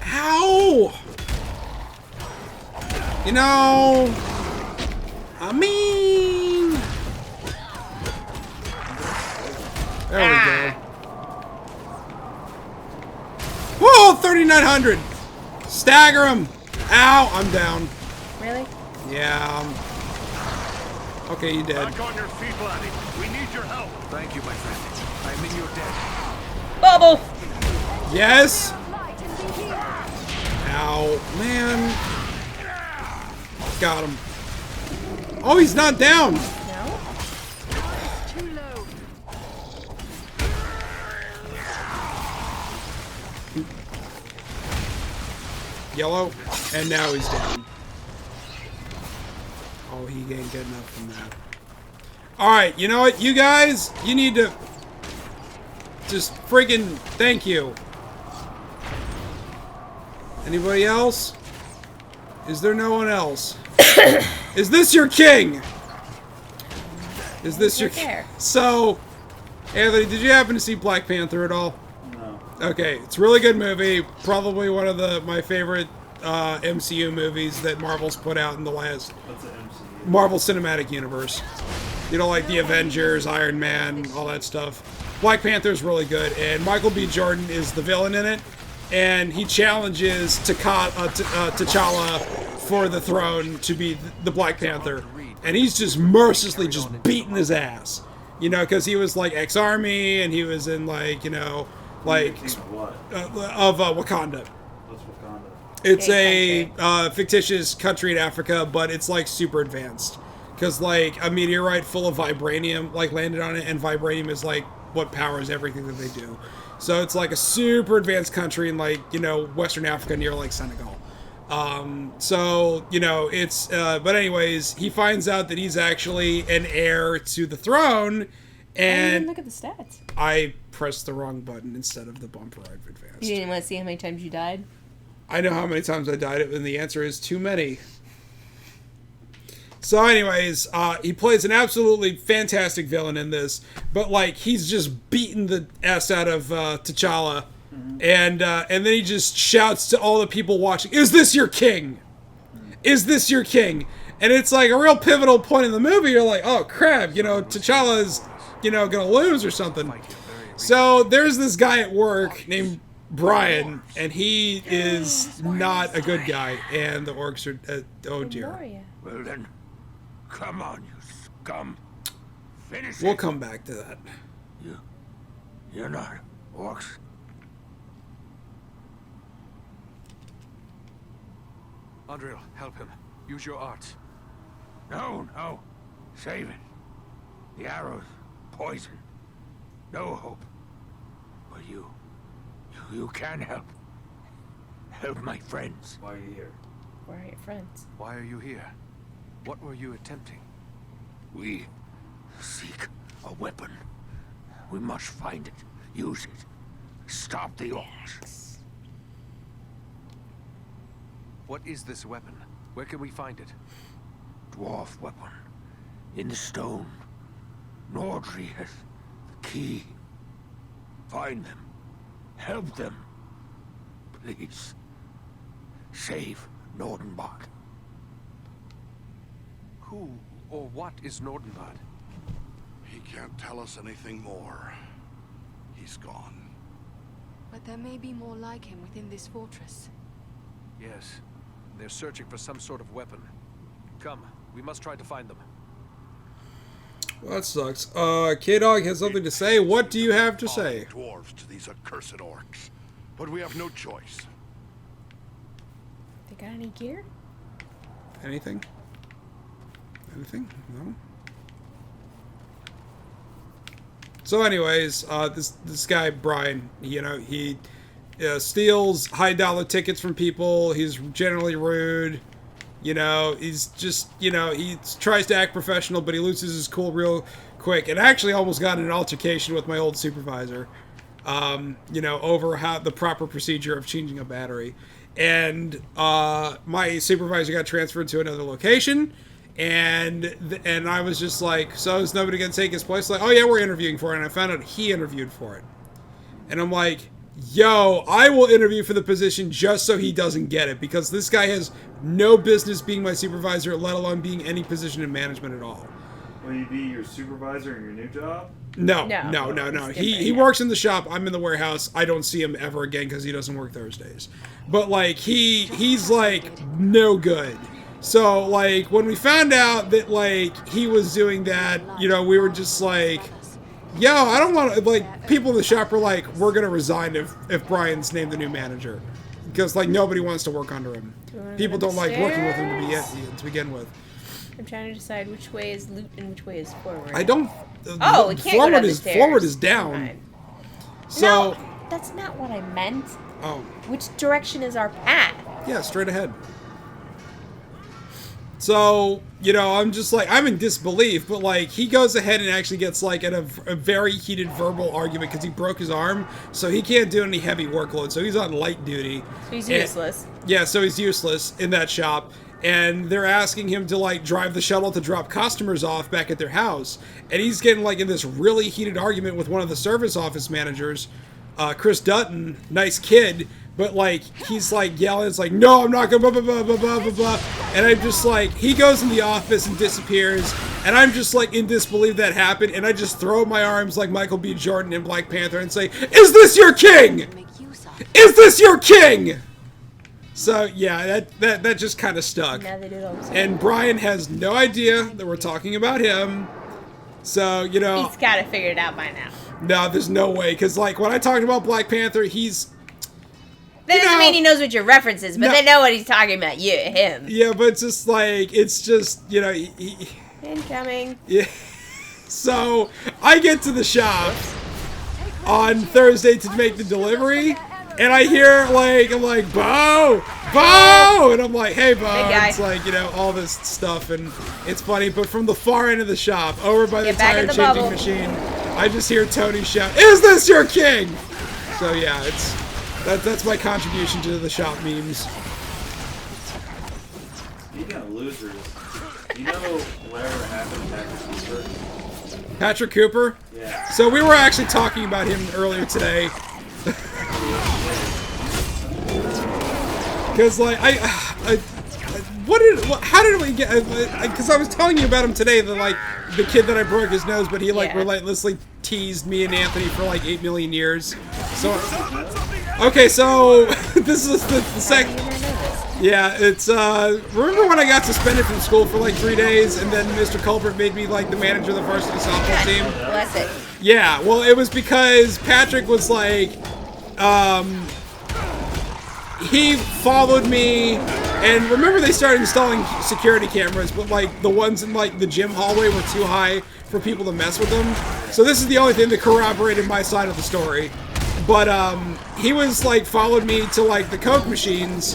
Ow! You know... I mean... There we go. Whoa, 3,900! Stagger him! Ow, I'm down. Really? Yeah. Okay, you dead. Back on your feet, laddie. We need your help. Thank you, my friend. I'm in your debt. Bubble! Yes! Ow, man. Got him. Oh, he's not down! No? Too low. Yellow, and now he's down. Oh, he ain't good enough from that. Alright, you know what? You guys, you need to just friggin' thank you. Anybody else? Is there no one else? Is this your king? Is this your king? So, Anthony, did you happen to see Black Panther at all? No. Okay, it's a really good movie. Probably one of my favorite MCU movies that Marvel's put out in the last What's the MCU? Marvel Cinematic Universe. You know, like the Avengers, Iron Man, all that stuff. Black Panther's really good, and Michael B. Jordan is the villain in it, and he challenges T'Challa for the throne to be the Black Panther, and he's just mercilessly just beating his ass. You know, because he was like ex-army, and he was in like, you know, like What? of Wakanda. What's Wakanda? It's a fictitious country in Africa, but it's like super advanced. Because like a meteorite full of vibranium like landed on it, and vibranium is like what powers everything that they do. So it's like a super advanced country in like, you know, Western Africa near like Senegal. So, you know, it's, but anyways, he finds out that he's actually an heir to the throne, and Look at the stats. I pressed the wrong button instead of the bumper I've advanced. You didn't want to see how many times you died? I know how many times I died, and the answer is too many. So anyways, he plays an absolutely fantastic villain in this, but like he's just beating the ass out of T'Challa, and then he just shouts to all the people watching, "Is this your king? Is this your king?" And it's like a real pivotal point in the movie. You're like, oh crap, you know, T'Challa is, you know, gonna lose or something. So there's this guy at work named Brian, and he is not a good guy, and the orcs are, oh dear. Well then, come on, you scum. Finish We'll it. come back to that. You're not orcs. Andriel, help him. Use your arts. No, no. Save it. The arrows, poison. No hope. But you can help. Help my friends. Why are you here? Where are your friends? Why are you here? What were you attempting? We seek a weapon. We must find it. Use it. Stop the orcs. What is this weapon? Where can we find it? Dwarf weapon. In the stone. Nordri has the key. Find them. Help them. Please. Save Nordenbach. Who or what is Nordenbad? He can't tell us anything more. He's gone. But there may be more like him within this fortress. Yes. They're searching for some sort of weapon. Come, we must try to find them. Well, that sucks. K-Dog has something to say. What do you have to say? Dwarves to these accursed orcs. But we have no choice. They got any gear? Anything? Anything? No? So anyways, this guy, Brian, you know, he steals high-dollar tickets from people. He's generally rude. You know, he's just, you know, he tries to act professional, but he loses his cool real quick. And I actually almost got in an altercation with my old supervisor, you know, over how the proper procedure of changing a battery. And my supervisor got transferred to another location, and I was just like, so is nobody going to take his place? Like, oh yeah, we're interviewing for it. And I found out he interviewed for it. And I'm like, yo, I will interview for the position just so he doesn't get it, because this guy has no business being my supervisor, let alone being any position in management at all. Will he be your supervisor in your new job? No. He works in the shop. I'm in the warehouse. I don't see him ever again because he doesn't work Thursdays. But like he's like no good. So like when we found out that like he was doing that, you know, we were just like, yo, I don't want to, like, people in the shop are like, we're gonna resign if Brian's named the new manager, because like nobody wants to work under him. People don't like working with him to begin with. I'm trying to decide which way is loot and which way is forward. I don't. Oh, it can't go down the stairs. Forward is down. Fine. So no, that's not what I meant. Oh. Which direction is our path? Yeah, straight ahead. So, you know, I'm just like, I'm in disbelief, but like, he goes ahead and actually gets like in a very heated verbal argument because he broke his arm, so he can't do any heavy workload, so he's on light duty. So he's useless. Yeah, so he's useless in that shop. And they're asking him to like drive the shuttle to drop customers off back at their house. And he's getting like in this really heated argument with one of the service office managers, Chris Dutton, nice kid, but like he's like yelling, it's like, no, I'm not gonna blah blah blah blah blah blah blah. And I'm just like, he goes in the office and disappears, and I'm just like in disbelief that happened, and I just throw my arms like Michael B. Jordan in Black Panther and say, is this your king? Is this your king? So yeah, that just kind of stuck. Now they do it all the time. And Brian has no idea that we're talking about him. So, you know, he's got to figure it out by now. No, there's no way, because like when I talked about Black Panther, he's. That doesn't mean he knows what your reference is, but they know what he's talking about. Him. Yeah, but it's just like, it's just, you know, incoming. Yeah. So I get to the shop on Thursday to make the delivery. And I hear, like, I'm like, Bo! Bo! And I'm like, hey, Bo. It's like, you know, all this stuff. And it's funny. But from the far end of the shop, over by the tire changing machine, I just hear Tony shout, is this your king? So, yeah, that's my contribution to the shop memes. Speaking of losers, you know whatever happened to Patrick Cooper? Patrick Cooper? Yeah. So we were actually talking about him earlier today. Because like how did we get? Because I was telling you about him today, that like the kid that I broke his nose, but he like relentlessly teased me and Anthony for like 8 million years. So okay, so this is the second. Yeah, it's remember when I got suspended from school for like 3 days, and then Mr. Culprit made me like the manager of the varsity softball team? Bless it. Yeah, well, it was because Patrick was like, he followed me, and remember they started installing security cameras, but like the ones in like the gym hallway were too high for people to mess with them. So this is the only thing that corroborated my side of the story. But he was like followed me to like the Coke machines,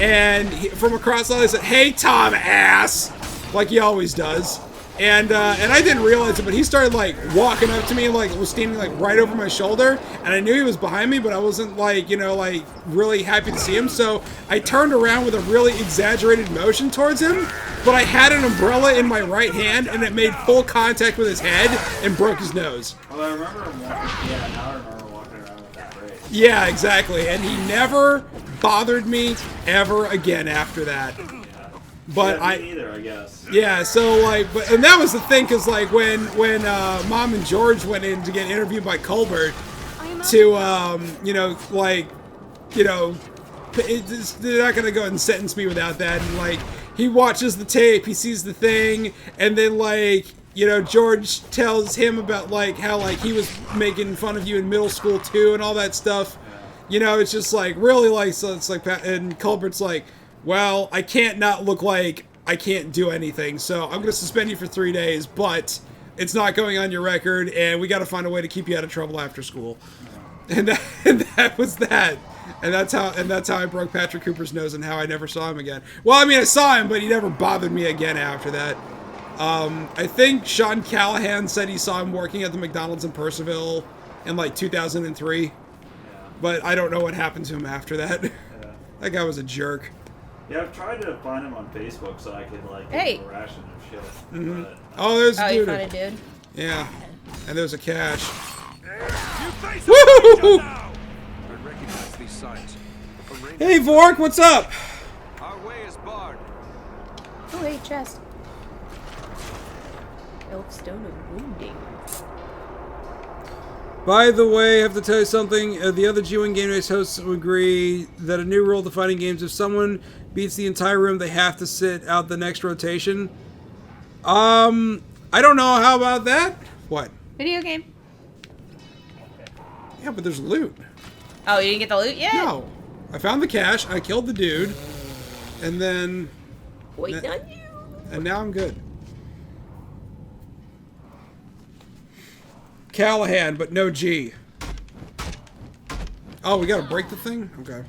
and from across the line he said, "Hey Tom ass," like he always does. And I didn't realize it, but he started like walking up to me and like was standing like right over my shoulder, and I knew he was behind me, but I wasn't like, you know, like really happy to see him. So I turned around with a really exaggerated motion towards him, but I had an umbrella in my right hand, and it made full contact with his head and broke his nose. Well, I remember him walking. Yeah, now I remember walking around with that brace. Yeah, exactly. And he never bothered me ever again after that. But yeah, me neither, I guess. Yeah, so like, and that was the thing, because like when Mom and George went in to get interviewed by Colbert to you know, like, you know, they're not gonna go ahead and sentence me without that. And like, he watches the tape, he sees the thing, and then like, you know, George tells him about like how like he was making fun of you in middle school too, and all that stuff. You know, it's just like really like, so it's like, and Colbert's like, well, I can't not look like I can't do anything, so I'm going to suspend you for 3 days, but it's not going on your record, and we got to find a way to keep you out of trouble after school. And that was that. And that's how I broke Patrick Cooper's nose, and how I never saw him again. Well, I mean, I saw him, but he never bothered me again after that. I think Sean Callahan said he saw him working at the McDonald's in Purcellville in like 2003, but I don't know what happened to him after that. Yeah. That guy was a jerk. Yeah, I've tried to find him on Facebook so I could like hey. give him a ration of shit. Mm-hmm. But... Oh, there's a dude. You found a dude? Yeah, and there's a cache. Woo! I recognize these signs. Hey, Vork, what's up? Our way is barred. Oh, hey, chest. Elkstone of Wounding. By the way, I have to tell you something. The other G1 Game Days hosts agree that a new rule defining games, if someone beats the entire room, they have to sit out the next rotation. I don't know. How about that? What? Video game. Yeah, but there's loot. Oh, you didn't get the loot yet? No. I found the cache, I killed the dude, and then... Waiting on you. And now I'm good. Callahan, but no G. Oh, we gotta break the thing? Okay.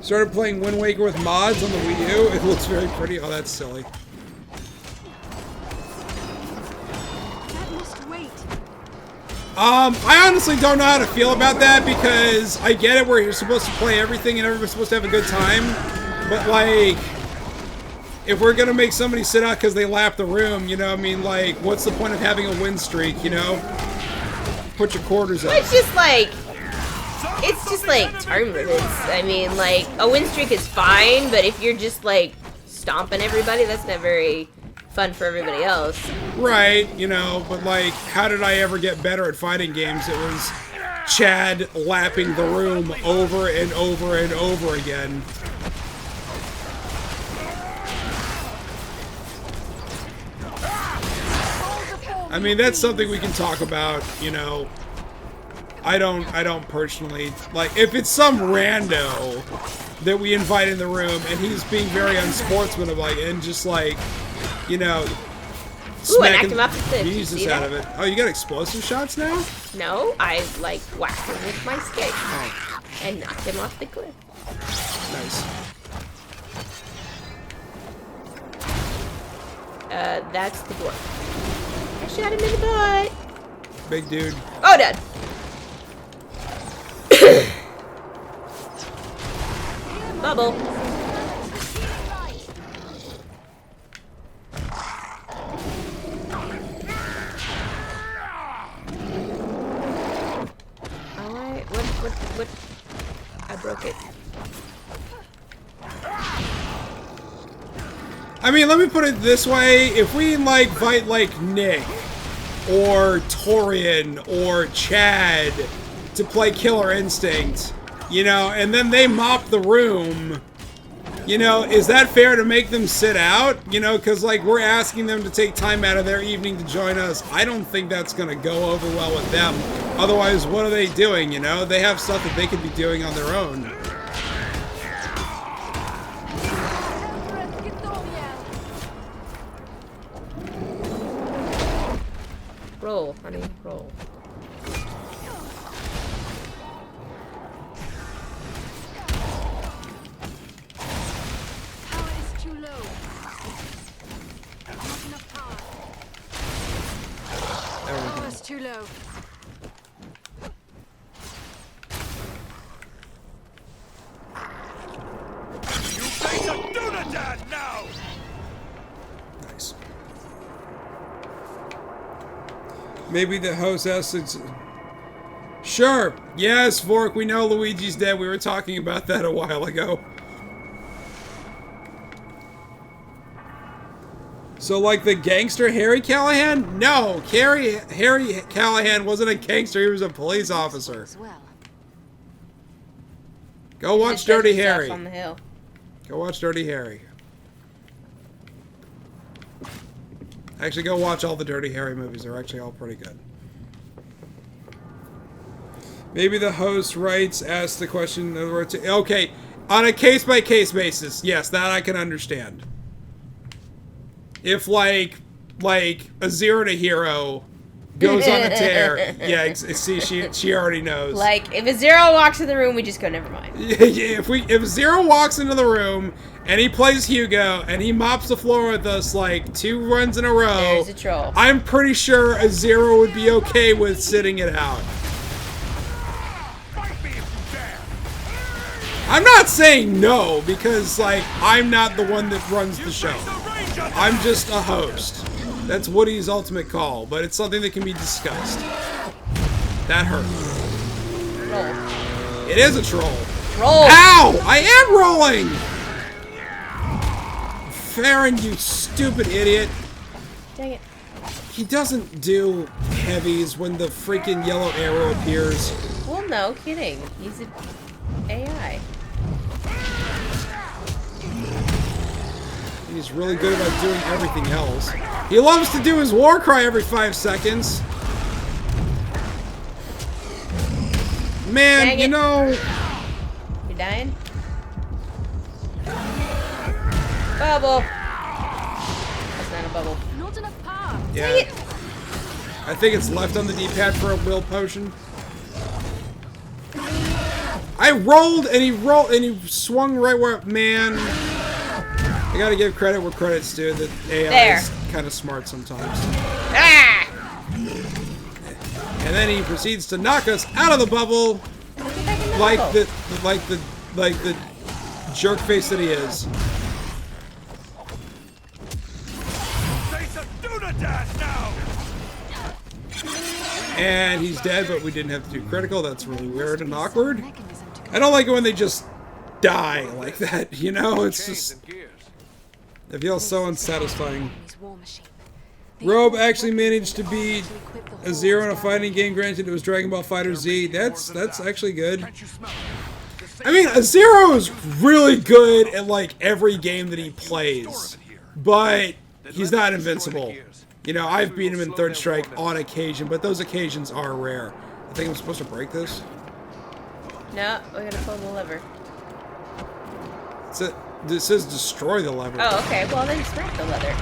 Started playing Wind Waker with mods on the Wii U. It looks very pretty. Oh, that's silly. That must wait. I honestly don't know how to feel about that, because I get it where you're supposed to play everything and everybody's supposed to have a good time, but like, if we're gonna make somebody sit out because they lap the room, you know, I mean, like, what's the point of having a win streak, you know? Put your quarters up. It's just like term limits. I mean, like, a win streak is fine, but if you're just like stomping everybody, that's not very fun for everybody else. Right, you know, but like, how did I ever get better at fighting games? It was Chad lapping the room over and over and over again. I mean, that's something we can talk about, you know. I don't personally, like, if it's some rando that we invite in the room and he's being very unsportsmanlike and just like, you know, smacking Jesus out of it. Oh, you got explosive shots now? No, I like whacked him with my stick and knocked him off the cliff. Nice. That's the dwarf. I shot him in the butt. Big dude. Oh, dead. Bubble. Alright, what? I broke it. I mean, let me put it this way. If we, like, fight, like, Nick, or Torian, or Chad to play Killer Instinct, you know, and then they mop the room, you know, is that fair to make them sit out? You know, because, like, we're asking them to take time out of their evening to join us. I don't think that's going to go over well with them. Otherwise, what are they doing, you know? They have stuff that they could be doing on their own. Roll, honey, roll. Power is too low. Not enough power. go. You face a Dunadan now! Nice. Maybe the host has to... Sure. Yes, Vork, we know Luigi's dead. We were talking about that a while ago. So, like, the gangster Harry Callahan? No, Harry Callahan wasn't a gangster. He was a police officer. Go watch Just does Dirty himself Harry. on the hill. Go watch Dirty Harry. Actually, go watch all the Dirty Harry movies. They're actually all pretty good. Maybe the host asks the question. In other words, okay, on a case-by-case basis, yes, that I can understand. If like a Zero to Hero goes on a tear, yeah, see, she already knows. Like, if a Zero walks in the room, we just go, never mind. Yeah, if Zero walks into the room and he plays Hugo and he mops the floor with us like 2 runs in a row, There's a troll. I'm pretty sure a Zero would be okay with sitting it out. I'm not saying no, because, like, I'm not the one that runs the show. I'm just a host. That's Woody's ultimate call, but it's something that can be discussed. That hurt. Roll. It is a troll. Roll. Ow! I am rolling! Farron, you stupid idiot. Dang it. He doesn't do heavies when the freaking yellow arrow appears. Well, no, kidding. He's an AI. He's really good about doing everything else. He loves to do his war cry every 5 seconds. Man, you know... You dying? Bubble. That's not a bubble. Not enough power. Yeah. I think it's left on the D-pad for a will potion. I rolled and he swung right where... Man... I gotta give credit where credit's due. The AI is kind of smart sometimes. Ah! And then he proceeds to knock us out of the bubble, like the jerk face that he is. Face a Dunadan now! And he's dead, but we didn't have to do critical. That's really weird and awkward. I don't like it when they just die like that, you know? It's just... It feels so unsatisfying. Robe actually managed to beat a Zero in a fighting game. Granted, it was Dragon Ball FighterZ. That's actually good. I mean, a Zero is really good at, like, every game that he plays. But he's not invincible. You know, I've beat him in Third Strike on occasion, but those occasions are rare. I think I'm supposed to break this. No, we gotta pull the lever. This says destroy the lever. Oh, okay. Well, then smack the leather.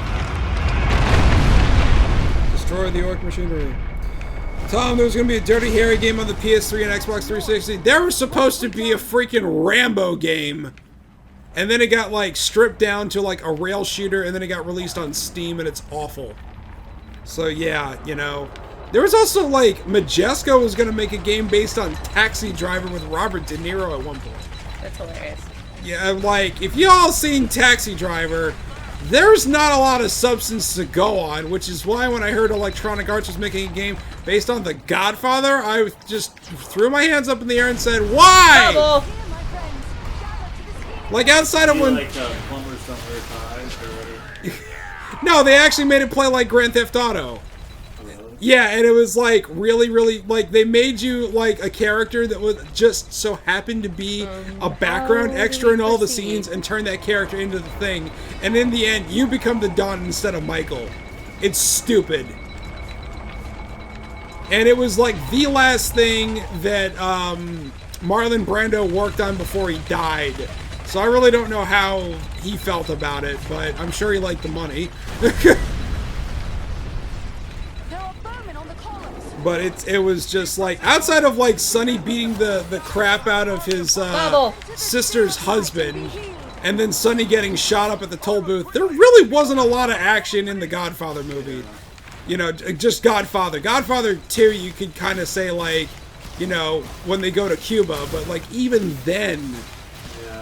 Destroy the orc machinery. Tom, there was going to be a Dirty Harry game on the PS3 and Xbox 360. There was supposed to be a freaking Rambo game. And then it got, like, stripped down to, like, a rail shooter, and then it got released on Steam, and it's awful. So, yeah, you know. There was also, like, Majesco was going to make a game based on Taxi Driver with Robert De Niro at one point. That's hilarious. Yeah, like, if y'all seen Taxi Driver, there's not a lot of substance to go on, which is why when I heard Electronic Arts was making a game based on The Godfather, I just threw my hands up in the air and said, why? Bubble. Like, outside of when... Like plumbers don't wear ties or whatever. No, they actually made it play like Grand Theft Auto. Yeah, and it was like really, really, like they made you like a character that was just so happened to be a background extra in all the scenes and turn that character into the thing. And in the end, you become the Don instead of Michael. It's stupid. And it was like the last thing that Marlon Brando worked on before he died. So I really don't know how he felt about it, but I'm sure he liked the money. But it was just like, outside of like Sonny beating the crap out of his sister's husband, and then Sonny getting shot up at the toll booth, there really wasn't a lot of action in the Godfather movie. You know, just Godfather. Godfather 2, you could kind of say, like, you know, when they go to Cuba, but, like, even then,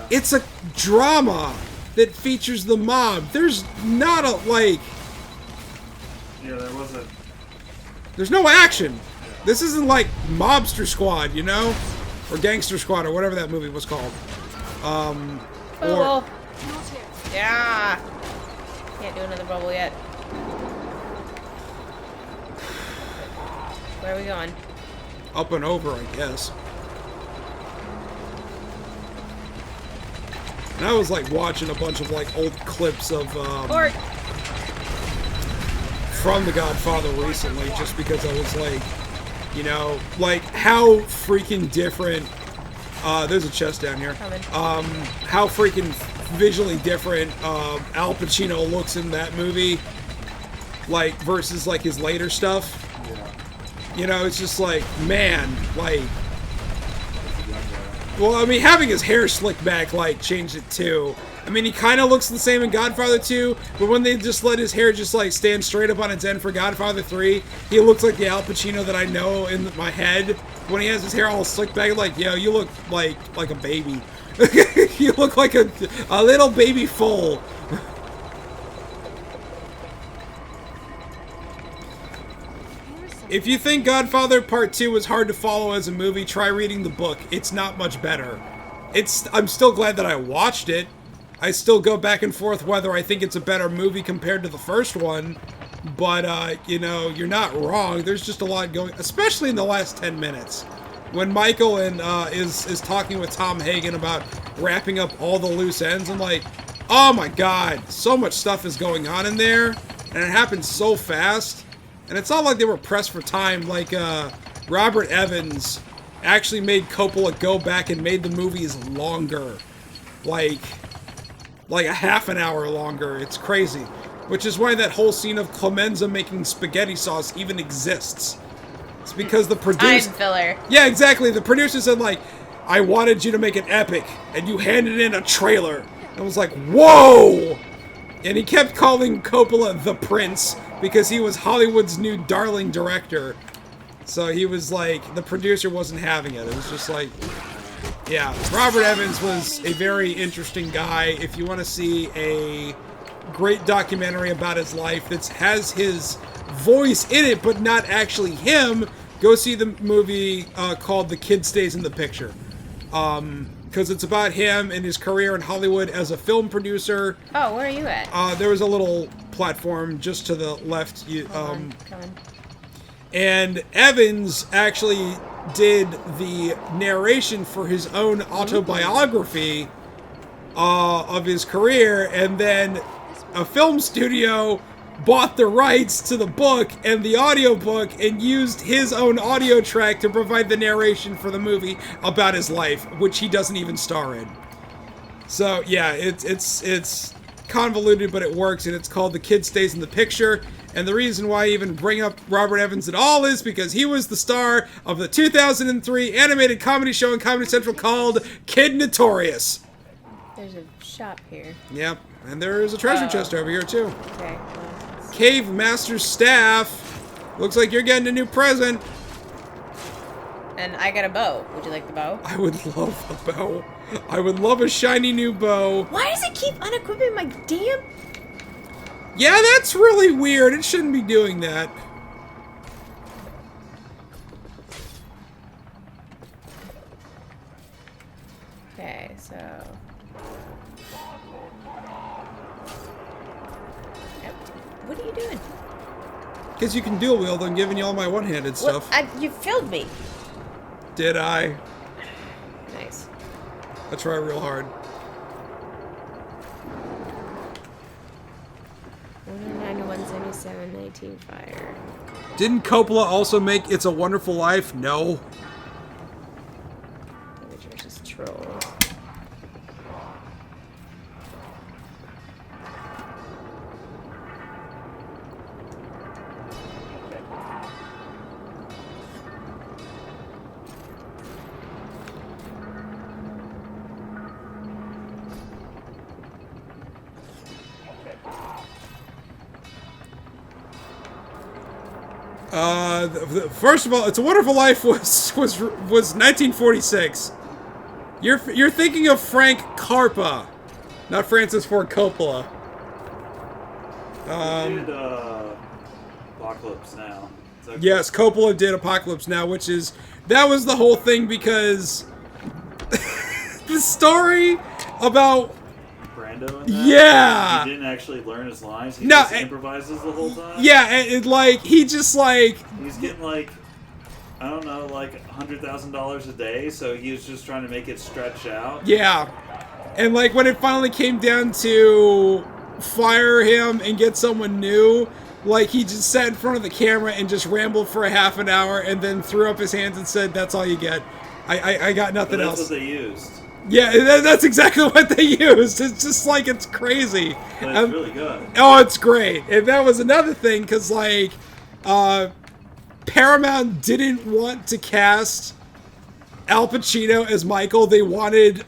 it's a drama that features the mob. There's not a, like... Yeah, there was a... There's no action. This isn't like Mobster Squad, you know? Or Gangster Squad, or whatever that movie was called. Bubble. Yeah. Can't do another bubble yet. Where are we going? Up and over, I guess. And I was like watching a bunch of like old clips of from The Godfather recently, just because I was like, you know, like how freaking different. There's a chest down here. How freaking visually different Al Pacino looks in that movie, like versus like his later stuff. You know, it's just like, man, like... Well, I mean, having his hair slicked back, like, changed it too. I mean, he kind of looks the same in Godfather 2, but when they just let his hair just, like, stand straight up on its end for Godfather 3, he looks like the Al Pacino that I know in my head. When he has his hair all slicked back, like, yo, you look like a baby. You look like a little baby foal. If you think Godfather Part 2 was hard to follow as a movie, try reading the book. It's not much better. I'm still glad that I watched it. I still go back and forth whether I think it's a better movie compared to the first one. But, you know, you're not wrong. There's just a lot going, especially in the last 10 minutes. When Michael is talking with Tom Hagen about wrapping up all the loose ends, I'm like, oh my god, so much stuff is going on in there. And it happens so fast. And it's not like they were pressed for time, like, Robert Evans actually made Coppola go back and made the movies longer. Like a half an hour longer. It's crazy. Which is why that whole scene of Clemenza making spaghetti sauce even exists. It's because the producer... Time filler. Yeah, exactly. The producer said, like, I wanted you to make an epic, and you handed in a trailer. And I was like, whoa! And he kept calling Coppola the Prince, because he was Hollywood's new darling director. So he was like, the producer wasn't having it. It was just like, yeah. Robert Evans was a very interesting guy. If you want to see a great documentary about his life that has his voice in it, but not actually him, go see the movie called The Kid Stays in the Picture. Because it's about him and his career in Hollywood as a film producer. Oh, where are you at? There was a little platform just to the left. Coming. And Evans actually did the narration for his own autobiography of his career, and then a film studio bought the rights to the book and the audiobook and used his own audio track to provide the narration for the movie about his life, which he doesn't even star in. So yeah, it's convoluted, but it works, and it's called The Kid Stays in the Picture. And the reason why I even bring up Robert Evans at all is because he was the star of the 2003 animated comedy show on Comedy Central called Kid Notorious. There's a shop here. Yep, and there is a treasure chest over here too. Okay. Cave Master's staff. Looks like you're getting a new present. And I got a bow. Would you like the bow? I would love a bow. I would love a shiny new bow. Why does it keep unequipping my damn... Yeah, that's really weird. It shouldn't be doing that. Okay, so... Yep. What are you doing? Because you can dual wield. I'm giving you all my one-handed stuff. You filled me. Did I? Nice. I try real hard. 191, 19 fire. Didn't Coppola also make It's a Wonderful Life? No. Damage versus troll. First of all, It's a Wonderful Life was 1946. You're thinking of Frank Carpa, not Francis Ford Coppola. Did Apocalypse Now. Yes, Coppola did Apocalypse Now, that was the whole thing because the story about Brando in that? Yeah. He didn't actually learn his lines. He just improvises the whole time. Yeah, he just he's getting like, I don't know, like $100,000 a day, so he was just trying to make it stretch out. Yeah, and like when it finally came down to fire him and get someone new, like he just sat in front of the camera and just rambled for a half an hour and then threw up his hands and said, "That's all you get. I got nothing else." That's what they used. Yeah, that's exactly what they used. It's just like, it's crazy. But it's really good. Oh, it's great. And that was another thing, because, like, Paramount didn't want to cast Al Pacino as Michael. They wanted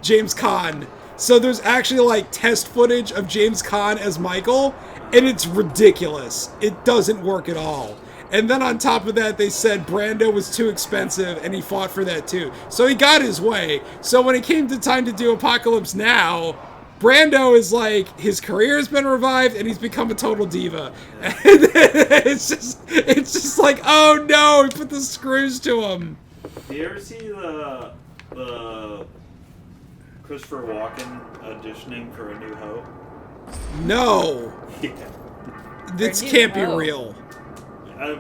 James Caan. So there's actually, like, test footage of James Caan as Michael, and it's ridiculous. It doesn't work at all. And then on top of that, they said Brando was too expensive, and he fought for that too. So he got his way. So when it came to time to do Apocalypse Now, Brando is like, his career has been revived, and he's become a total diva. And it's just like, oh no, he put the screws to him. Do you ever see the Christopher Walken auditioning for A New Hope? No. Yeah. This can't be real.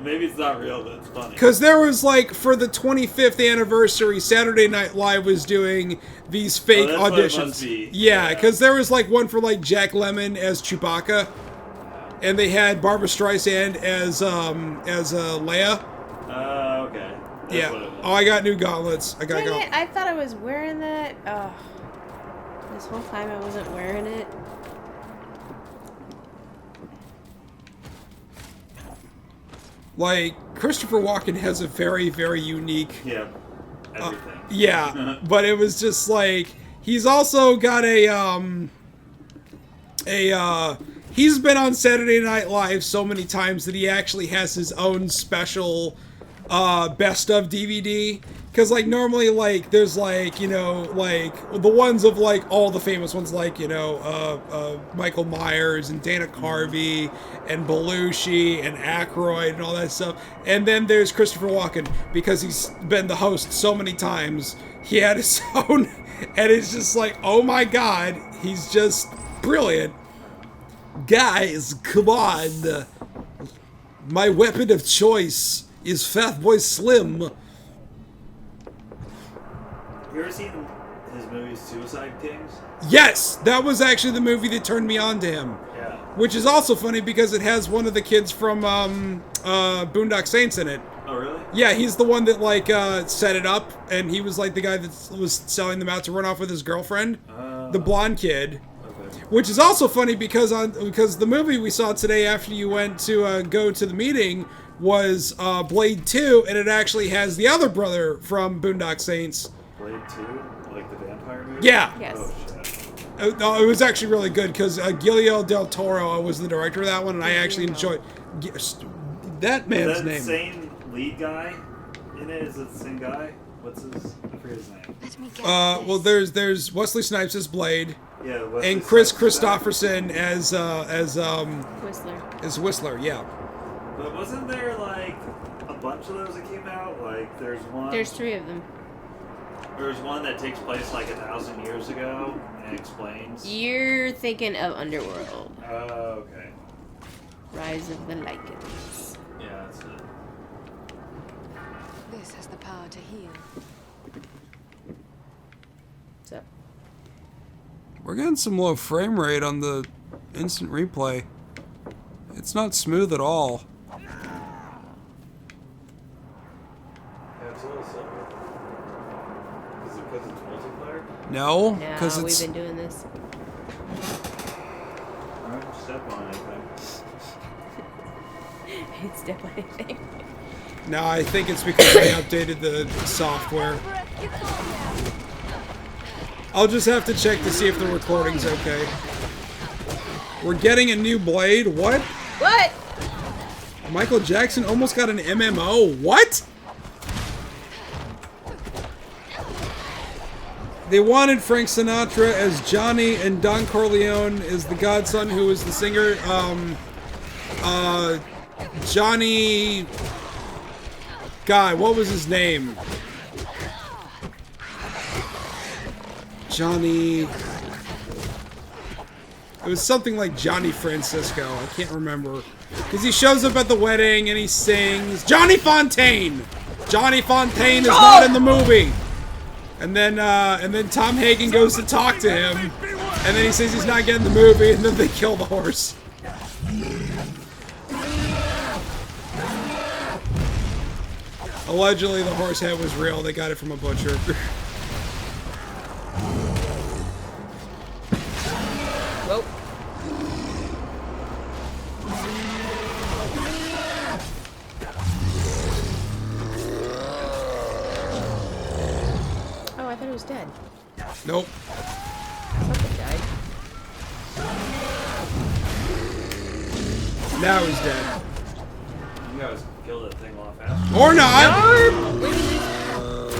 Maybe it's not real, but it's funny. Because there was, like, for the 25th anniversary, Saturday Night Live was doing these fake that's auditions. What it must be. Yeah, because there was, like, one for, like, Jack Lemmon as Chewbacca, and they had Barbara Streisand as Leia. Okay. That's Yeah. what it was. Oh, I got new gauntlets. I got Dang gauntlets. it, I thought I was wearing that. Oh. This whole time I wasn't wearing it. Like, Christopher Walken has a very, very unique... Yeah. Everything. Yeah, but it was just like, he's also got he's been on Saturday Night Live so many times that he actually has his own special best of DVD. Because, like, normally, like, there's, like, you know, like, the ones of, like, all the famous ones, like, you know, Michael Myers and Dana Carvey and Belushi and Aykroyd and all that stuff. And then there's Christopher Walken, because he's been the host so many times. He had his own, and it's just like, oh my god, he's just brilliant. Guys, come on. My weapon of choice is Fatboy Slim. You ever seen his movie Suicide Kings? Yes, that was actually the movie that turned me on to him. Yeah. Which is also funny because it has one of the kids from Boondock Saints in it. Oh, really? Yeah, he's the one that, like, set it up, and he was, like, the guy that was selling them out to run off with his girlfriend. The blonde kid. Okay. Which is also funny because the movie we saw today after you went to go to the meeting was Blade 2, and it actually has the other brother from Boondock Saints. Blade 2? Like the vampire movie? Yeah. Yes. Oh, shit. No, it was actually really good because Guillermo del Toro was the director of that one, and I actually enjoyed that man's Is that name. the same lead guy in it? Is it the same guy? What's his? I forget his name. Let me get Well, there's Wesley Snipes as Blade, Yeah, Wesley and Chris Snipes is back. Christopherson as Whistler. Whistler. Yeah. But wasn't there like a bunch of those that came out? Like there's one. There's 3 of them. There's one that takes place like 1,000 years ago and explains. You're thinking of Underworld. Oh, okay. Rise of the Lycans. Yeah, that's it. this has the power to heal. So, We're getting some low frame rate on the instant replay. It's not smooth at all. Yeah, it's a little slower. Is it because it's multiplayer? No, no, because we've it's been doing this. Alright, step on anything. It's definitely a thing. no. I think it's because they updated the software. I'll just have to check to see if the recording's okay. We're getting a new blade. What? What? Michael Jackson almost got an MMO. What? They wanted Frank Sinatra as Johnny and Don Corleone as the godson who was the singer. Johnny... God, what was his name? Johnny... It was something like Johnny Francisco. I can't remember. Because he shows up at the wedding and he sings... Johnny Fontaine! Johnny Fontaine is not in the movie! And then Tom Hagen goes to talk to him. And then he says he's not getting the movie, and then they kill the horse. Allegedly, the horse head was real. They got it from a butcher. Whoa. Oh, I thought it was dead. Nope. Something died. Now he's dead. You guys kill that thing a lot faster. Or not!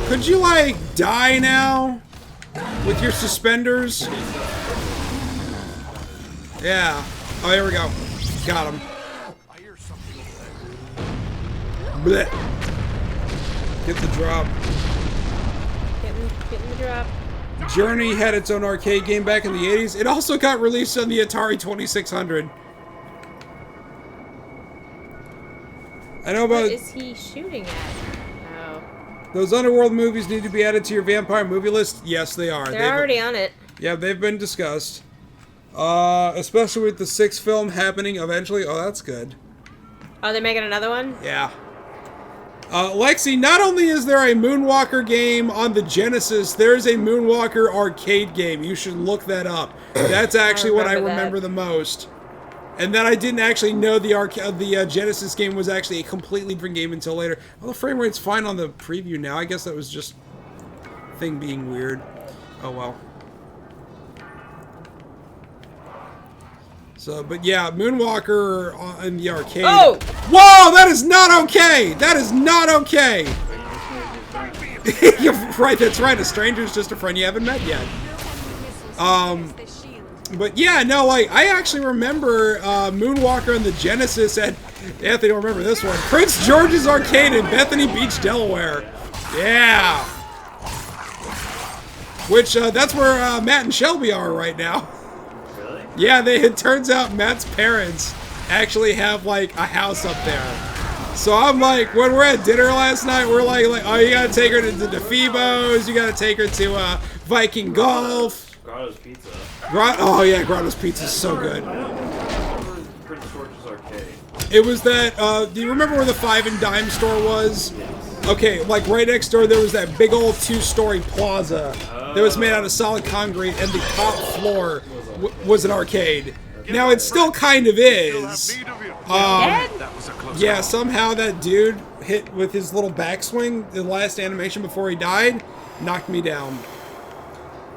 Could you, like, die now? With your suspenders? Yeah. Oh, here we go. Got him. Blech. Get the drop. Getting the drop. Journey had its own arcade game back in the 80s. It also got released on the Atari 2600. I know about... What is he shooting at? Oh. Those Underworld movies need to be added to your vampire movie list? Yes, they are. They're already on it. Yeah, they've been discussed. Especially with the 6th film happening eventually. Oh, that's good. Oh, they're making another one? Yeah. Lexi, not only is there a Moonwalker game on the Genesis, there's a Moonwalker arcade game. You should look that up. That's actually what I remember the most. And then I didn't actually know the Genesis game was actually a completely different game until later. Well, the frame rate's fine on the preview now. I guess that was just thing being weird. Oh well. So, but yeah, Moonwalker in the arcade. Oh! Whoa, that is not okay! That is not okay! You're right, that's right. A stranger's just a friend you haven't met yet. But yeah, no, like, I actually remember Moonwalker on the Genesis at, Anthony don't remember this one, Prince George's Arcade in Bethany Beach, Delaware. Yeah! Which, that's where Matt and Shelby are right now. Really? Yeah, it turns out Matt's parents actually have, like, a house up there. So I'm like, when we're at dinner last night, we're like, oh, you gotta take her to the DeFebo's, you gotta take her to Viking Golf. Grotto's Pizza. Oh yeah, Grotto's Pizza is so good. I don't remember Prince George's Arcade. It was that, do you remember where the Five and Dime store was? Yes. Okay, like right next door there was that big old 2-story plaza that was made out of solid concrete, and the top floor was an arcade. Now it still kind of is. Yeah, somehow that dude hit with his little backswing, the last animation before he died, knocked me down.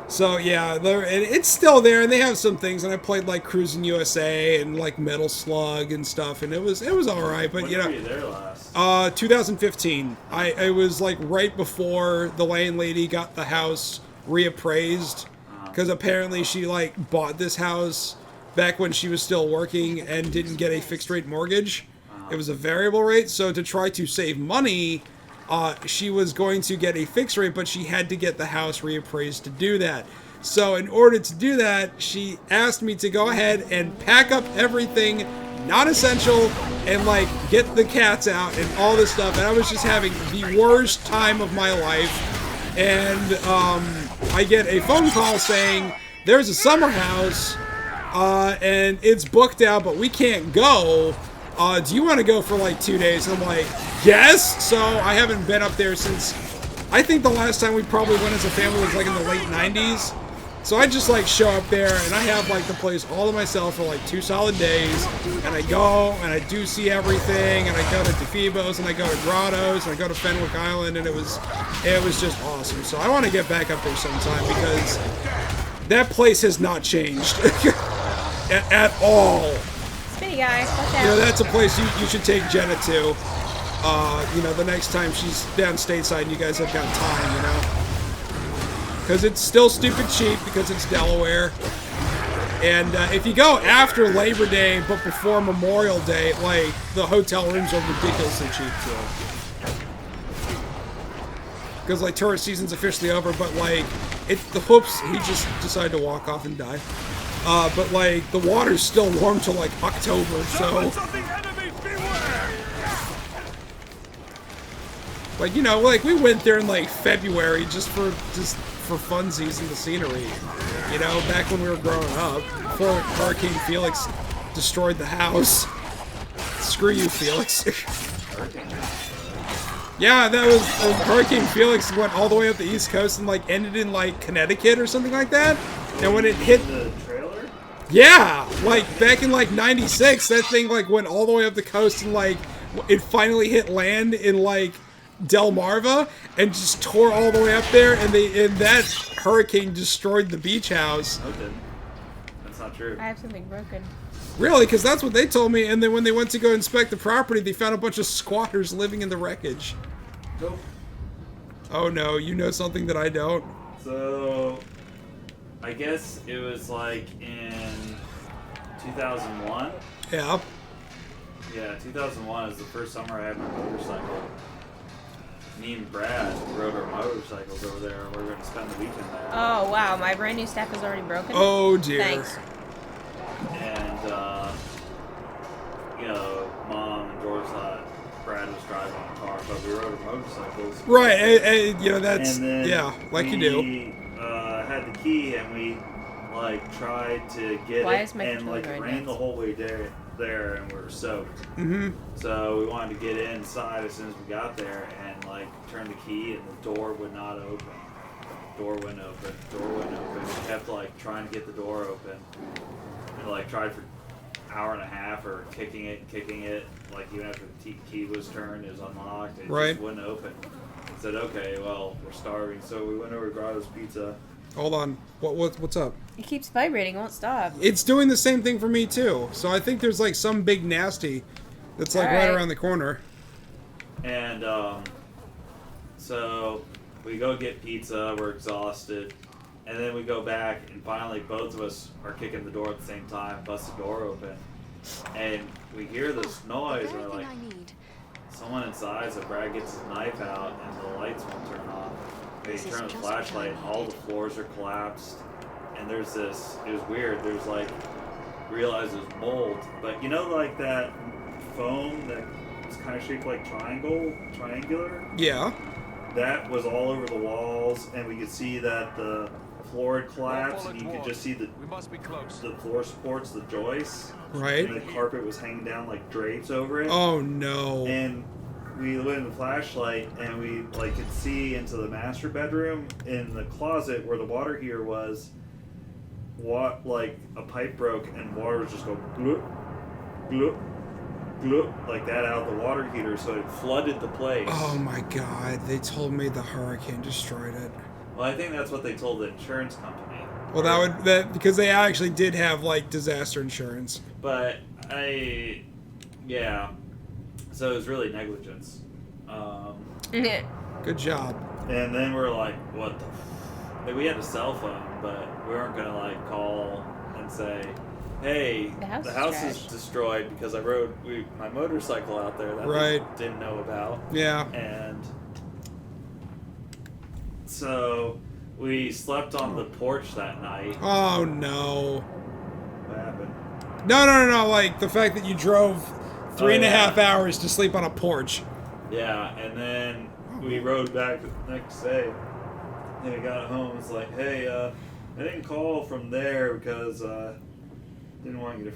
So yeah, it's still there, and they have some things. And I played like Cruis'n USA and like Metal Slug and stuff, and it was all right. But you know, when were you there last? 2015. I was like right before the landlady got the house reappraised, because apparently she like bought this house back when she was still working and didn't get a fixed rate mortgage. It was a variable rate, so to try to save money, she was going to get a fixed rate, but she had to get the house reappraised to do that. So in order to do that, she asked me to go ahead and pack up everything non-essential and like get the cats out and all this stuff. And I was just having the worst time of my life. And I get a phone call saying, there's a summer house and it's booked out, but we can't go. Do you want to go for like 2 days? And I'm like, yes! So I haven't been up there since, I think the last time we probably went as a family was like in the late 90s. So I just like show up there and I have like the place all to myself for like 2 solid days. And I go and I do see everything, and I go to DeFebo's and I go to Grotto's and I go to Fenwick Island, and it was just awesome. So I want to get back up there sometime because that place has not changed at all. Spinny Alrighty, guys. Watch You know, out. that's a place you should take Jenna to. You know, the next time she's down stateside and you guys have got time, you know? Because it's still stupid cheap because it's Delaware. And if you go after Labor Day but before Memorial Day, like, the hotel rooms are ridiculously cheap, too. Because, like, tourist season's officially over, but, like, whoops, he just decided to walk off and die. But, like, the water's still warm till, like, October, so... Like, you know, like, we went there in, like, February just for funsies and the scenery. You know, back when we were growing up, before Hurricane Felix destroyed the house. Screw you, Felix. Yeah, that was Hurricane Felix went all the way up the East Coast and like ended in like Connecticut or something like that. And when it hit the trailer, yeah, like back in like '96, that thing like went all the way up the coast and like it finally hit land in like Delmarva and just tore all the way up there. And that hurricane destroyed the beach house. Okay, that's not true. I have something broken. Really? Because that's what they told me. And then when they went to go inspect the property, they found a bunch of squatters living in the wreckage. Nope. Oh no, you know something that I don't. So, I guess it was like in 2001. Yeah. Yeah, 2001 is the first summer I had my motorcycle. Me and Brad rode our motorcycles over there, and we were going to spend the weekend there. Oh, wow. My brand new stuff is already broken. Oh, dear. Thanks. And, you know, Mom and George thought Brad was driving a car, but we rode our motorcycles. Right, and, you know, that's, and then yeah, like you do. We had the key, and we, like, tried to get Why it, is my and, like, controller ran right the whole way there, and we were soaked. Mm-hmm. So we wanted to get inside as soon as we got there, and, like, turn the key, and the door would not open. Door wouldn't open. Door wouldn't open. We kept, like, trying to get the door open. And, like, tried for an hour and a half, or kicking it. Like, even after the key was turned, it was unlocked. It Right. just wouldn't open. I said, okay, well, we're starving. So we went over to Grotto's Pizza. Hold on. What's up? It keeps vibrating. It won't stop. It's doing the same thing for me, too. So I think there's, like, some big nasty that's, like, right around the corner. And, so we go get pizza. We're exhausted. And then we go back, and finally both of us are kicking the door at the same time, bust the door open. And we hear this noise, and we're like, someone inside, so Brad gets his knife out, and the lights won't turn off. They turn the flashlight, and all the floors are collapsed. And there's this, it was weird, there's like, realized there's mold. But you know, like that foam that is kind of shaped like triangular? Yeah. That was all over the walls, and we could see that the floor had collapsed, and you could just see the floor supports, the joists. Right. And the carpet was hanging down like drapes over it. Oh no. And we lit in the flashlight, and we like could see into the master bedroom. In the closet where the water heater was, like a pipe broke, and water was just going gloop, gloop, gloop, like that out of the water heater, so it flooded the place. Oh my god, they told me the hurricane destroyed it. Well, I think that's what they told the insurance company. Well, because they actually did have, like, disaster insurance. But yeah. So it was really negligence. Good job. And then we're like, what the like, we had a cell phone, but we weren't going to, like, call and say, hey, the house is destroyed because I rode my motorcycle out there that right. they didn't know about. Yeah. And so we slept on the porch that night. Oh, no. What happened? No. Like, the fact that you drove 3.5 hours to sleep on a porch. Yeah, and then we rode back the next day. And we got home. It's like, hey, I didn't call from there because didn't want you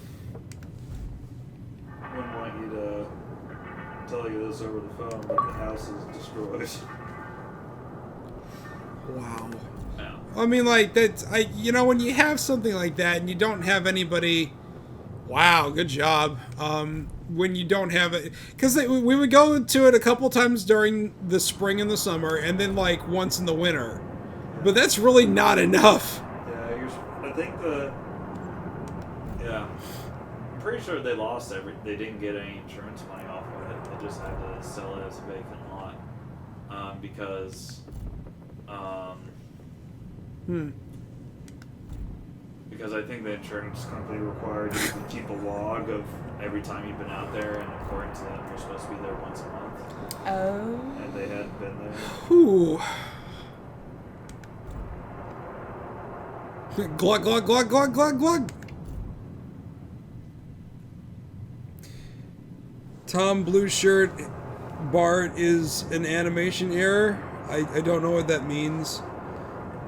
to tell you this over the phone, but the house is destroyed. Wow. Yeah. I mean, like, that's, you know, when you have something like that and you don't have anybody, wow, good job. When you don't have it, because we would go to it a couple times during the spring and the summer, and then, like, once in the winter. But that's really not enough. Yeah, I think pretty sure they lost they didn't get any insurance money off of it. They just had to sell it as a vacant lot. Because I think the insurance company required you to keep a log of every time you've been out there, and according to them, you're supposed to be there once a month. Oh. And they hadn't been there. Whew. Glug, glug, glug, glug, glug, glug. Tom Blue Shirt Bart is an animation error. I don't know what that means.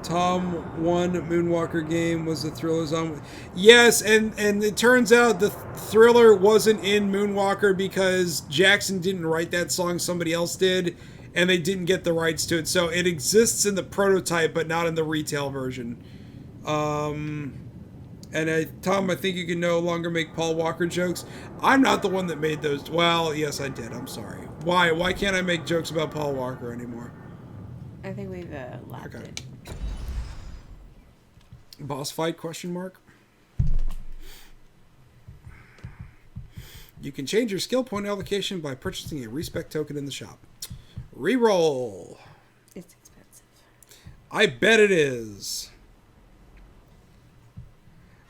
Tom 1 Moonwalker game was the Thriller on. Yes, and it turns out the Thriller wasn't in Moonwalker because Jackson didn't write that song, somebody else did, and they didn't get the rights to it. So it exists in the prototype, but not in the retail version. Tom, I think you can no longer make Paul Walker jokes. I'm not the one that made those. Well, yes, I did. I'm sorry. Why? Why can't I make jokes about Paul Walker anymore? I think we've lapped it. Boss fight, question mark? You can change your skill point allocation by purchasing a respect token in the shop. Reroll. It's expensive. I bet it is.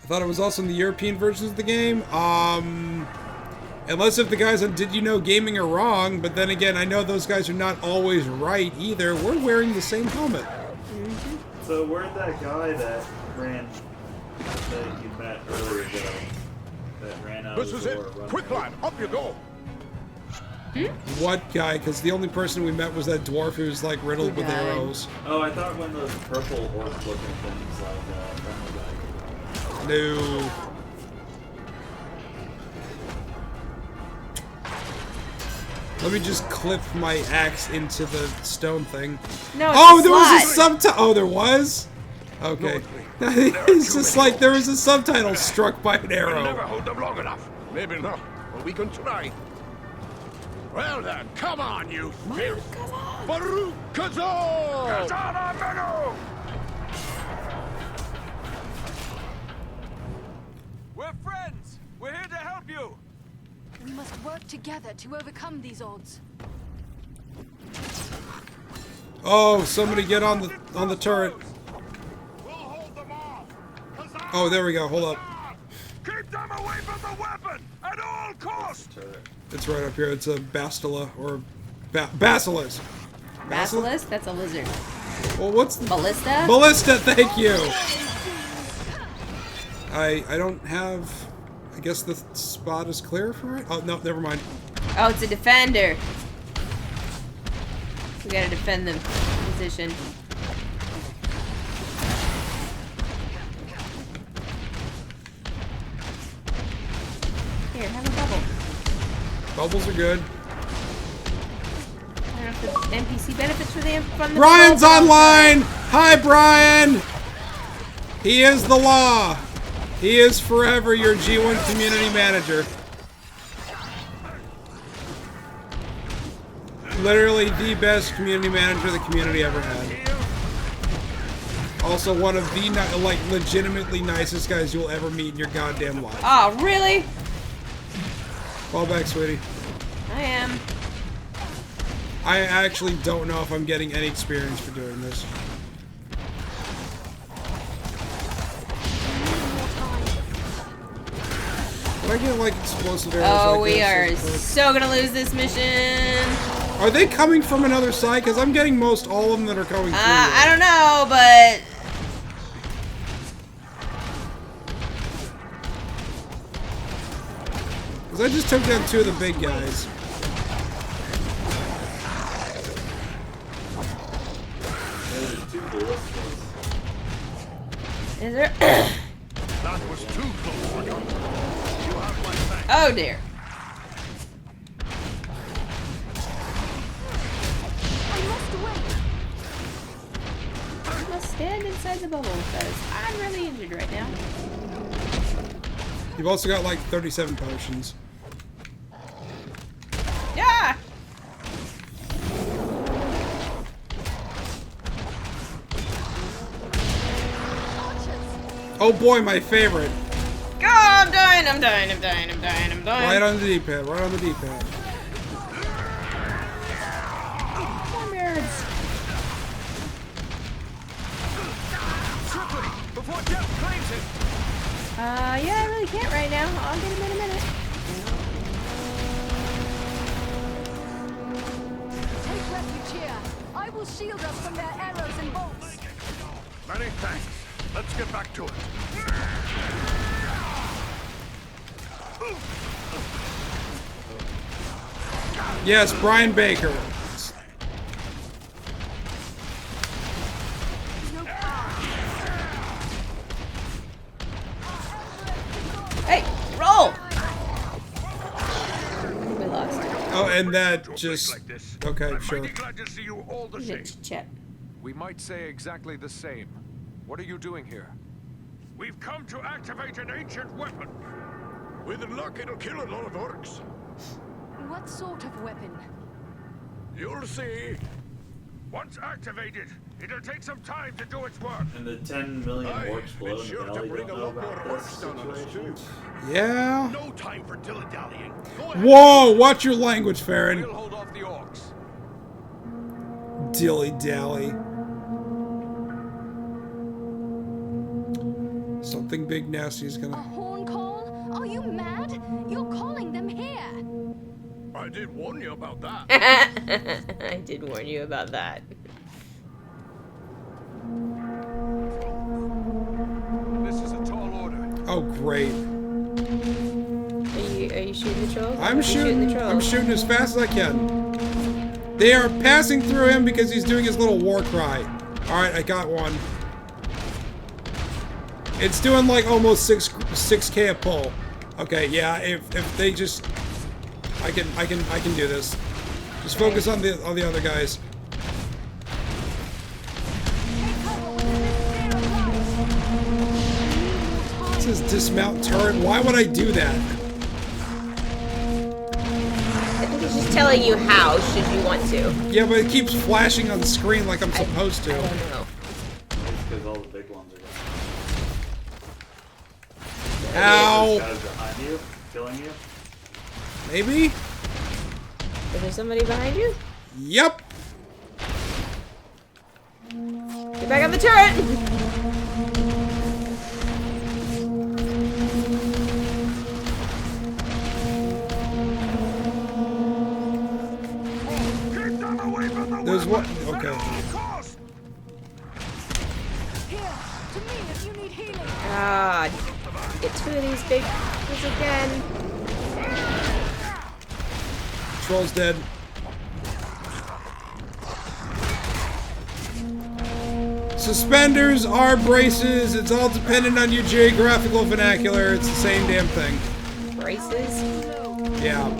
I thought it was also in the European versions of the game. Unless if the guys on Did You Know Gaming are wrong, but then again, I know those guys are not always right either. We're wearing the same helmet. Mm-hmm. So where'd that guy that you met earlier go? That ran out This of is the it. door. Quick line, up you go. What guy? Because the only person we met was that dwarf who was like riddled with arrows. Oh, I thought one of those purple orc-looking things like friendly guy. No. Let me just clip my axe into the stone thing. No, oh, there was a subtitle. Oh, there was? Okay. No, It's just like there was a subtitle struck by an We'll never arrow. hold them long enough. Maybe not, but we can try. Well then, come on, you filth! Baruch Kazan! Kazan Amenu! We're friends! We're here to help you! We must work together to overcome these odds. Oh, somebody get on the turret. We'll hold them off! Oh, there we go. Hold up. Keep them away from the weapon at all costs! It's right up here. It's a Bastila or Basilisk. Basilisk? That's a lizard. Well, what's the Ballista? Ballista? Thank you. I don't have. I guess the spot is clear for it. Oh no, never mind. Oh, it's a defender. We gotta defend the position. Here, have a bubble. Bubbles are good. I don't know if the NPC benefits from the Brian's bubble, online. Hi, Brian. He is the law. He is forever your G1 community manager. Literally the best community manager the community ever had. Also one of the like legitimately nicest guys you'll ever meet in your goddamn life. Oh, really? Fall back, sweetie. I am. I actually don't know if I'm getting any experience for doing this. Did I get like explosive arrows? Oh, like we this? are so gonna lose this mission. Are they coming from another side? Because I'm getting most all of them that are coming through. I don't know, but Because I just took down two of the big guys. is there? That was too close for comfort. You have my thanks. Oh dear. I must wait. I must stand inside the bubble because I'm really injured right now. You've also got like 37 potions. Yeah. Oh boy, my favorite. God, I'm dying. dying, I'm dying, I'm dying, I'm dying, I'm dying. Right on the D-pad, right on the D-pad. More nerds. Quickly, before death claims it! Yeah, I really can't right now. I'll get him in a minute. Take refuge here. I will shield us from their arrows and bolts. Many thanks. Let's get back to it. Yes, Brian Baker. Hey, roll! We lost. Oh, and that just... Like this. Okay, I'm sure. mighty glad to see you all the same. Chat. We might say exactly the same. What are you doing here? We've come to activate an ancient weapon. With luck, it'll kill a lot of orcs. What sort of weapon? You'll see. Once activated, it'll take some time to do its work. And the 10 million orcs below in the sure to valley bring don't a know lot more about this orcs down on us, situation. too. Yeah. No time for dilly-dallying. Go ahead. Whoa, watch your language, Farron. We'll hold off the orcs. Dilly-dally. Something big nasty is A gonna... horn call? Are you mad? You're calling them here. I did warn you about that. I did warn you about that. This is a tall order. Oh, great. Are you shooting the trolls? I'm Are you shooting. the trolls? I'm shooting as fast as I can. They are passing through him because he's doing his little war cry. All right, I got one. It's doing like almost 6K a pull. Okay, yeah. If they just, I can do this. Just focus on the other guys. It says dismount turret. Why would I do that? I think it's just telling you how, should you want to. Yeah, but it keeps flashing on the screen like I'm supposed to. I don't know. It's because all the big ones are gone. Ow! Guys behind you, killing you. Maybe? Is there somebody behind you? Yep. Get back on the turret! There's one. Okay. Here, to me if you need healing. God. Get two of these big ones again. Troll's dead. Suspenders are braces. It's all dependent on your geographical vernacular. It's the same damn thing. Braces? Yeah.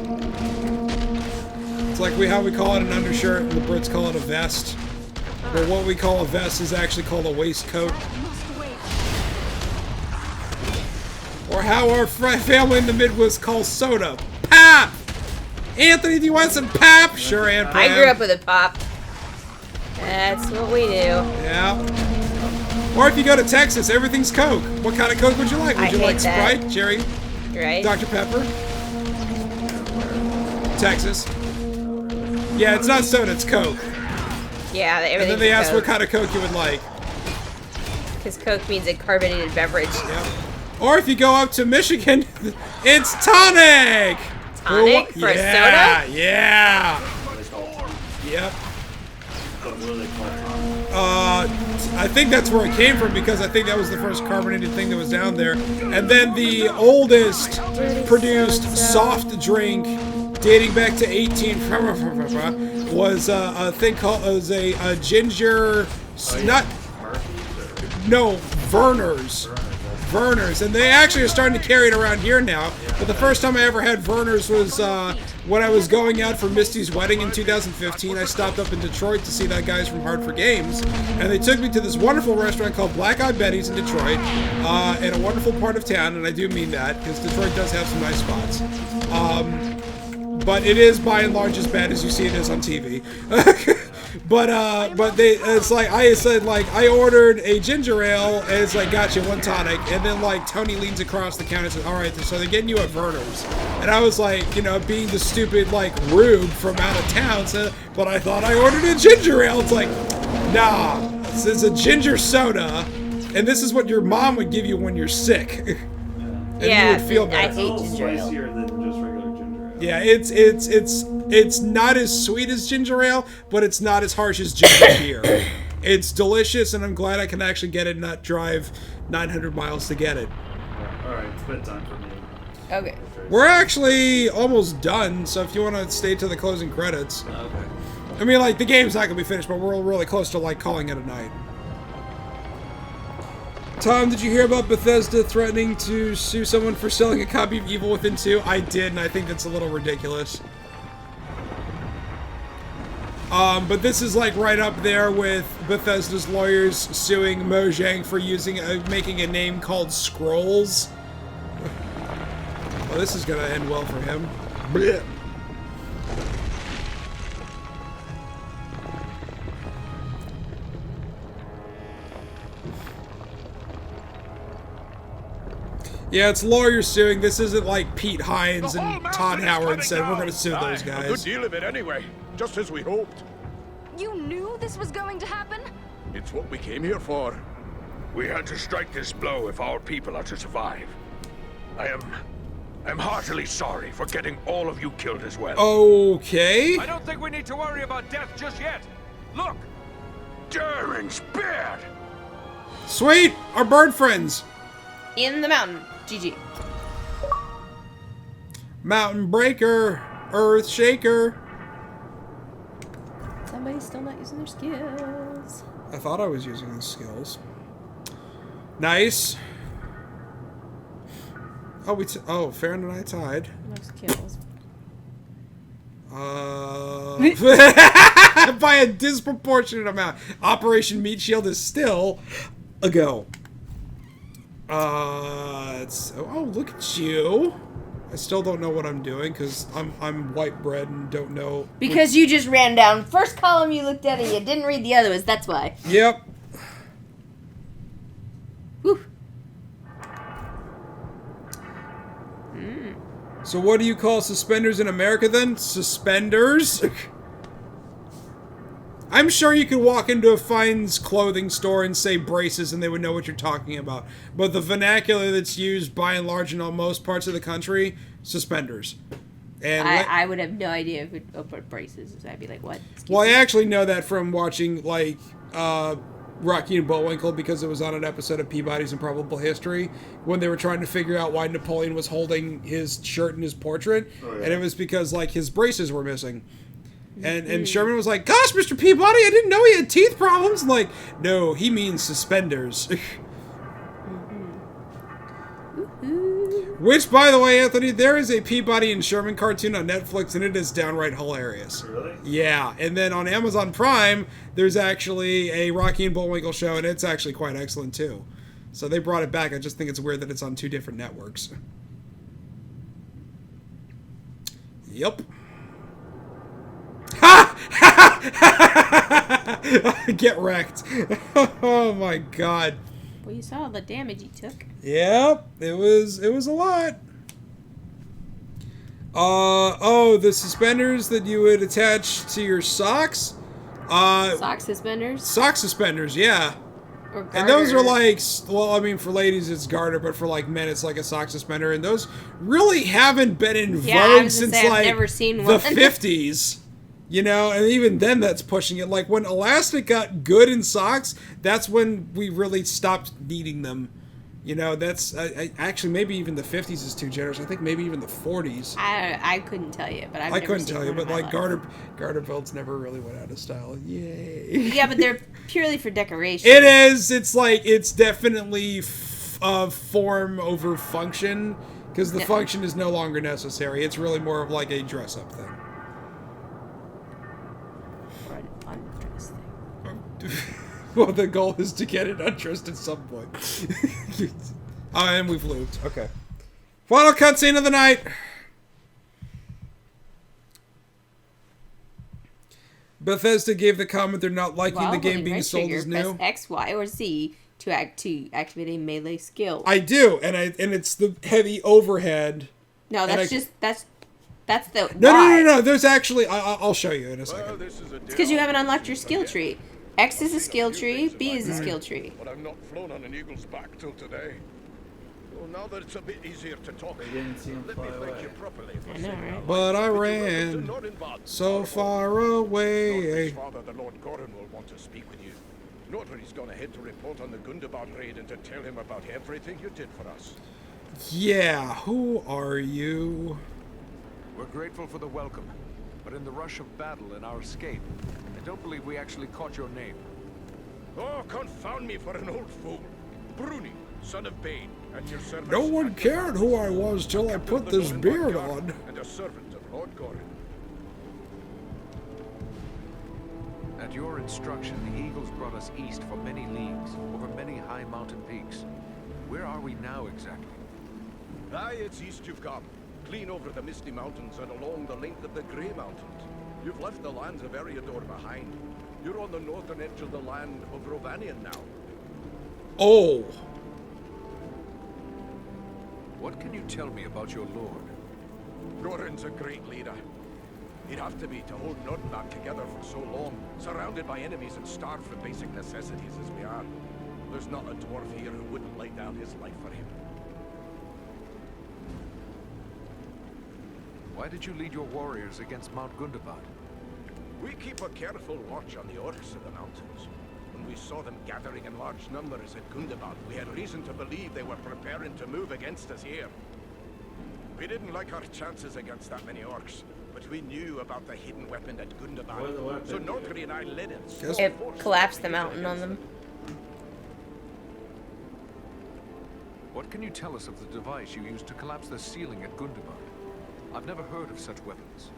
It's like how we call it an undershirt and the Brits call it a vest. But what we call a vest is actually called a waistcoat. Or how our family in the Midwest calls soda. Pap! Anthony, do you want some pap? Sure, Aunt Pam. I grew up with a pop. That's what we do. Yeah. Or if you go to Texas, everything's Coke. What kind of Coke would you like? Would I you hate like that. Sprite, Jerry, Right? Dr. Pepper? Texas. Yeah, it's not soda, it's Coke. Yeah, And everything's then they ask what Coke. kind of Coke you would like. Because Coke means a carbonated beverage. Yep. Or if you go up to Michigan, it's tonic! Tonic for a yeah, soda? Yeah! Yep. I think that's where it came from because I think that was the first carbonated thing that was down there. And then the oldest produced soft drink dating back to 18 was a thing called a ginger, not, no, Verner's. Verner's, and they actually are starting to carry it around here now. But the first time I ever had Verner's was when I was going out for Misty's wedding in 2015. I stopped up in Detroit to see that guys from Hard for Games, and they took me to this wonderful restaurant called Black Eyed Betty's in Detroit, in a wonderful part of town, and I do mean that because Detroit does have some nice spots. But it is by and large as bad as you see it is on TV. but it's like I said, like I ordered a ginger ale, and it's like gotcha, one tonic, and then like Tony leans across the counter and says, all right, so they're getting you a Verner's, and I was like, you know, being the stupid like Rube from out of town, so, but I thought I ordered a ginger ale. It's like, nah, this is a ginger soda, and this is what your mom would give you when you're sick. And Yeah, you would feel I better. hate It's ginger ale. spicier than just regular ginger ale. Yeah, it's not as sweet as ginger ale, but it's not as harsh as ginger beer. It's delicious, and I'm glad I can actually get it and not drive 900 miles to get it. Alright, it's bedtime for me. Okay. We're actually almost done, so if you want to stay to the closing credits. Okay. I mean, like, the game's not going to be finished, but we're really close to, like, calling it a night. Tom, did you hear about Bethesda threatening to sue someone for selling a copy of Evil Within 2? I did, and I think that's a little ridiculous. But this is like right up there with Bethesda's lawyers suing Mojang for making a name called Scrolls. Well, this is gonna end well for him. Blech. Yeah, it's lawyers suing. This isn't like Pete Hines and Todd Howard said, we're gonna sue those A good guys. deal of it anyway, just as we hoped. You knew this was going to happen? It's what we came here for. We had to strike this blow if our people are to survive. I'm heartily sorry for getting all of you killed as well. Okay. I don't think we need to worry about death just yet. Look! Durin's beard! Sweet! Our bird friends! In the mountain. GG. Mountain Breaker! Earth Shaker! Somebody's still not using their skills. I thought I was using the skills. Nice. Oh, Farron and I tied. No skills. By a disproportionate amount. Operation Meat Shield is still a go. Oh, look at you. I still don't know what I'm doing because I'm white bread and don't know. Because you just ran down first column you looked at and you didn't read the other ones, that's why. Yep. Whew. So what do you call suspenders in America then? Suspenders? I'm sure you could walk into a Fine's clothing store and say braces and they would know what you're talking about. But the vernacular that's used by and large in most parts of the country, suspenders. And I would have no idea if it what braces is. I'd be like, what? Excuse well, I me? actually know that from watching, like, Rocky and Bullwinkle because it was on an episode of Peabody's Improbable History when they were trying to figure out why Napoleon was holding his shirt in his portrait. Oh, yeah. And it was because, like, his braces were missing. And Sherman was like, gosh, Mr. Peabody, I didn't know he had teeth problems. I'm like, no, he means suspenders. Which, by the way, Anthony, there is a Peabody and Sherman cartoon on Netflix, and it is downright hilarious. Really? Yeah, and then on Amazon Prime, there's actually a Rocky and Bullwinkle show, and it's actually quite excellent, too. So they brought it back. I just think it's weird that it's on 2 different networks. Yep. Get wrecked. Oh my god. Well, you saw the damage he took. Yep, it was a lot. Oh, the suspenders that you would attach to your socks? Sock suspenders? Sock suspenders, yeah. Or garter. And those are like, well, I mean, for ladies it's garter, but for like men it's like a sock suspender. And those really haven't been in vogue since I've like never seen the one. 50s. You know, and even then that's pushing it. Like when elastic got good in socks, that's when we really stopped needing them. You know, that's actually maybe even the 50s is too generous. I think maybe even the 40s. I couldn't tell you, but I never couldn't seen tell you, one but in my like life. garter belts never really went out of style. Yay! Yeah, but they're purely for decoration. It is. It's like it's definitely form over function because the function is no longer necessary. It's really more of like a dress-up thing. Or an undress thing. Well, the goal is to get it undressed at some point. And we've looped. Okay. Final cutscene of the night. Bethesda gave the comment they're not liking the game holding being right sold trigger, as new. press X, Y, or Z to activate a melee skill. I do, and it's the heavy overhead. No, that's that's the No, Y. no. There's actually I'll show you in a second. It's because you haven't unlocked your skill tree. X is a skill tree, B is a skill tree. But I've not flown on an eagle's back till today. Well, now that it's a bit easier to talk, They didn't see him let fly me thank away. you properly for I know, saving right? our But I lives. ran Not in bad. so far Norton's away. father, the Lord Gorin, will want to speak with you. Norton's gone ahead to report on the Gundabad raid and to tell him about everything you did for us. Yeah, who are you? We're grateful for the welcome, but in the rush of battle and our escape, I don't believe we actually caught your name. Oh, confound me for an old fool. Bruni, son of Bane, at your service. No one cared who I was till I put this beard on. And a servant of Lord Gorin. At your instruction, the Eagles brought us east for many leagues, over many high mountain peaks. Where are we now exactly? Aye, it's east you've come. Clean over the Misty Mountains and along the length of the Grey Mountains. You've left the lands of Eriador behind. You're on the northern edge of the land of Rovanian now. Oh, What can you tell me about your lord? Gorin's a great leader. He'd have to be to hold Nordland together for so long, surrounded by enemies and starved for basic necessities as we are. There's not a dwarf here who wouldn't lay down his life for him. Why did you lead your warriors against Mount Gundabad? We keep a careful watch on the orcs of the mountains. When we saw them gathering in large numbers at Gundabad, we had reason to believe they were preparing to move against us here. We didn't like our chances against that many orcs, but we knew about the hidden weapon at What the Gundabad. weapon? So Nordri and I led it. It collapsed the mountain on them. What can you tell us of the device you used to collapse the ceiling at Gundabad? I've never heard of such weapons.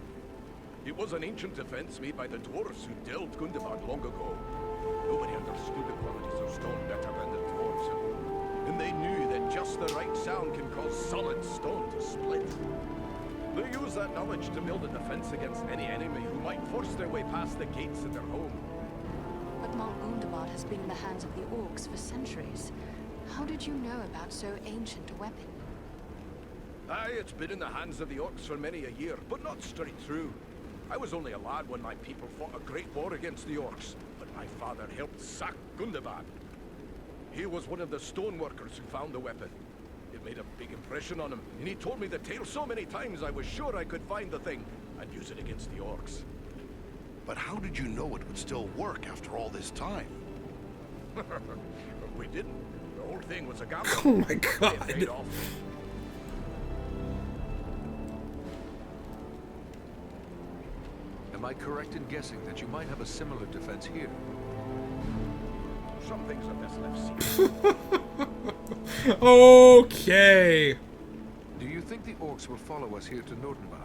It was an ancient defense made by the dwarves who delved Gundabad long ago. Nobody understood the qualities of stone better than the dwarves. And they knew that just the right sound can cause solid stone to split. They used that knowledge to build a defense against any enemy who might force their way past the gates of their home. But Mount Gundabad has been in the hands of the orcs for centuries. How did you know about so ancient a weapon? Aye, it's been in the hands of the orcs for many a year, but not straight through. I was only a lad when my people fought a great war against the orcs, but my father helped sack Gundabad. He was one of the stoneworkers who found the weapon. It made a big impression on him, and he told me the tale so many times I was sure I could find the thing and use it against the orcs. But how did you know it would still work after all this time? We didn't. The whole thing was a gamble. oh my It god. paid off. Am I correct in guessing that you might have a similar defense here? Some things are best left secret. Okay. Do you think the orcs will follow us here to Nordenbad?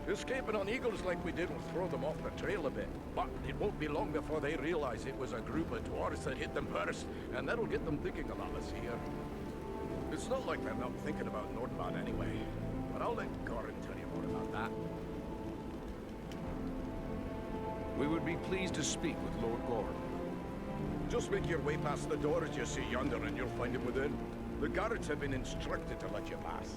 Escaping on eagles like we did will throw them off the trail a bit, but it won't be long before they realize it was a group of dwarves that hit them first, and that'll get them thinking about us here. It's not like they're not thinking about Nordland anyway, but I'll let Gorin tell you more about that. We would be pleased to speak with Lord Gorin. Just make your way past the doors you see yonder and you'll find him within. The guards have been instructed to let you pass.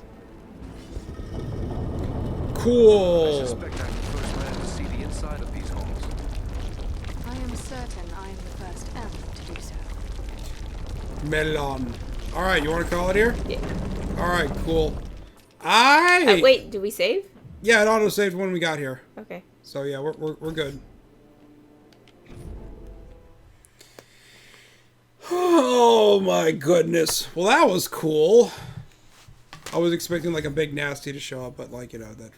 I Cool. suspect I'm the first man to see the inside of these halls. I am certain I am the first elf to do so. Melon. All right, you want to call it here? Yeah. All right, cool. I Wait, did we save? Yeah, it auto saved when we got here. Okay. So yeah, we're good. Oh my goodness. Well, that was cool. I was expecting like a big nasty to show up, but like, you know, that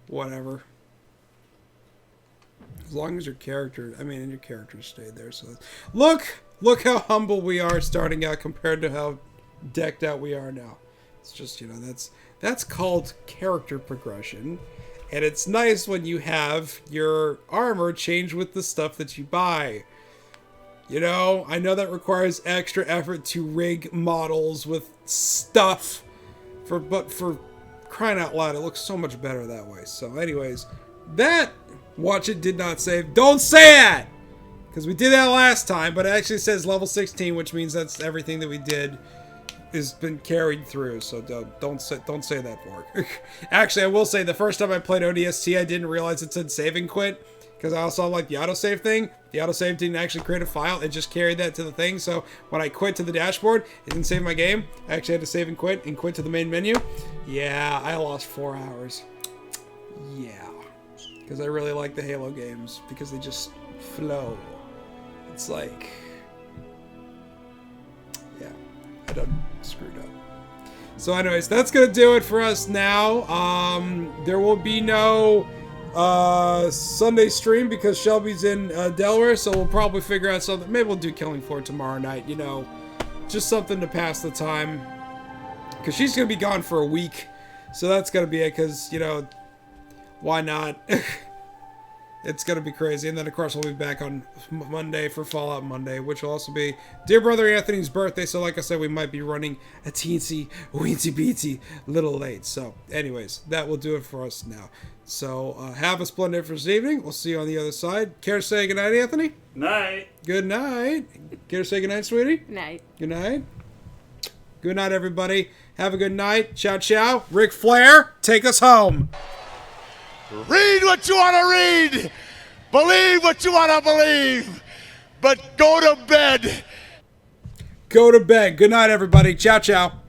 whatever. As long as your character, I mean, and your character stayed there. So look how humble we are starting out compared to how decked out we are now. It's just, you know, that's called character progression. And it's nice when you have your armor change with the stuff that you buy. You know, I know that requires extra effort to rig models with stuff, but for crying out loud, it looks so much better that way. So anyways, That, watch it, did not save. Don't say that! Because we did that last time, but it actually says level 16, which means that's everything that we did has been carried through. So don't say that, Vork. Actually, I will say the first time I played ODST, I didn't realize it said save and quit. Because I also like the autosave thing. The autosave didn't actually create a file. It just carried that to the thing. So when I quit to the dashboard, it didn't save my game. I actually had to save and quit to the main menu. Yeah, I lost 4 hours. Yeah. Because I really like the Halo games. Because they just flow. It's like... yeah. I done screwed up. So anyways, that's going to do it for us now. There will be no... Sunday stream because Shelby's in Delaware, so we'll probably figure out something. Maybe we'll do Killing Floor tomorrow night, you know, just something to pass the time, because she's gonna be gone for a week, so that's gonna be it, because, you know, why not? It's gonna be crazy. And then of course we'll be back on Monday for Fallout Monday, which will also be dear brother Anthony's birthday, so like I said, we might be running a teensy weensy beatsy little late. So anyways, that will do it for us now. So have a splendid first evening. We'll see you on the other side. Care to say goodnight, Anthony? Night. Good night. Care to say goodnight, sweetie? Night. Good night. Good night, everybody. Have a good night. Ciao, ciao. Ric Flair, take us home. Read what you want to read. Believe what you want to believe. But go to bed. Go to bed. Good night, everybody. Ciao, ciao.